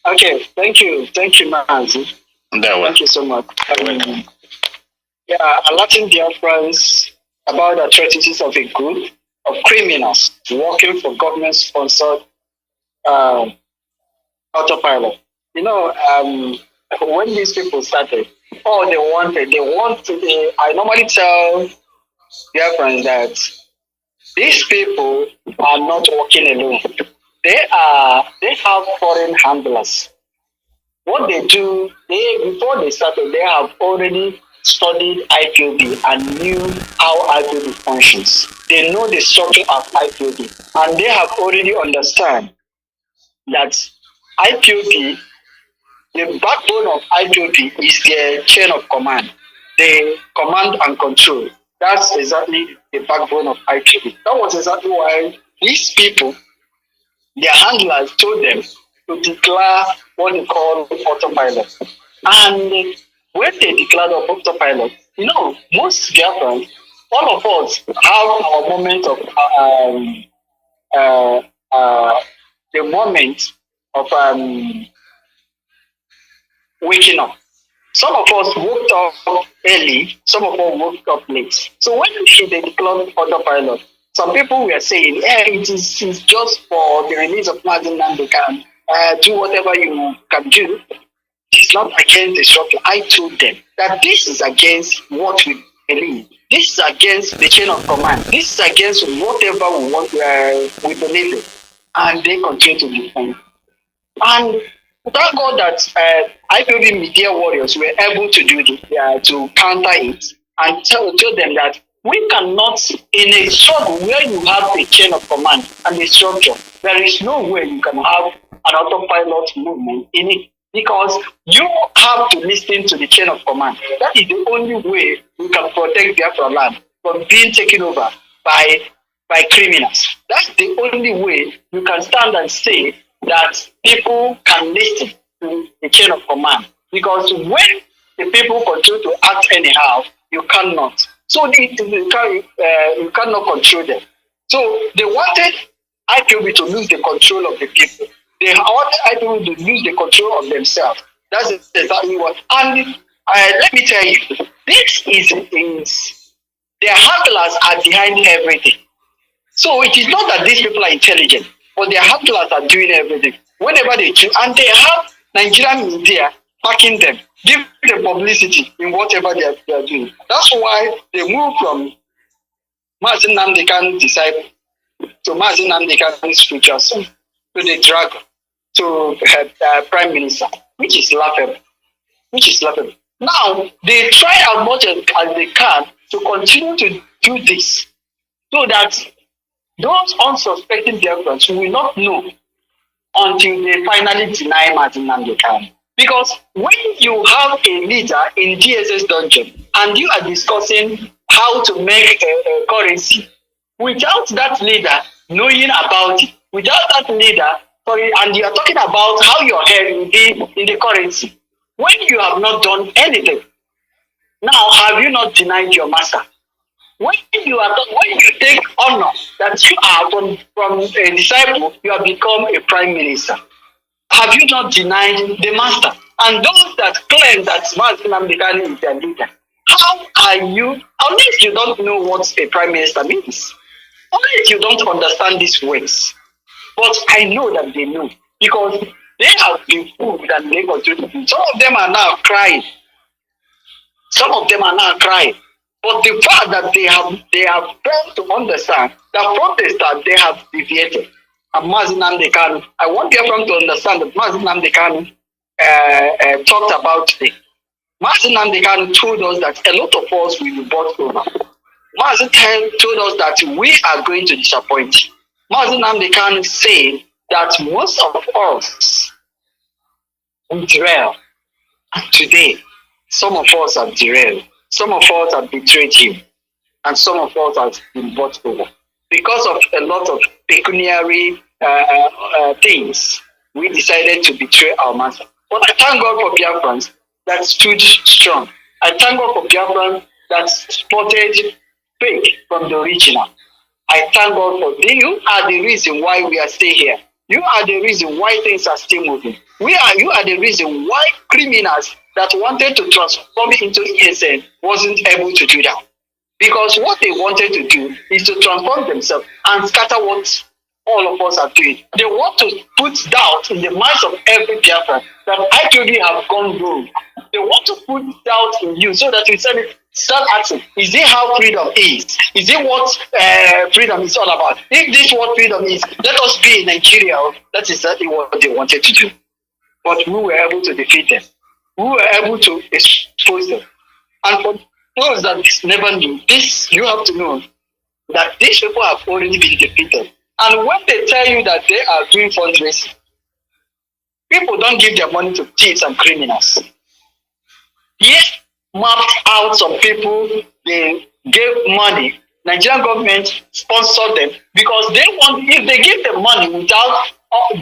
Okay, thank you, Mazi. Thank you so much. Alerting Biafrans about the atrocities of a group of criminals working for government-sponsored autopilot. When these people started, I normally tell Biafrans that these people are not working alone. They have foreign handlers. What they do, before they started, they have already studied IPOB and knew how IPOB functions. They know the structure of IPOB, and they have already understand that IPOB, the backbone of IPOB is their chain of command. They command and control. That's exactly the backbone of IPOB. That was exactly why these people, their handlers, told them to declare what they call autopilot. And when they declared autopilot, most Biafrans, all of us have our moment of waking up. Some of us woke up early, some of us woke up late. So when they declared autopilot, some people were saying, it is just for the release of Mazi Nnamdi. Can do whatever you can do. It's not against the structure. I told them that this is against what we believe. This is against the chain of command. This is against whatever we want, we believe in. And they continue to defend. And thank God that IPOB media warriors were able to do it, to counter it, and tell them that we cannot, in a struggle where you have a chain of command and a structure, there is no way you can have an autopilot movement in it, because you have to listen to the chain of command. That is the only way you can protect Biafra land from being taken over by criminals. That's the only way you can stand and say that people can listen to the chain of command. Because when the people continue to act anyhow, you cannot. So you cannot control them. So they wanted IPOB to lose the control of the people. They wanted IPOB to lose the control of themselves. That's exactly what. And let me tell you, this is their handlers are behind everything. So it is not that these people are intelligent, but their handlers are doing everything. Whenever they choose, and they have Nigerian media backing them, give them publicity in whatever they are doing. That's why they move from Mazi Nnamdi Kanu's disciple to Mazi Nnamdi Kanu's future son, to the dragon, to prime minister, which is laughable. Now, they try as much as they can to continue to do this so that those unsuspecting Biafrans will not know until they finally deny Mazi Nnamdi Kanu. Because when you have a leader in DSS dungeon and you are discussing how to make a currency, without that leader knowing about it, without that leader, and you are talking about how your head will be in the currency, when you have not done anything, now have you not denied your master? When you take honor that you are from a disciple, you have become a prime minister. Have you not denied the master? And those that claim that Mazi Nnamdi Kanu is their leader, how are you, unless you don't know what a prime minister means, unless you don't understand these words? But I know that they know, because they have been fooled and they continue to be. Some of them are now crying. But the fact that they have failed to understand that from the start they have deviated. And Mazi Nnamdi Kanu, I want everyone to understand that Mazi Nnamdi Kanu talked about today. Mazi Nnamdi Kanu told us that a lot of us will be bought over. Mazi told us that we are going to disappoint. Mazi Nnamdi Kanu said that most of us will derail. And today, some of us have derailed. Some of us have betrayed him. And some of us have been bought over. Because of a lot of pecuniary things, we decided to betray our master. But I thank God for Biafrans that stood strong. I thank God for Biafrans that spotted fake from the original. I thank God for you are the reason why we are still here. You are the reason why things are still moving. You are the reason why criminals that wanted to transform it into ESN wasn't able to do that. Because what they wanted to do is to transform themselves and scatter what all of us are doing. They want to put doubt in the minds of every Biafran that IPOB have gone wrong. They want to put doubt in you so that you start asking, is it how freedom is? Is it what freedom is all about? If this is what freedom is, let us be in Nigeria. That is exactly what they wanted to do. But we were able to defeat them. We were able to expose them. And for those that never knew, this you have to know that these people have already been defeated. And when they tell you that they are doing fundraising, people don't give their money to thieves and criminals. Yes, mapped out some people, they gave money. Nigerian government sponsored them because they want, if they give them money without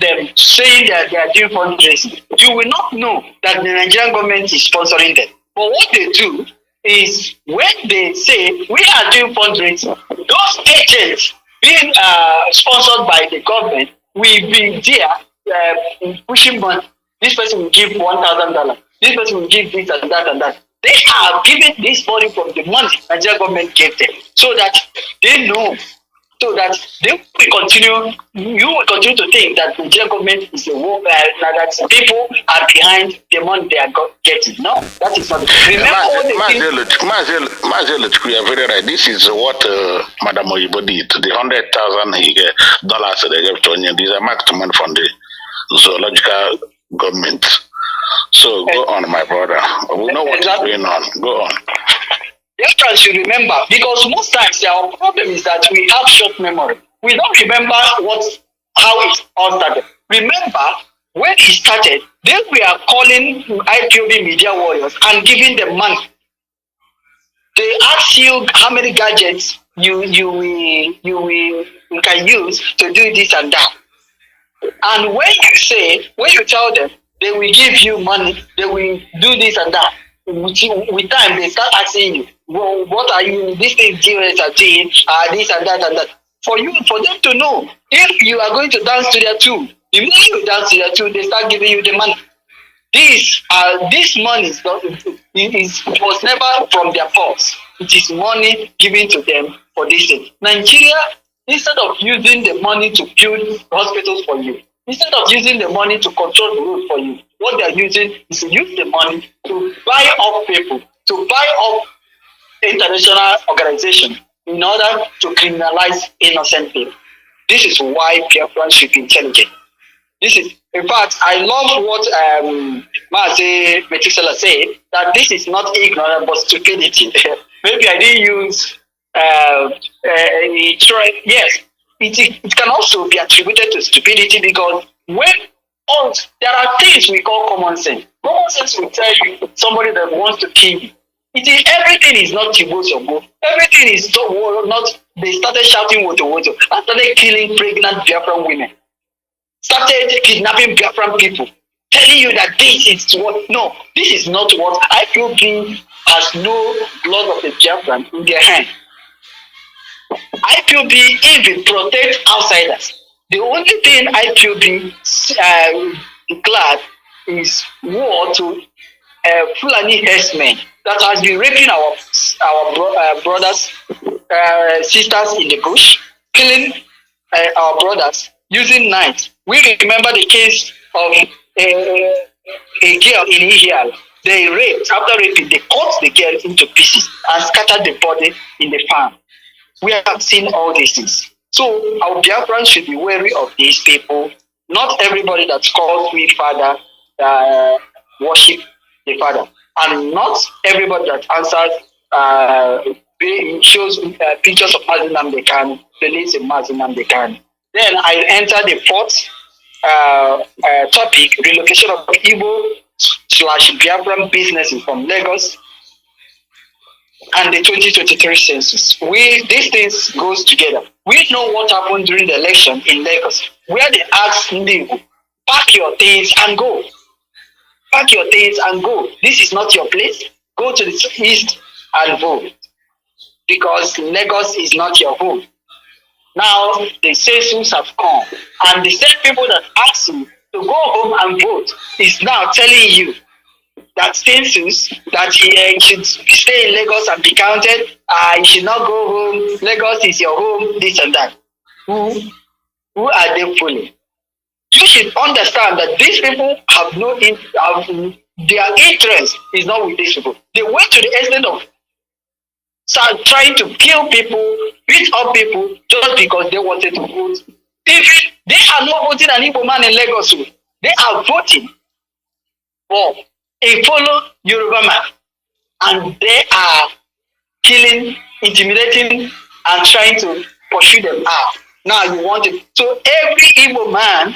them saying that they are doing fundraising, you will not know that the Nigerian government is sponsoring them. But what they do is when they say we are doing fundraising, those agents being sponsored by the government will be there pushing money. This person will give $1,000. This person will give this and that and that. They are giving this money from the money Nigerian government gave them, so that they know, so that they will continue. You will continue to think that the Nigerian government is the one that people are behind the money they are getting. No, that is not. Remember, Mazi Alozie, you are very right. This is what Madam Oyibo did. The $100,000 they gave to Onion. These are marked money from the zoological government. So go on, my brother. We know what is going on. Go on. Biafrans should remember, because most times our problem is that we have short memory. We don't remember how it all started. Remember, when it started, they were calling IPOB media warriors and giving them money. They ask you how many gadgets you can use to do this and that. And when you tell them, they will give you money, they will do this and that. With time, they start asking you, well, what are you, these things are doing, this and that and that. For them to know, if you are going to dance to their tune, immediately you dance to their tune, they start giving you the money. This money was never from their purse. It is money given to them for this thing. Nigeria, instead of using the money to build hospitals for you, instead of using the money to control the road for you, what they are using is to use the money to buy up people, to buy up international organizations in order to criminalize innocent people. This is why Biafrans should be intelligent. This is, in fact, I love what Mazi Alozie said, that this is not ignorance but stupidity. Maybe I didn't use yes, it can also be attributed to stupidity, because there are things we call common sense. Common sense will tell you somebody that wants to kill you. Everything is not Tibosogo. Everything is not. They started shouting woto woto and started killing pregnant Biafran women. Started kidnapping Biafran people, telling you that this is what. No, this is not what. IPOB has no blood of the Biafran in their hand. IPOB even protect outsiders. The only thing IPOB declared is war to Fulani herdsmen that has been raping our brothers, sisters in the bush, killing our brothers using knives. We remember the case of a girl in Israel. They raped, after raping, they cut the girl into pieces and scattered the body in the farm. We have seen all these things. So our Biafrans should be wary of these people. Not everybody that's called we father worship the father. And not everybody that answers shows pictures of Mazi Nnamdi believes in Mazi Nnamdi. Then I enter the fourth topic, relocation of Igbo/Biafran businesses from Lagos and the 2023 census. These things goes together. We know what happened during the election in Lagos, where they asked Nnamdi, pack your things and go. Pack your things and go. This is not your place. Go to the east and vote, because Lagos is not your home. Now the census have come, and the same people that asked you to go home and vote is now telling you that census, that you should stay in Lagos and be counted. You should not go home. Lagos is your home. This and that. Who are they fooling? You should understand that these people have their interest is not with these people. They went to the extent of trying to kill people, beat up people, just because they wanted to vote. If they are not voting an Igbo man in Lagos, they are voting for a fellow Yoruba man, and they are killing, intimidating, and trying to pursue them out. Now you want it. So every Igbo man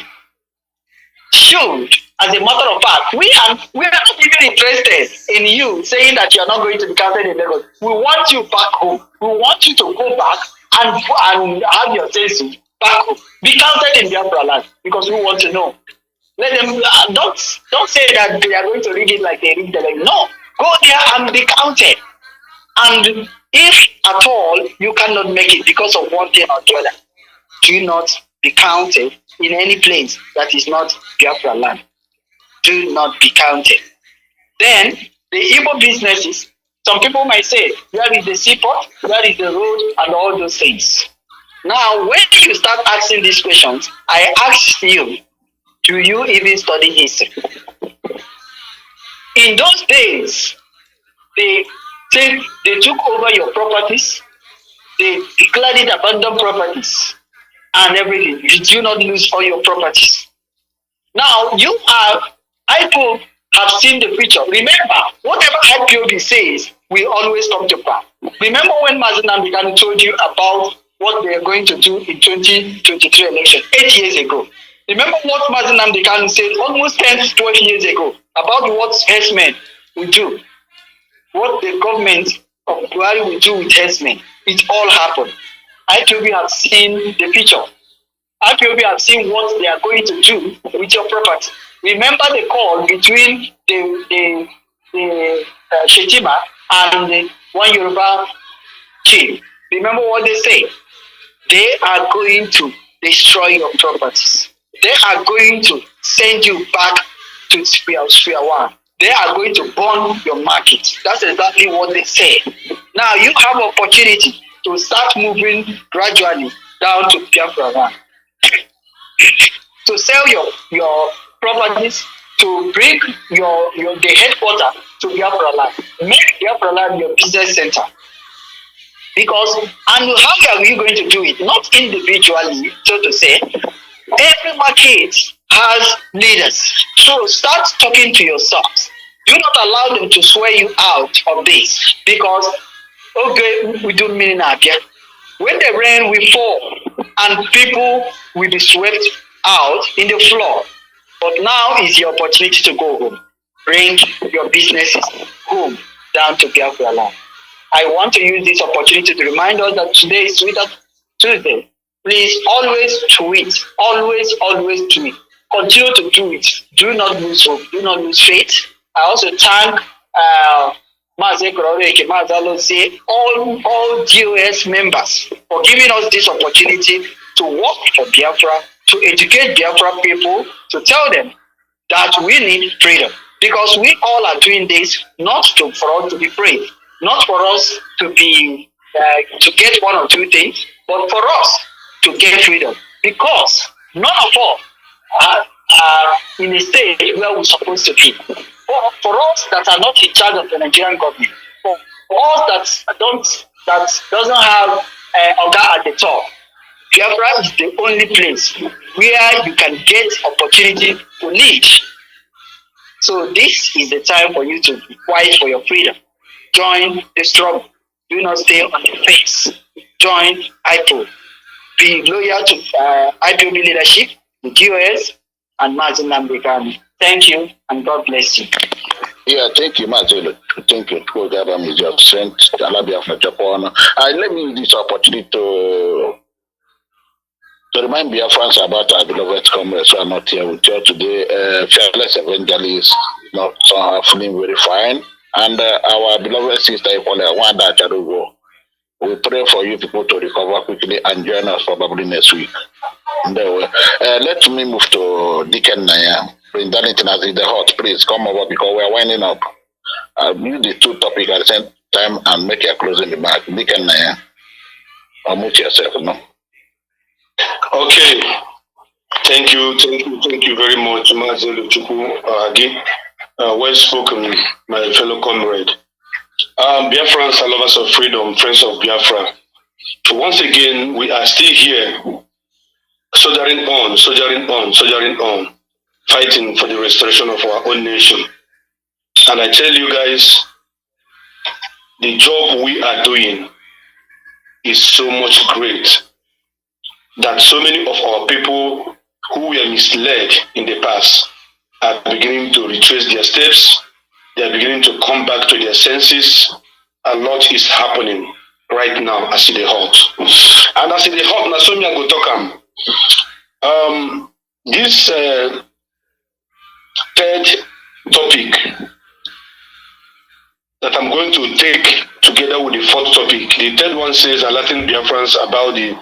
should, as a matter of fact, we are not even interested in you saying that you are not going to be counted in Lagos. We want you back home. We want you to go back and have your census back home. Be counted in Biafra land, because we want to know. Let them don't say that they are going to read it like they read the language. No, go there and be counted. And if at all you cannot make it because of one thing or the other, do not be counted in any place that is not Biafra land. Do not be counted. Then the Igbo businesses, some people might say, where is the seaport, where is the road, and all those things. Now, when you start asking these questions, I ask you, do you even study history? In those days, they took over your properties, they declared it abandoned properties, and everything. Did you not lose all your properties? Now, IPOB have seen the future. Remember, whatever IPOB says will always come to pass. Remember when Mazi Nnamdi told you about what they are going to do in 2023 election 8 years ago? Remember what Mazi Nnamdi said almost 10 to 12 years ago about what herdsmen will do, what the government of Buhari will do with herdsmen. It all happened. IPOB have seen the future. IPOB have seen what they are going to do with your property. Remember the call between the Shetima and the one Yoruba chief. Remember what they say? They are going to destroy your properties. They are going to send you back to Sphere 1. They are going to burn your market. That's exactly what they say. Now you have opportunity to start moving gradually down to Biafra 1. To sell your properties, to bring the headquarters to Biafra land. Make Biafra land your business center. Because, and how are you going to do it? Not individually, so to say. Every market has leaders. So start talking to yourselves. Do not allow them to swear you out of this. Because, okay, we do mean Abia. When the rain will fall and people will be swept out in the floor. But now is your opportunity to go home. Bring your businesses home down to Biafra land. I want to use this opportunity to remind us that today is Twitter Tuesday. Please always tweet. Always tweet. Continue to do it. Do not lose hope. Do not lose faith. I also thank Mazi Alozie, all GOS members for giving us this opportunity to work for Biafra, to educate Biafra people, to tell them that we need freedom. Because we all are doing this not for us to be brave, not for us to be to get one or two things, but for us to get freedom. Because none of us are in a state where we're supposed to be. For us that are not in charge of the Nigerian government, for us that doesn't have Oga at the top, Biafra is the only place where you can get opportunity to lead. So this is the time for you to fight for your freedom. Join the struggle. Do not stay on the fence. Join Ipob. Be loyal to Ipob leadership, the GOS, and Mazi Alozie. Thank you, and God bless you. Yeah, thank you, Mazi. Thank you. God is your strength. Biafra Japan. Let me use this opportunity to remind Biafrans about our beloved comrades who are not here with you today. Fearless Evangelist, not somehow feeling very fine. And our beloved sister, Wanda Charugo. We pray for you people to recover quickly and join us probably next week. Let me move to Deacon Naya. Bring that international the hot, please come over because we are winding up. I'll use the two topics at the same time and make a closing remark. Deacon Naya, unmute yourself, no? Okay. Thank you very much, Mazi Alozie. Well spoken, my fellow comrade. Biafrans are lovers of freedom, friends of Biafra. Once again, we are still here, soldiering on, fighting for the restoration of our own nation. And I tell you guys, the job we are doing is so much great that so many of our people who were misled in the past are beginning to retrace their steps. They are beginning to come back to their senses. A lot is happening right now as it is hot. And as it is hot, Nasomia go talk this third topic that I'm going to take together with the fourth topic. The third one says alerting Biafrans about the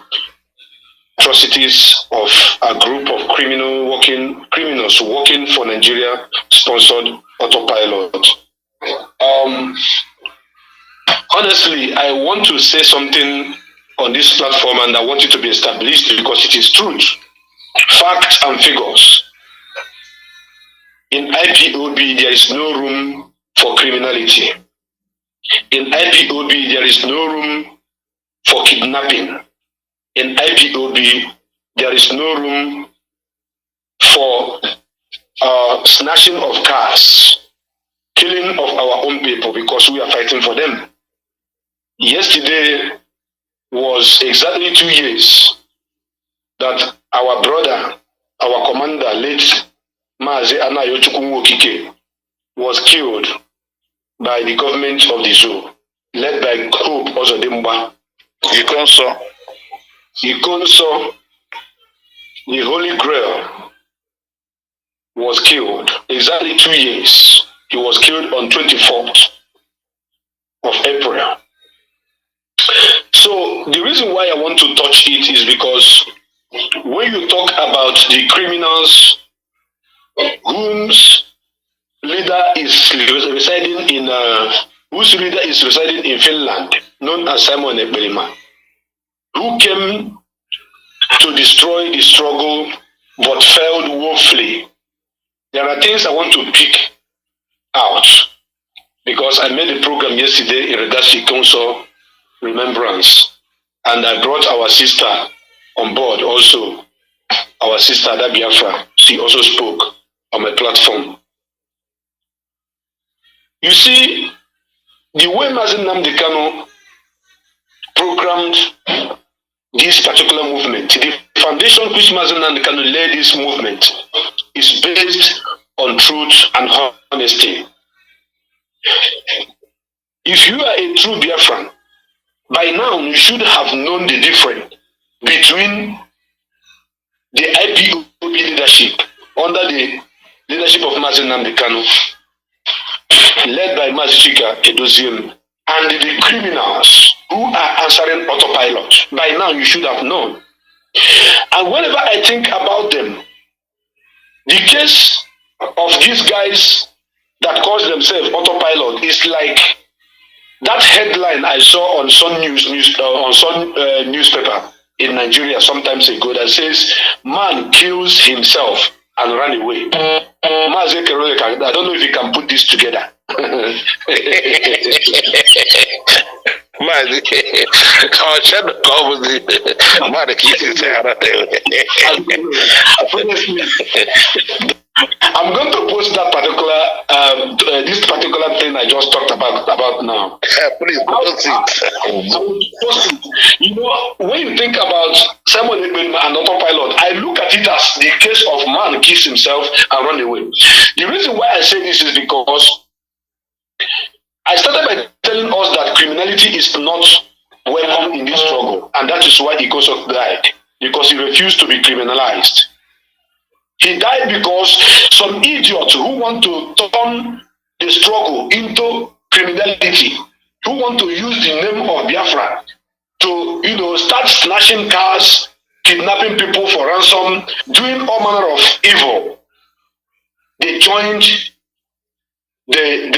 atrocities of a group of criminals working for Nigeria sponsored autopilot. Honestly, I want to say something on this platform and I want it to be established because it is truth, facts and figures. In IPOB, there is no room for criminality. In IPOB, there is no room for kidnapping. In IPOB, there is no room for snatching of cars, killing of our own people because we are fighting for them. Yesterday was exactly 2 years that our brother, our commander, late Mazi Alozie was killed by the government of the zoo, led by Hope Ozodimba. Ikonso, the Holy Grail, was killed exactly 2 years. He was killed on 24th of April. So the reason why I want to touch it is because when you talk about the criminals whom leader is residing in Finland, known as Simon Ekberima, who came to destroy the struggle but failed woefully. There are things I want to pick out because I made a program yesterday in regards to council remembrance, and I brought our sister on board also. Our sister Biafra, she also spoke on my platform. You see, the way Mazi Nnamdi Kanu programmed this particular movement, the foundation which Mazi Nnamdi Kanu led this movement is based on truth and honesty. If you are a true Biafran, by now you should have known the difference between the Ipob leadership under the leadership of Mazi Nnamdi Kanu, led by Mazi Alozie, and the criminals who are answering autopilot. By now you should have known. And whenever I think about them, the case of these guys that call themselves autopilot is like that headline I saw on Sun newspaper in Nigeria sometimes ago that says, "Man kills himself and run away." I don't know if you can put this together. I'm going to post that particular this particular thing I just talked about now. Please post it. You know, when you think about Simon Ekberima and autopilot, I look at it as the case of man kills himself and run away. The reason why I say this is because I started by telling us that criminality is not welcome in this struggle, and that is why Ikoso died, because he refused to be criminalized. He died because some idiots who want to turn the struggle into criminality, who want to use the name of Biafra to, start snatching cars, kidnapping people for ransom, doing all manner of evil. They joined the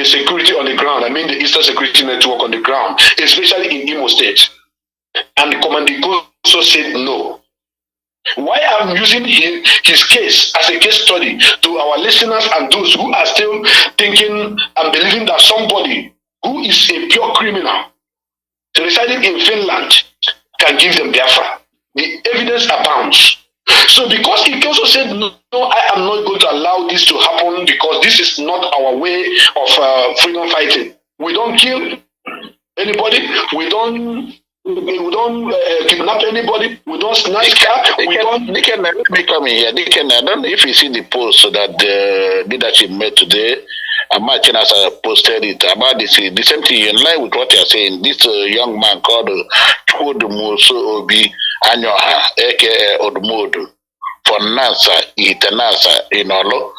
security on the ground. I mean the Eastern Security Network on the ground, especially in Imo State. And the commanding also said no. Why I'm using his case as a case study to our listeners and those who are still thinking and believing that somebody who is a pure criminal residing in Finland can give them Biafra. The evidence abounds. So because he also said, no, I am not going to allow this to happen because this is not our way of freedom fighting. We don't kill anybody. We don't kidnap anybody. We don't snatch car. Let me come in here. I don't know if you see the post that the leadership made today. Imagine as I posted it about this, the same thing in line with what you're saying. This young man called Chukwudumuso Obi Anyoha, aka Odmodo, for Nasa, Itanasa in Olo,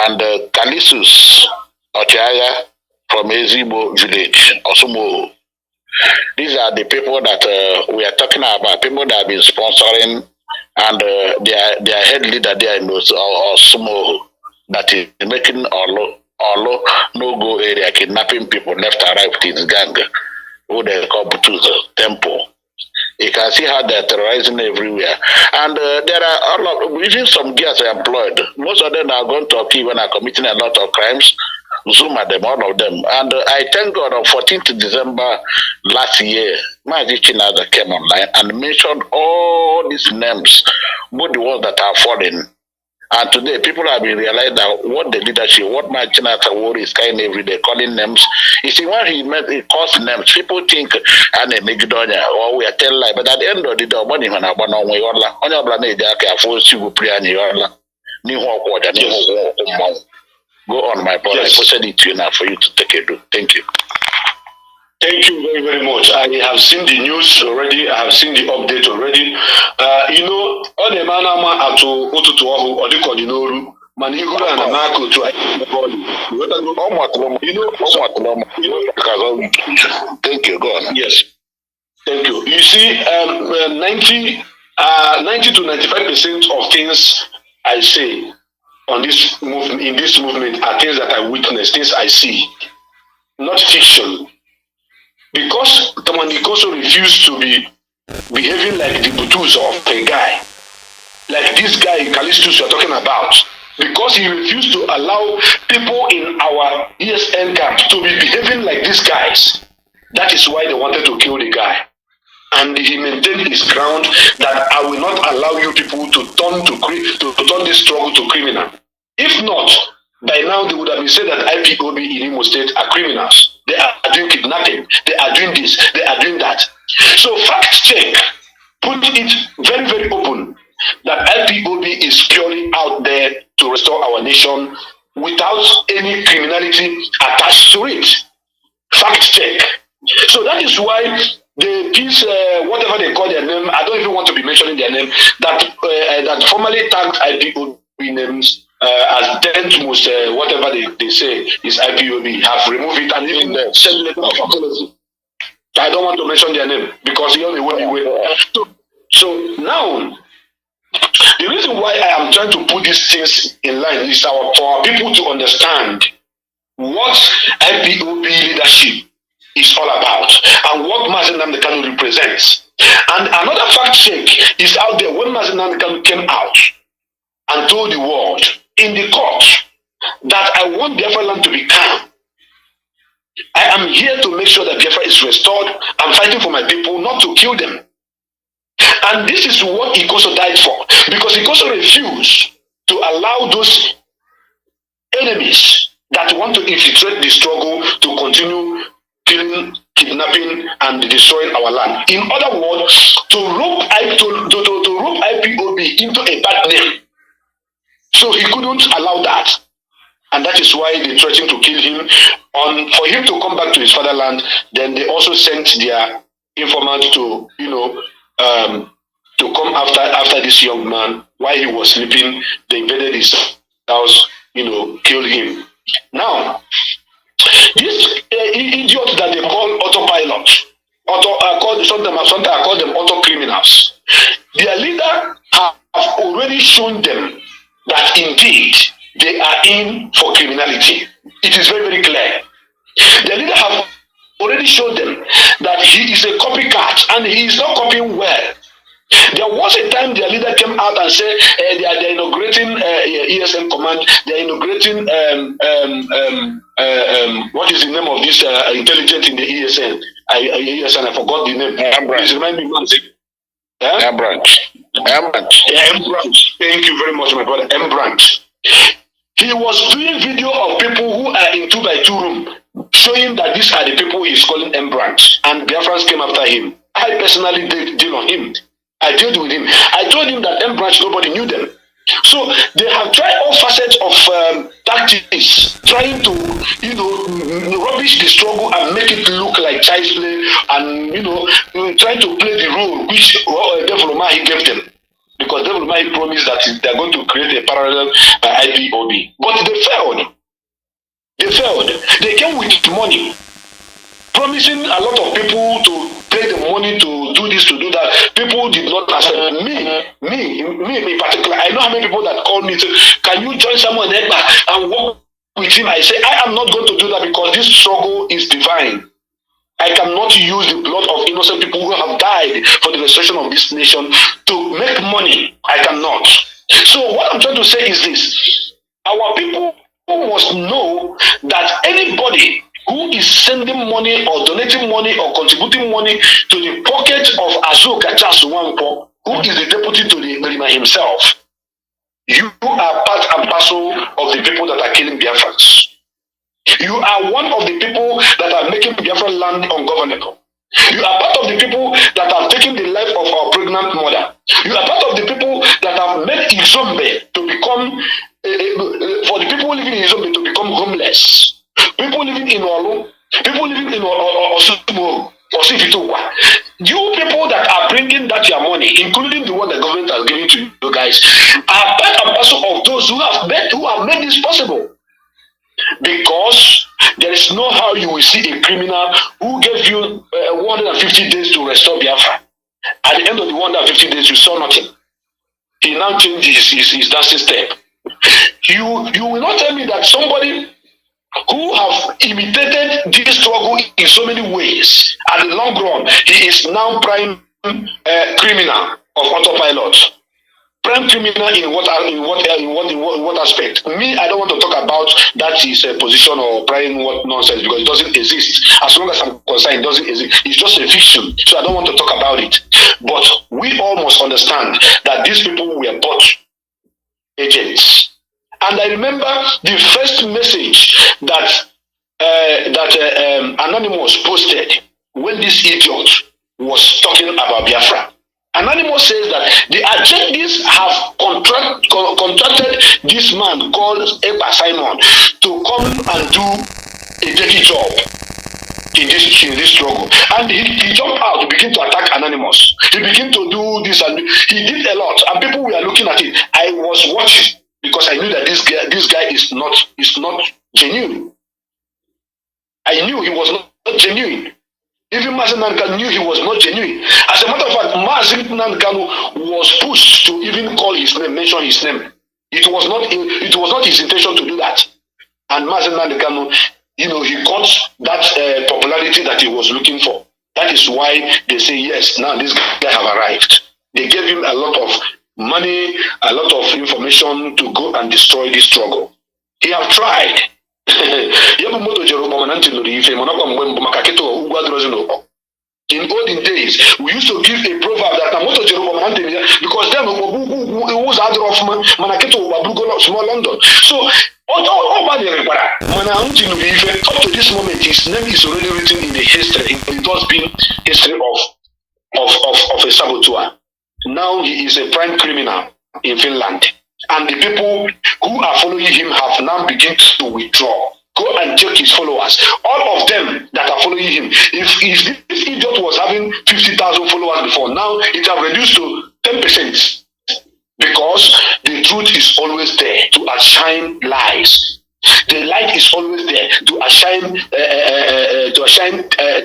and Kalisus Ochaya from Ezigbo village, Osumo. These are the people that we are talking about, people that have been sponsoring, and their head leader there in Osumo, that is making Olo no-go area, kidnapping people left and right with his gang, who they call Butuzo Temple. You can see how they're terrorizing everywhere. And there are even some girls are employed. Most of them are going to Turkey when are committing a lot of crimes. Zoom at them, all of them. And I thank God on 14th December last year, Mazi Chinaza came online and mentioned all these names, both the ones that are falling. And today, people have been realizing that what the leadership, what my Chinata war is kind every day, calling names. You see, when he calls names, people think, and a Migdonia, or we are telling lie. But at the end of the day, money when I want on way, on your planet, I can force you to pray and you are go on, my brother. Yes. I posted it to you now for you to take a look. Thank you. Thank you very, very much. I have seen the news already. I have seen the update already. On the manama ato otutuahu odikondinoru manigura and amako to thank you. Go on. Yes. Thank you. You see, 90 to 95% of things I say on this movement, in this movement, are things that I witness, things I see, not fiction. Because Tamanikoso refused to be behaving like the Butus of a guy, like this guy Callistus you're talking about, because he refused to allow people in our ESN camp to be behaving like these guys. That is why they wanted to kill the guy. And he maintained his ground that I will not allow you people to turn this struggle to criminal. If not, by now they would have been said that IPOB in Imo State are criminals. They are doing kidnapping. They are doing this. They are doing that. So fact check, put it very, very open that IPOB is purely out there to restore our nation without any criminality attached to it. Fact check. So that is why the peace, whatever they call their name, I don't even want to be mentioning their name, that formerly tagged IPOB names as 10th most, whatever they say is IPOB, have removed it and even sent letter of apology. I don't want to mention their name because you only way. So now, the reason why I am trying to put these things in line is for our people to understand what IPOB leadership is all about and what Mazi Nnamdi Kanu represents. And another fact check is out there when Mazi Nnamdi Kanu came out and told the world in the court that I want Biafra land to be calm. I am here to make sure that Biafra is restored. I'm fighting for my people, not to kill them. And this is what he also died for, because he also refused to allow those enemies that want to infiltrate the struggle to continue killing, kidnapping, and destroying our land. In other words, to rope IPOB into a bad name. So he couldn't allow that. And that is why they threatened to kill him. For him to come back to his fatherland, then they also sent their informant to, to come after this young man while he was sleeping. They invaded his house, killed him. Now, this idiot that they call autopilot, sometimes I call them auto criminals. Their leader have already shown them that indeed they are in for criminality. It is very, very clear. The leader have already showed them that he is a copycat and he is not copying well. There was a time their leader came out and said they are inaugurating ESN command. They are inaugurating what is the name of this intelligence in the ESN? I forgot the name. Please remind me once. M-Branch. M-Branch. Thank you very much, my brother. M-Branch. He was doing video of people who are in 2x2 room, showing that these are the people he is calling M-Branch. And Biafrans came after him. I personally deal on him. I dealt with him. I told him that M-Branch, nobody knew them. So they have tried all facets of tactics, trying to, rubbish the struggle and make it look like child's play, and trying to play the role which Development he gave them, because Development promised that they are going to create a parallel IPOB, but they failed. They came with money, promising a lot of people to pay the money to do this, to do that. People did not accept me in particular. I know how many people that called me to, can you join someone and work with him? I say, I am not going to do that because this struggle is divine. I cannot use the blood of innocent people who have died for the restoration of this nation to make money. I cannot. So what I'm trying to say is this. Our people must know that anybody who is sending money or donating money or contributing money to the pocket of Azuka Chasuwanko, who is the deputy to the Merima himself, you are part and parcel of the people that are killing Biafrans. You are one of the people that are making Biafra land ungovernable. You are part of the people that have taken the life of our pregnant mother. You are part of the people that have made Izombe to become, for the people living in Izombe to become homeless. People living in Olu, people living in Osumo, Osifituwa. You people that are bringing that your money, including the one the government has given to you guys, are part and parcel of those who have made this possible. Because there is no how you will see a criminal who gave you 150 days to restore Biafra. At the end of the 150 days, you saw nothing. He now changed his dancing step. You will not tell me that somebody who have imitated this struggle in so many ways, at the long run, he is now prime criminal of autopilot. Prime criminal in what aspect? Me, I don't want to talk about that is a position or prime what nonsense because it doesn't exist. As long as I'm concerned, it doesn't exist. It's just a fiction. So I don't want to talk about it. But we all must understand that these people were bought agents. And I remember the first message that Anonymous posted when this idiot was talking about Biafra. Anonymous says that the agendas have contracted this man called Eba Simon to come and do a dirty job in this struggle. And he jumped out to begin to attack Anonymous. He began to do this and he did a lot. And people were looking at it. I was watching because I knew that this guy is not genuine. I knew he was not genuine. Even Mazi Alozie knew he was not genuine. As a matter of fact, Mazi Alozie was pushed to even call his name, mention his name. It was not his intention to do that. And Mazi Alozie, he got that popularity that he was looking for. That is why they say, yes, now this guy have arrived. They gave him a lot of money, a lot of information to go and destroy this struggle. He have tried. In olden days, we used to give a proverb that because then small London. So up to this moment, his name is already written in the history. It has been history of a saboteur. Now he is a prime criminal in Finland. And the people who are following him have now begun to withdraw. Go and check his followers. All of them that are following him. If this idiot was having 50,000 followers before, now it has reduced to 10%. Because the truth is always there to outshine lies. The light is always there to outshine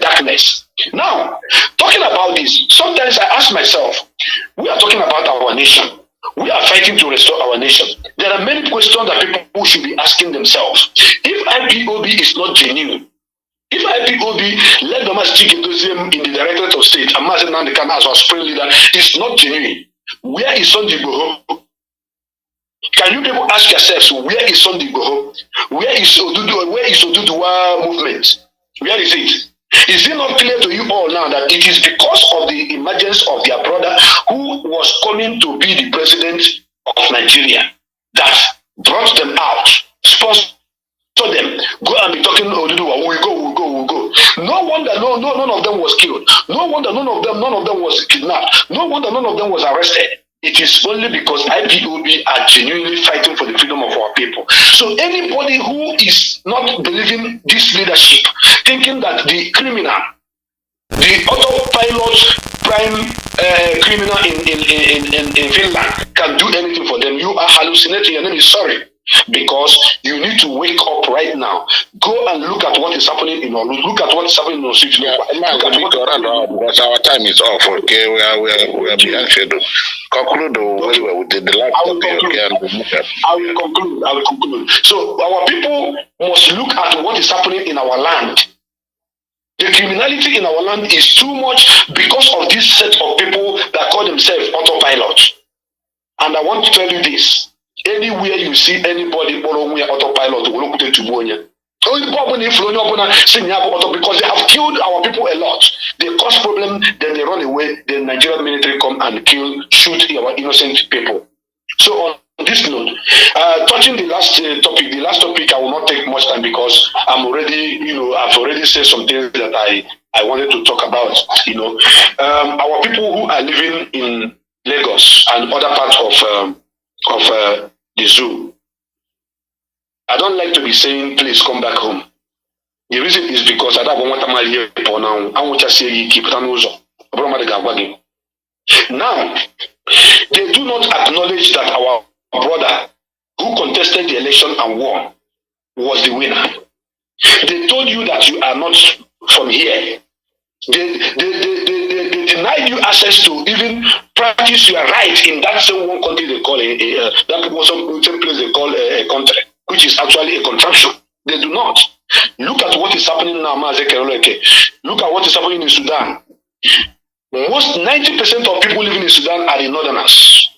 darkness. Now, talking about this, sometimes I ask myself, we are talking about our nation. We are fighting to restore our nation. There are many questions that people should be asking themselves. If IPOB is not genuine, if IPOB led the Mazi Alozie in the Directorate of State and Mazi Alozie as our supreme leader is not genuine, where is Sunday Igboho? Can you people ask yourselves, where is Sunday Igboho? Where is Oduduwa movement? Where is it? Is it not clear to you all now that it is because of the emergence of their brother who was coming to be the president of Nigeria that brought them out, sponsored them, go and be talking, we'll go. No wonder none of them was killed. No wonder none of them was kidnapped. No wonder none of them was arrested. It is only because IPOB are genuinely fighting for the freedom of our people. So anybody who is not believing this leadership, thinking that the criminal, the autopilot prime criminal in Finland can do anything for them, you are hallucinating. Your name is sorry. Because you need to wake up right now. Go and look at what is happening in Olu. Look at what is happening in Osifia. Because our time is off. Okay, we are behind schedule. Conclude with the last topic. I will conclude. So our people must look at what is happening in our land. The criminality in our land is too much because of this set of people that call themselves autopilots. And I want to tell you this. Anywhere you see anybody borrowing autopilot, because they have killed our people a lot. They cause problem, then they run away, the Nigerian military come and shoot our innocent people. So on this note, touching the last topic I will not take much time because I'm already, I've already said some things that I wanted to talk about. Our people who are living in Lagos and other parts of the zoo. I don't like to be saying, please come back home. The reason is because I don't want to marry here for now. I want to say you keep it on. Now, they do not acknowledge that our brother who contested the election and won was the winner. They told you that you are not from here. They denied you access to even practice your right in that same one country they call same place they call a country, which is actually a contraption. They do not. Look at what is happening now, Mazi Alozie. Look at what is happening in Sudan. Most 90% of people living in Sudan are the northerners.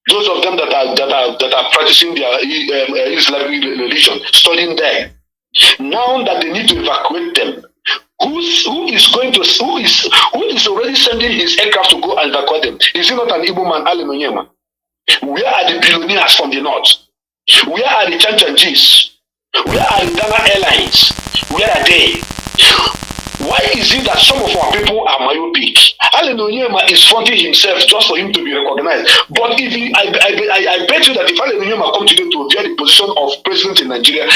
Those of them that are practicing their Islamic religion, studying there. Now that they need to evacuate them, who is already sending his aircraft to go and evacuate them? Is it not an Igbo man, Ali Nonyema? Where are the billionaires from the north? Where are the Chanchanjis? Where are the Dana Airlines? Where are they? Why is it that some of our people are myopic? Ali Nonyema is fronting himself just for him to be recognized. But if I bet you that if Ali Nonyema come today to bear the position of president in Nigeria,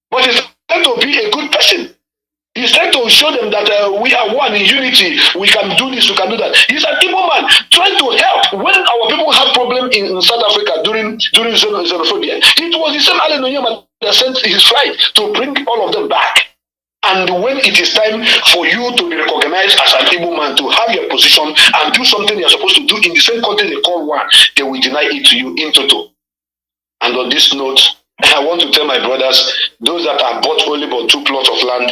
but he's trying to be a good person. He's trying to show them that we are one in unity. We can do this, we can do that. He's an evil man trying to help. When our people had problem in South Africa during xenophobia, it was the same Ali Nonyema that sent his flight to bring all of them back. And when it is time for you to be recognized as an Igbo man, to have your position and do something you're supposed to do in the same country they call one, they will deny it to you in total. And on this note, I want to tell my brothers, those that have bought only about 2 plots of land,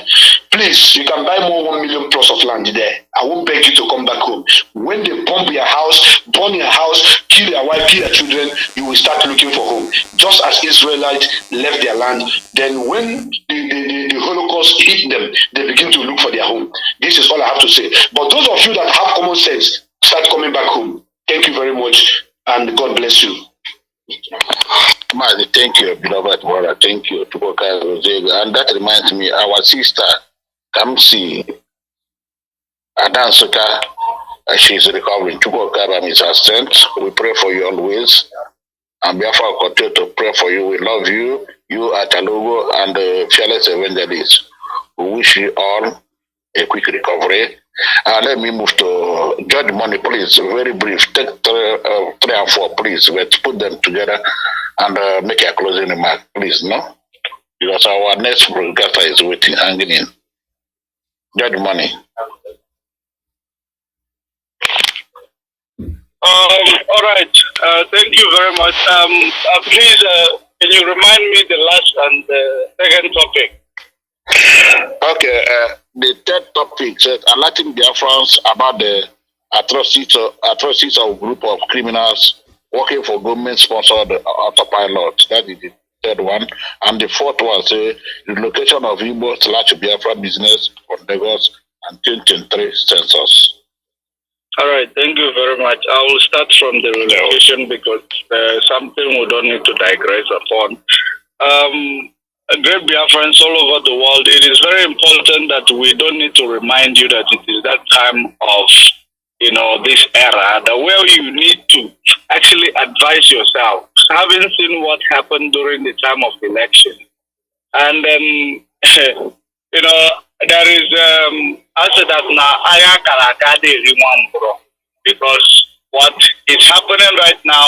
please, you can buy more 1 million plots of land there. I won't beg you to come back home. When they bomb your house, burn your house, kill your wife, kill your children, you will start looking for home. Just as Israelites left their land, then when the Holocaust hit them, they begin to look for their home. This is all I have to say. But those of you that have common sense, start coming back home. Thank you very much, and God bless you. Mazi, thank you, beloved brother. Thank you. And that reminds me, our sister, Kamsi Adansuka, she's recovering. Chukokara is her strength. We pray for you always. And Biafra will continue to pray for you. We love you, you at Alogo and the fearless evangelist. We wish you all a quick recovery. Let me move to Judge Money, please. Very brief. Take 3 and 4, please. Let's put them together and make a closing remark, please, no? Because our next broadcaster is waiting, hanging in. Judge Money. All right. Thank you very much. Please, can you remind me the last and the second topic? Okay. The third topic said alerting Biafrans about the atrocities of a group of criminals working for government-sponsored autopilot. That is the third one. And the fourth one says relocation of Igbo/Biafra business from Lagos and 2023 census. All right, thank you very much. I will start from the relocation because something we don't need to digress upon. Great Biafrans all over the world, it is very important that we don't need to remind you that it is that time of, this era, that where you need to actually advise yourself, having seen what happened during the time of election. And then, there is, I said that now, because what is happening right now,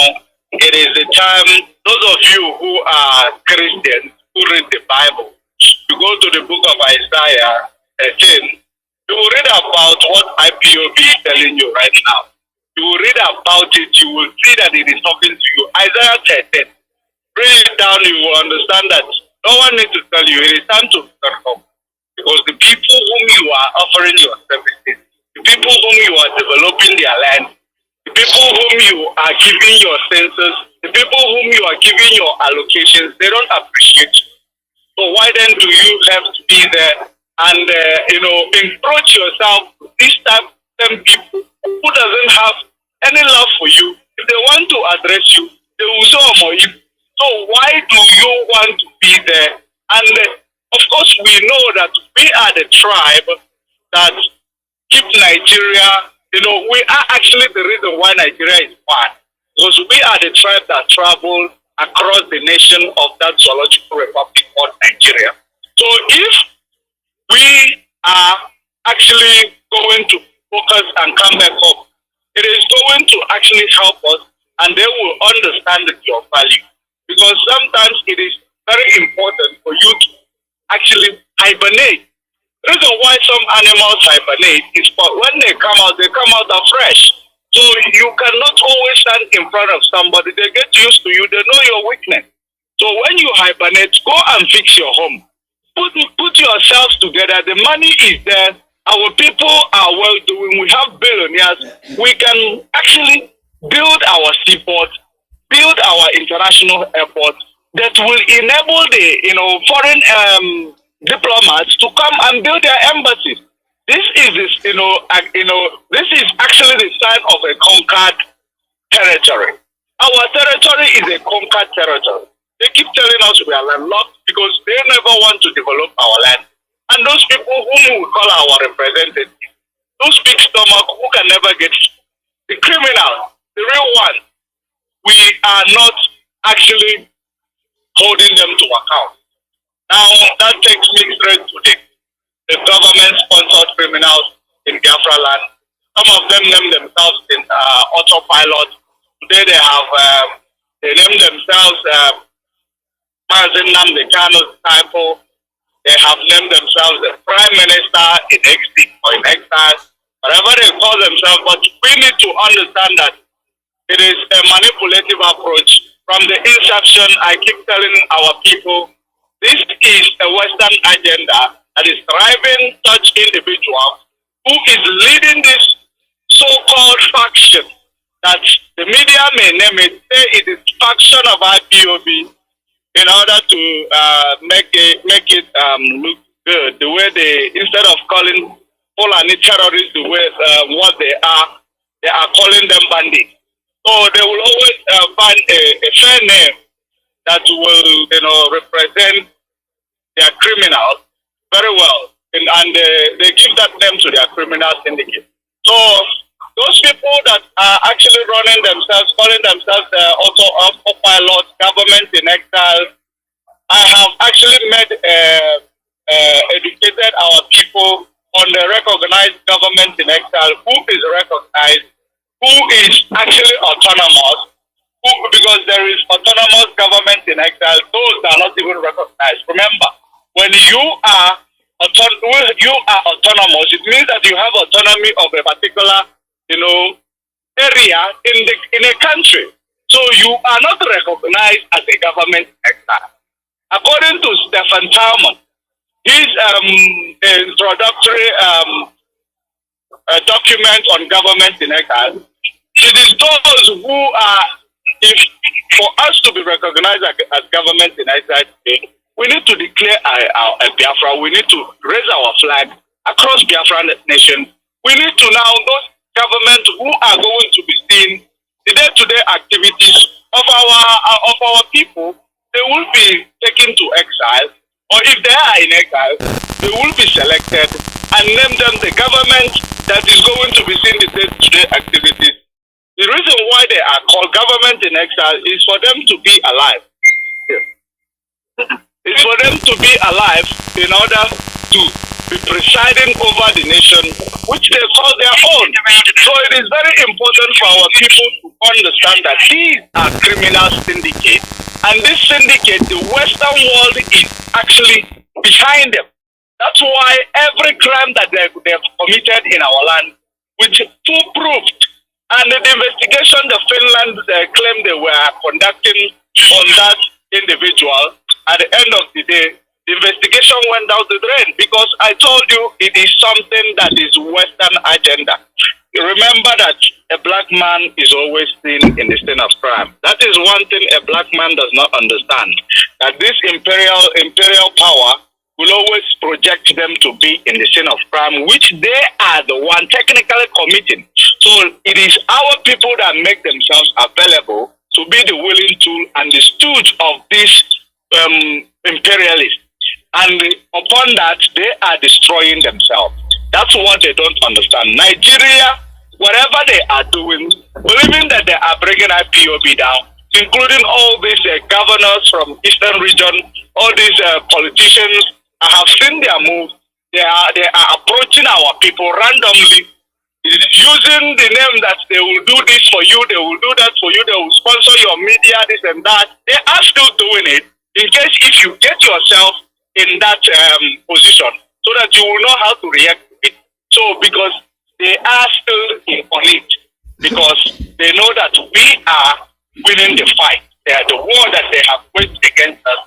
it is the time, those of you who are Christians, who read the Bible, you go to the book of Isaiah 13, you will read about what Ipob is telling you right now. You will read about it, you will see that it is talking to you. Isaiah 13, read it down, you will understand that no one needs to tell you, it is time to turn up. Because the people whom you are offering your services, the people whom you are developing their land, the people whom you are giving your census, the people whom you are giving your allocations, they don't appreciate you. So why then do you have to be there and, encroach yourself to these same people who doesn't have any love for you? If they want to address you, they will show more you. So why do you want to be there? And of course, we know that we are the tribe that keep Nigeria. We are actually the reason why Nigeria is one. Because we are the tribe that travel across the nation of that zoological republic called Nigeria. So if we are actually going to focus and come back home, it is going to actually help us and they will understand your value. Because sometimes it is very important for you to actually hibernate The reason why some animals hibernate is for when they come out afresh. So you cannot always stand in front of somebody. They get used to you. They know your weakness. So when you hibernate, go and fix your home. Put yourselves together. The money is there. Our people are well doing. We have billionaires. We can actually build our seaport, build our international airport that will enable the foreign diplomats to come and build their embassies. This is this is actually the sign of a conquered territory. Our territory is a conquered territory. They keep telling us we are landlocked because they never want to develop our land. And those people whom we call our representatives, those big stomach who can never get the criminal, the real one, we are not actually holding them to account. Now that takes me straight to the government-sponsored criminals in Biafra land. Some of them name themselves in autopilot. Today they name themselves Mazi Nnamdi disciple. They have named themselves the Prime Minister in exile or in exile, whatever they call themselves. But we need to understand that it is a manipulative approach. From the inception, I keep telling our people, this is a Western agenda that is driving such individuals who is leading this so-called faction that the media may name it, say it is faction of IPOB, in order to make it look good. The way instead of calling Fulani terrorists the way what they are calling them bandits. So they will always find a fair name that will represent their criminals very well, and they give that name to their criminal syndicate. So those people that are actually running themselves, calling themselves autopilot, government in exile, I have actually educated our people on the recognized government in exile, who is recognized, who is actually autonomous, because there is autonomous government in exile, those are not even recognized. Remember, when you are autonomous, it means that you have autonomy of a particular, area in a country. So you are not recognized as a government exile. According to Stephen Talman, his introductory document on government in exile, it is those who are, if for us to be recognized as government in exile today, we need to declare our Biafra. We need to raise our flag across Biafra nation. We need to now, those government who are going to be seen, the day-to-day activities of our people, they will be taken to exile, or if they are in exile, they will be selected and name them the government that is going to be seen the day-to-day activities. The reason why they are called government in exile is for them to be alive. It's for them to be alive in order to be presiding over the nation, which they call their own. So it is very important for our people to understand that these are criminal syndicates, and this syndicate, the Western world is actually behind them. That's why every crime that they have committed in our land, which foolproof, and the investigation the Finland claimed they were conducting on that individual, at the end of the day, the investigation went down the drain because I told you it is something that is Western agenda. Remember that a black man is always seen in the scene of crime. That is one thing a black man does not understand. That this imperial power will always project them to be in the scene of crime, which they are the one technically committing. So it is our people that make themselves available to be the willing tool and the stooge of these imperialists. And upon that, they are destroying themselves. That's what they don't understand. Nigeria, whatever they are doing, believing that they are bringing IPOB down, including all these governors from Eastern region, all these politicians, I have seen their moves. They are approaching our people randomly, using the name that they will do this for you, they will do that for you, they will sponsor your media, this and that. They are still doing it in case if you get yourself in that position, so that you will know how to react to it. So because they are still on it, because they know that we are winning the fight. They are the war that they have waged against us,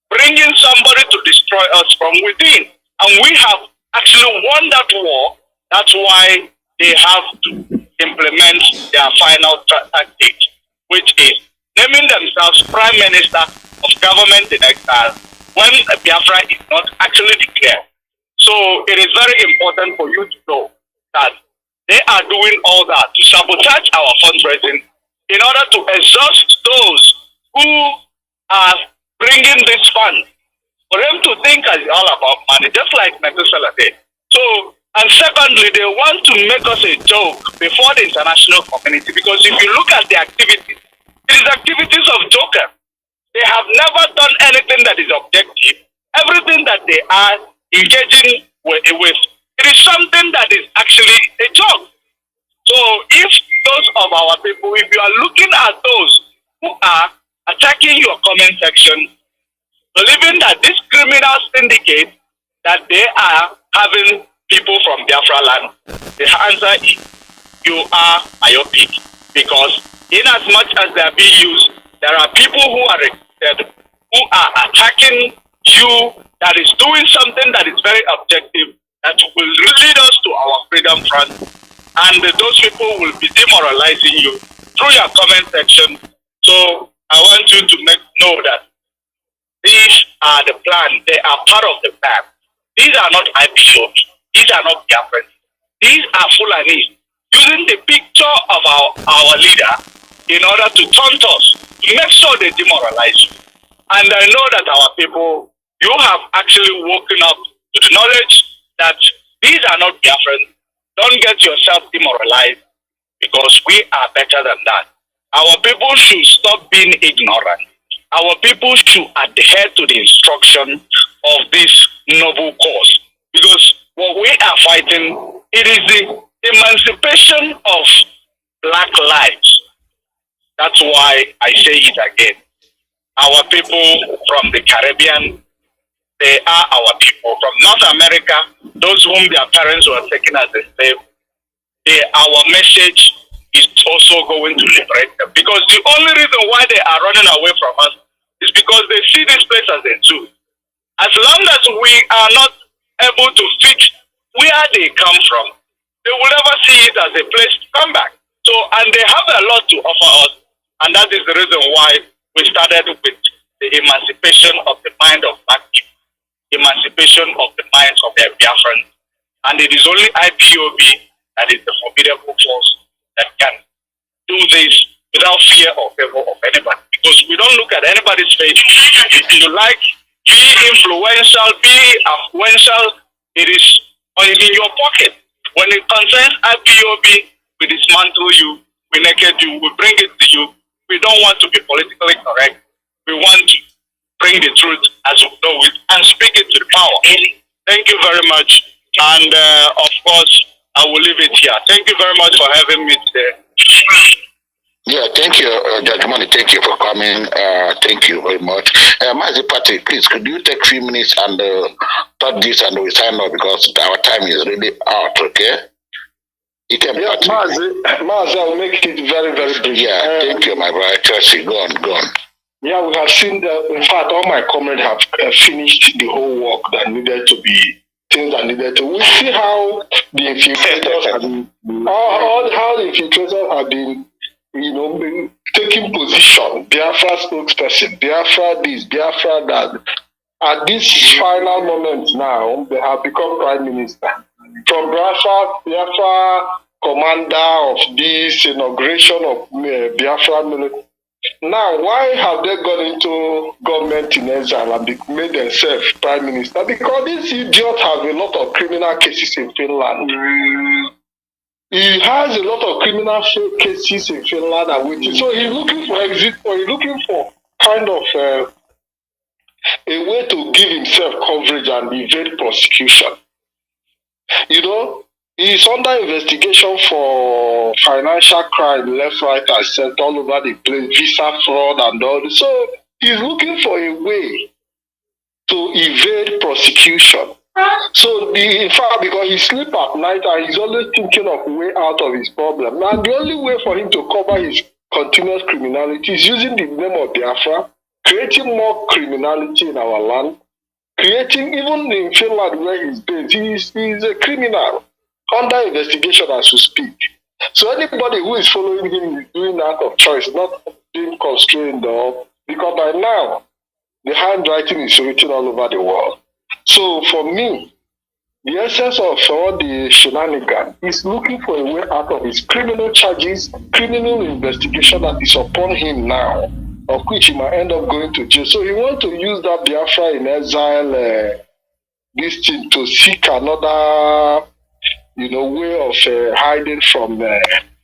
bringing somebody to destroy us from within. And we have actually won that war. That's why they have to implement their final tactic, which is naming themselves Prime Minister of Government in Exile when Biafra is not actually declared. So it is very important for you to know that they are doing all that to sabotage our fundraising in order to exhaust those who are bringing this fund. For them to think it's all about money, just like Methuselah did. So, and secondly, they want to make us a joke before the international community, because if you look at the activities, it is activities of jokers. They have never done anything that is objective. Everything that they are engaging with, it is something that is actually a joke. So if those of our people, if you are looking at those who are attacking your comment section, believing that this criminal syndicate, that they are having people from Biafra land, the answer is you are myopic, because in as much as they are being used, there are people who are registered, who are attacking you, that is doing something that is very objective, that will lead us to our freedom front, and those people will be demoralizing you through your comment section. So I want you to know that these are the plan. They are part of the plan. These are not IPOs. These are not Biafrans. These are Fulanis using the picture of our leader in order to taunt us, to make sure they demoralize you. And I know that our people, you have actually woken up to the knowledge that these are not Biafrans. Don't get yourself demoralized, because we are better than that. Our people should stop being ignorant. Our people should adhere to the instruction of this noble cause, because what we are fighting, it is the emancipation of black lives. That's why I say it again. Our people from the Caribbean, they are our people. From North America, those whom their parents were taken as a slave, our message is also going to liberate them. Because the only reason why they are running away from us is because they see this place as a zoo. As long as we are not able to fix where they come from, they will never see it as a place to come back. So, and they have a lot to offer us, and that is the reason why we started with the emancipation of the mind of black people, emancipation of the minds of their Biafrans. And it is only IPOB that is the formidable force that can do this without fear or favor of anybody. Because we don't look at anybody's face. If you like, be influential, be affluential, it is in your pocket. When it concerns IPOB, we dismantle you, we naked you, we bring it to you. We don't want to be politically correct. We want to bring the truth as we know it and speak it to the power. Thank you very much. And of course, I will leave it here. Thank you very much for having me today. Yeah, thank you, Judge Money. Thank you for coming. Thank you very much. Mazi Party, please, could you take a few minutes and talk this and we sign off, because our time is really out, okay? Yeah, Mazi, I will make it very, very brief. Yeah, thank you, my brother. Chelsea, go on. Yeah, we have seen in fact, all my comments have finished the whole work that needed to be, things that needed to. We see how the infiltrators have been, how the infiltrators have been, been taking position. Biafra spokesperson, Biafra this, Biafra that. At this final moment now, they have become prime minister. From Biafra commander of this inauguration of Biafra military. Now, why have they gone into government in exile and made themselves prime minister? Because these idiots have a lot of criminal cases in Finland. He has a lot of criminal cases in Finland and waiting. So he's looking for exit, or he's looking for kind of a way to give himself coverage and evade prosecution. He's under investigation for financial crime, left, right, and center, all over the place, visa fraud and all this. So he's looking for a way to evade prosecution. So in fact, because he sleeps at night and he's always thinking of a way out of his problem. Now the only way for him to cover his continuous criminality is using the name of Biafra, creating more criminality in our land, creating, even in Finland where he's based, he's a criminal under investigation as we speak. So anybody who is following him is doing that of choice, not being constrained or, because by now the handwriting is written all over the world. So for me, the essence of all the shenanigans is looking for a way out of his criminal charges, criminal investigation that is upon him now, of which he might end up going to jail. So he wants to use that Biafra in exile, this thing to seek another, way of hiding from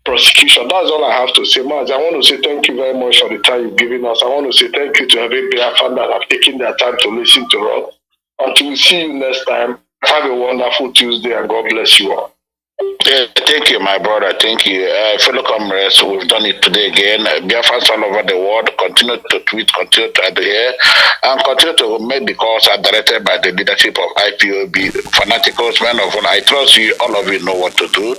prosecution. That's all I have to say, Mazi. I want to say thank you very much for the time you've given us. I want to say thank you to every Biafran that have taken their time to listen to us. Until we see you next time, have a wonderful Tuesday and God bless you all. Yeah, thank you, my brother. Thank you. Fellow comrades, we've done it today again. Biafrans all over the world continue to tweet, continue to adhere, and continue to make the calls are directed by the leadership of Ipob. Fanaticals, men of honor, I trust you, all of you know what to do.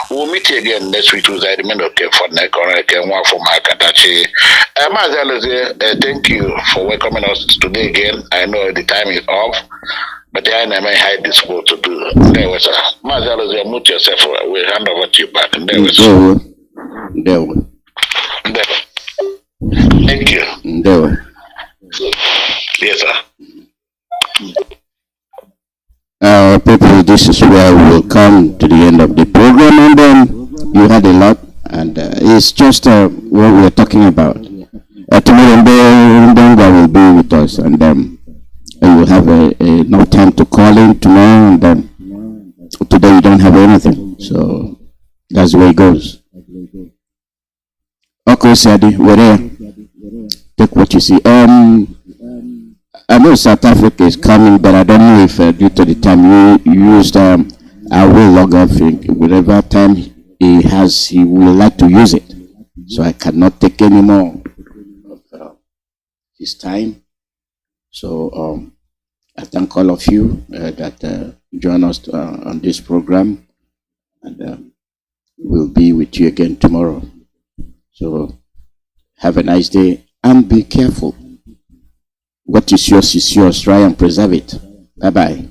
We'll meet you again next week. I remain okay for next one from Akadachi. Mazi Alozie, thank you for welcoming us today again. I know the time is off. But I may hide this work to do. There was a Mazi Alozie, mute yourself. We'll hand over to you back. There was Thank you. Yes, sir. People, this is where we will come to the end of the program, and then you had a lot, and it's just what we're talking about. Tomorrow, Ndonga will be with us, and you will have enough time to call in tomorrow, and then today you don't have anything, so that's the way it goes. Okay, Sadi, we're there. Take what you see. I know South Africa is coming, but I don't know if due to the time you used, I will log off whatever time he will like to use it. So I cannot take any more of his time. So I thank all of you that join us on this program, and we'll be with you again tomorrow. So have a nice day and be careful. What is yours is yours. Try and preserve it. Bye-bye.